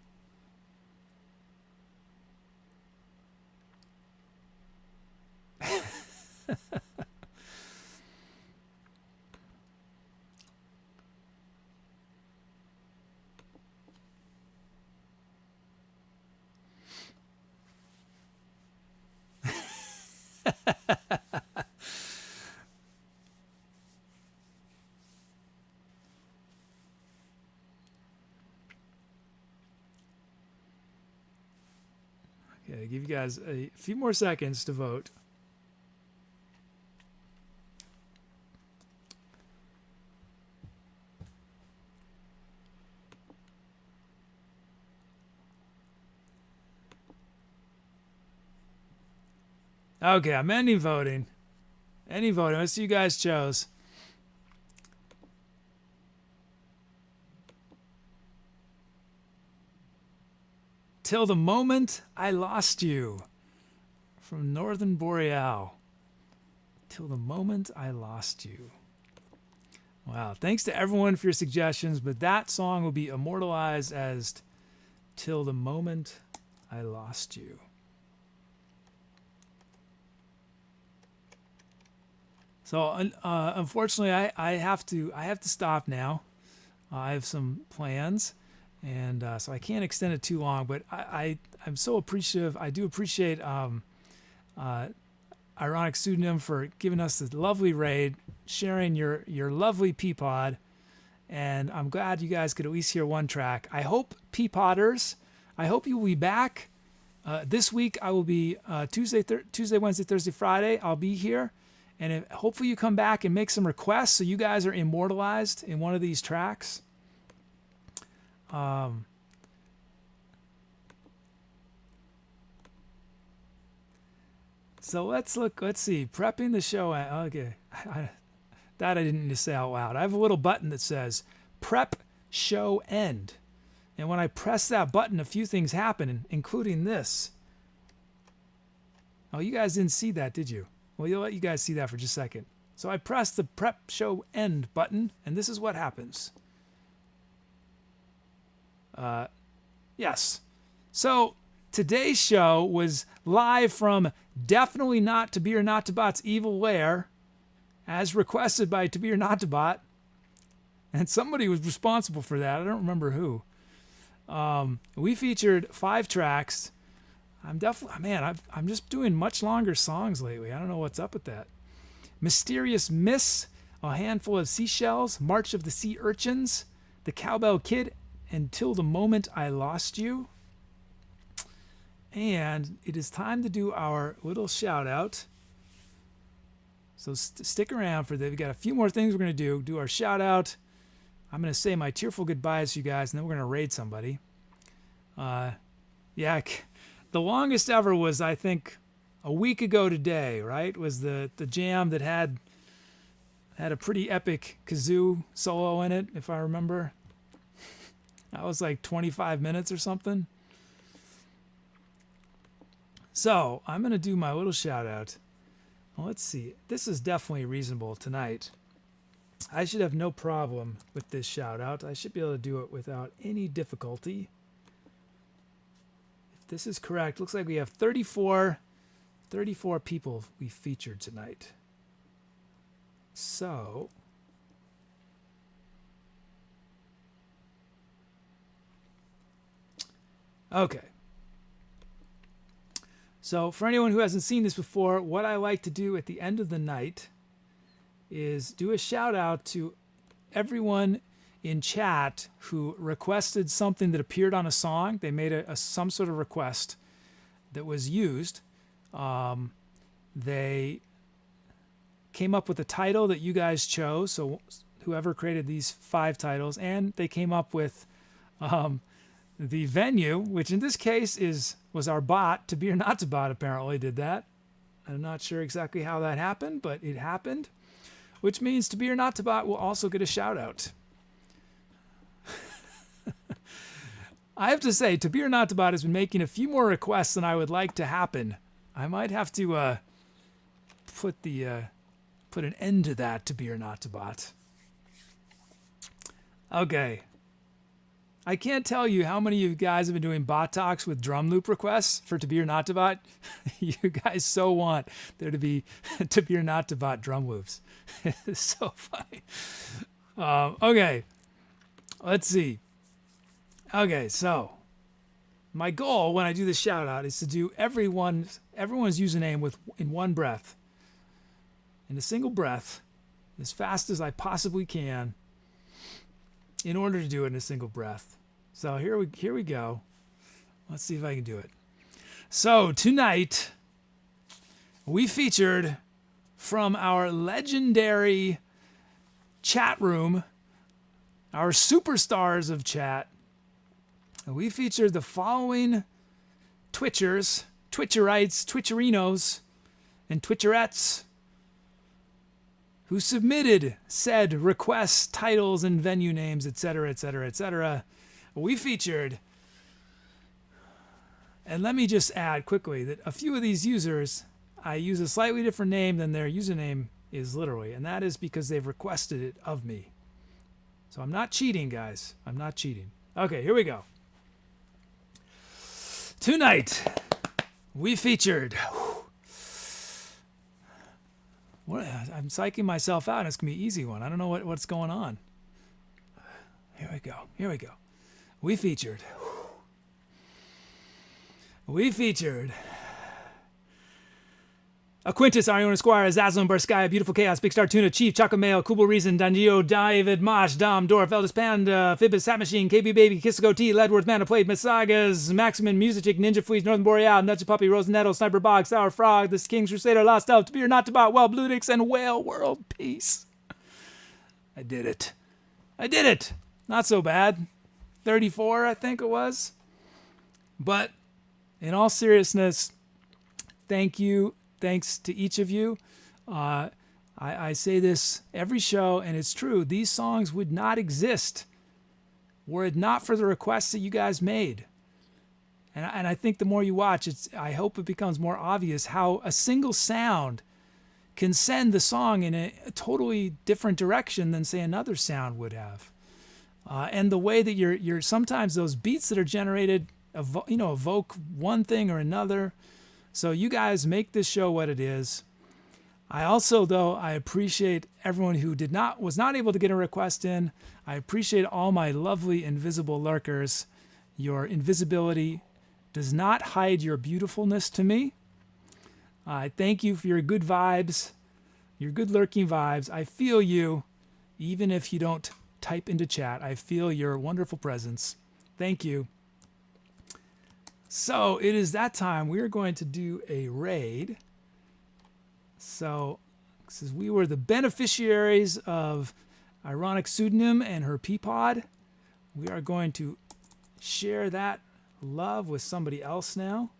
[SPEAKER 1] Okay, give you guys a few more seconds to vote. Okay, I'm ending voting. Any voting. Let's see you guys chose. Till the Moment I Lost You from Northern Boreal. Till the Moment I Lost You. Wow, thanks to everyone for your suggestions, but that song will be immortalized as Till the Moment I Lost You. So unfortunately, I have to stop now. I have some plans, and so I can't extend it too long. But I'm so appreciative. I do appreciate Ironic Pseudonym for giving us the lovely raid, sharing your lovely Peapod, and I'm glad you guys could at least hear one track. I hope Peapodders, I hope you will be back this week. I will be Tuesday, Wednesday, Thursday, Friday. I'll be here. And hopefully you come back and make some requests so you guys are immortalized in one of these tracks. So let's see. Prepping the show. Okay. That I didn't need to say out loud. I have a little button that says Prep Show End. And when I press that button, a few things happen, including this. Oh, you guys didn't see that, did you? Well, you'll let you guys see that for just a second. So I press the Prep Show End button, and this is what happens. Yes. So today's show was live from Definitely Not ToBeOrNotToBot's Evil Lair, as requested by ToBeOrNotToBot. And somebody was responsible for that. I don't remember who. We featured 5 tracks. I'm just doing much longer songs lately. I don't know what's up with that. Mysterious Miss, A Handful of Seashells, March of the Sea Urchins, The Cowbell Kid, and Till the Moment I Lost You. And it is time to do our little shout out. So stick around for that. We got a few more things we're going to do our shout out. I'm going to say my tearful goodbyes to you guys, and then we're going to raid somebody. The longest ever was, I think, a week ago today, right? Was the jam that had a pretty epic kazoo solo in it, if I remember. That was like 25 minutes or something. So I'm going to do my little shout out. Well, let's see. This is definitely reasonable tonight. I should have no problem with this shout out. I should be able to do it without any difficulty. If this is correct, looks like we have 34 people we featured tonight. So okay. So for anyone who hasn't seen this before, what I like to do at the end of the night is do a shout out to everyone in chat who requested something that appeared on a song. They made some sort of request that was used. They came up with a title that you guys chose. So whoever created these 5 titles, and they came up with the venue, which in this case was our bot. ToBeOrNotToBot apparently did that. I'm not sure exactly how that happened, but it happened, which means ToBeOrNotToBot will also get a shout out. I have to say, ToBeOrNotToBot has been making a few more requests than I would like to happen. I might have to put an end to that, ToBeOrNotToBot. Okay. I can't tell you how many of you guys have been doing bot talks with drum loop requests for ToBeOrNotToBot. You guys so want there to be ToBeOrNotToBot drum loops. It's so funny. Okay, let's see. Okay, so my goal when I do this shout out is to do everyone's username in one breath, in a single breath, as fast as I possibly can, in order to do it in a single breath. So here we go. Let's see if I can do it. So tonight, we featured from our legendary chat room, our superstars of chat, we featured the following Twitchers, Twitcherites, Twitcherinos, and Twitcherettes who submitted said requests, titles, and venue names, etc., etc., etc. We featured, and let me just add quickly that a few of these users, I use a slightly different name than their username is literally, and that is because they've requested it of me. So I'm not cheating, guys. I'm not cheating. Okay, here we go. Tonight, we featured... I'm psyching myself out, and it's going to be an easy one. I don't know what's going on. Here we go. Here we go. We featured Aquintus, Arion Esquire, Zazzlin, Barskaya, Beautiful Chaos, Big Star Tuna, Chief, Choco Mail, Kubel Reason, Danjio, David, Mosh, Dom, Dorf, Eldest Panda, Fibbis, Sat Machine, KB Baby, Kissico T, Ledworth, Manofplate, Masagas, Maximin, Music, Ninja Fleas, Northern Boreal, Nudgethepuppy, Rose Nettle, Sniper Bog, Sour Frog, The King's Crusader, Lost Elf, ToBeOrNotToBot, Well Bludix, and Whale World Peace. I did it. I did it. Not so bad. 34, I think it was. But in all seriousness, thank you. Thanks to each of you. I say this every show, and it's true. These songs would not exist were it not for the requests that you guys made. And I think the more you watch, I hope it becomes more obvious how a single sound can send the song in a totally different direction than, say, another sound would have. And the way that you're sometimes those beats that are generated, evoke one thing or another. So you guys make this show what it is. I also, though, I appreciate everyone who was not able to get a request in. I appreciate all my lovely invisible lurkers. Your invisibility does not hide your beautifulness to me. I thank you for your good vibes, your good lurking vibes. I feel you, even if you don't type into chat. I feel your wonderful presence. Thank you. So it is that time. We are going to do a raid. So since we were the beneficiaries of Ironic Pseudonym and her Peapod, we are going to share that love with somebody else now.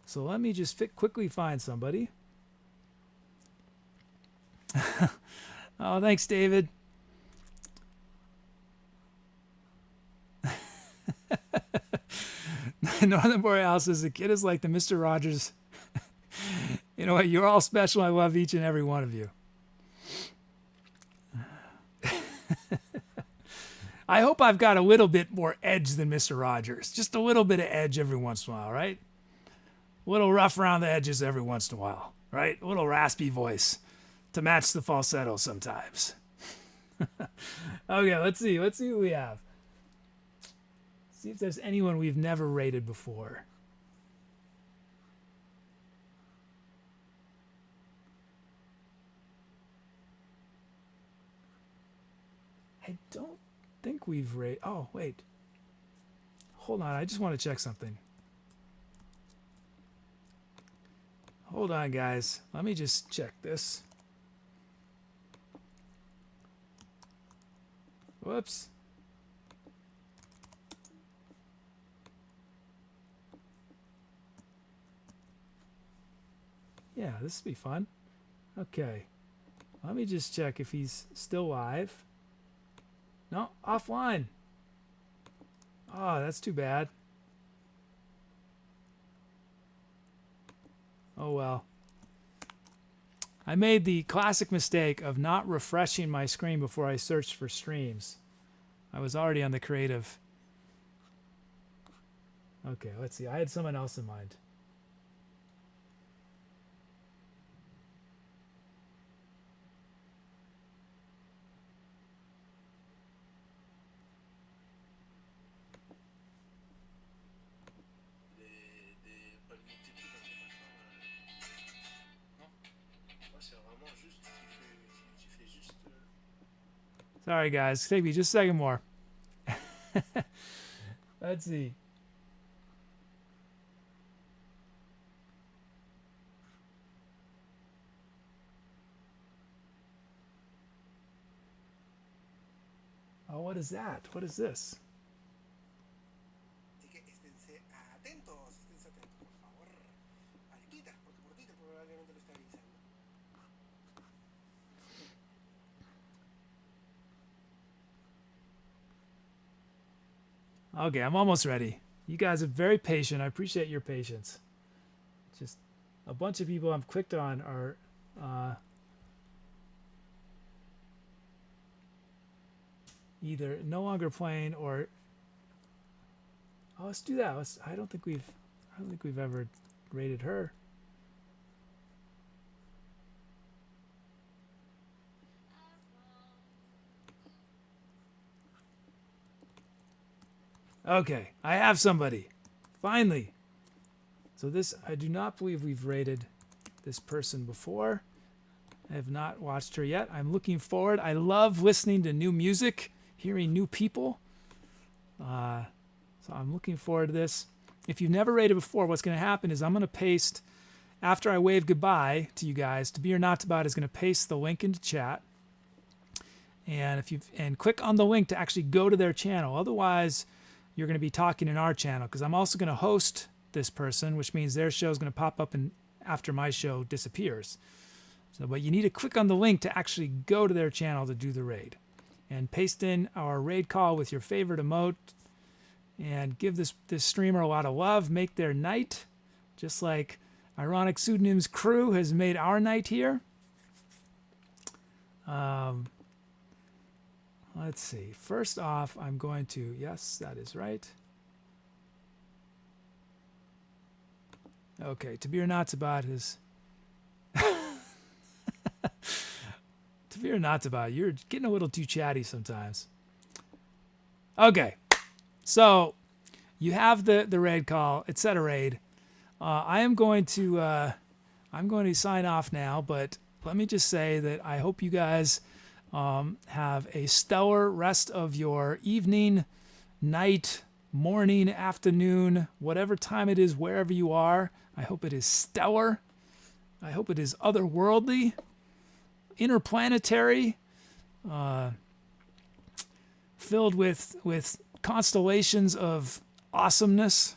[SPEAKER 1] So let me just quickly find somebody. Oh, thanks, David. Northern Boreal says the kid is like the Mr. Rogers. You know what? You're all special. I love each and every one of you. I hope I've got a little bit more edge than Mr. Rogers. Just a little bit of edge every once in a while, right? A little rough around the edges every once in a while, right? A little raspy voice to match the falsetto sometimes. Okay, let's see. Let's see what we have. See if there's anyone we've never rated before. I don't think we've rated. Oh, wait. Hold on. I just want to check something. Hold on, guys. Let me just check this. Whoops. Yeah, this will be fun. Okay. Let me just check if he's still live. No, offline. Oh, that's too bad. Oh well. I made the classic mistake of not refreshing my screen before I searched for streams. I was already on the creative. Okay, let's see. I had someone else in mind. Sorry, guys. Take me just a second more. Let's see. Oh, what is that? What is this?
[SPEAKER 2] Así que esténse atentos, por favor. Alequitas, porque por ti probablemente lo está avisando.
[SPEAKER 1] Okay, I'm almost ready. You guys are very patient. I appreciate your patience. Just a bunch of people I've clicked on are either no longer playing or let's do that. I don't think we've ever rated her. Okay, I have somebody. Finally. So this, I do not believe we've rated this person before. I have not watched her yet. I'm looking forward. I love listening to new music, hearing new people. So I'm looking forward to this. If you've never rated before, what's going to happen is I'm going to paste, after I wave goodbye to you guys, ToBeOrNotToBot is going to paste the link into chat. And click on the link to actually go to their channel. Otherwise, you're going to be talking in our channel, because I'm also going to host this person, which means their show is going to pop up after my show disappears. So, but you need to click on the link to actually go to their channel to do the raid, and paste in our raid call with your favorite emote, and give this streamer a lot of love. Make their night, just like Ironic Pseudonym's crew has made our night here. Let's see. First off, I'm going to, yes, that is right. Okay, ToBeOrNotToBot is ToBeOrNotToBot, you're getting a little too chatty sometimes. Okay, so you have the raid call, etc. raid. I'm going to sign off now, but let me just say that I hope you guys have a stellar rest of your evening, night, morning, afternoon, whatever time it is, wherever you are. I hope it is stellar. I hope it is otherworldly, interplanetary, filled with constellations of awesomeness.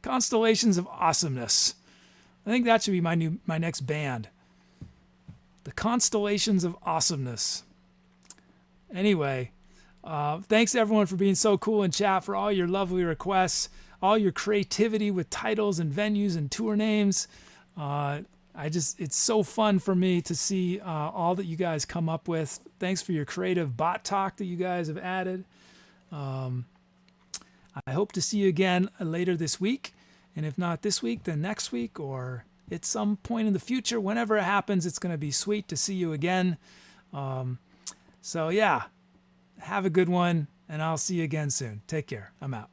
[SPEAKER 1] Constellations of awesomeness. I think that should be my next band. The Constellations of Awesomeness. Anyway, thanks everyone for being so cool in chat, for all your lovely requests, all your creativity with titles and venues and tour names. It's so fun for me to see all that you guys come up with. Thanks for your creative bot talk that you guys have added. I hope to see you again later this week. And if not this week, then next week, or at some point in the future, whenever it happens, it's going to be sweet to see you again. So yeah, have a good one, and I'll see you again soon. Take care. I'm out.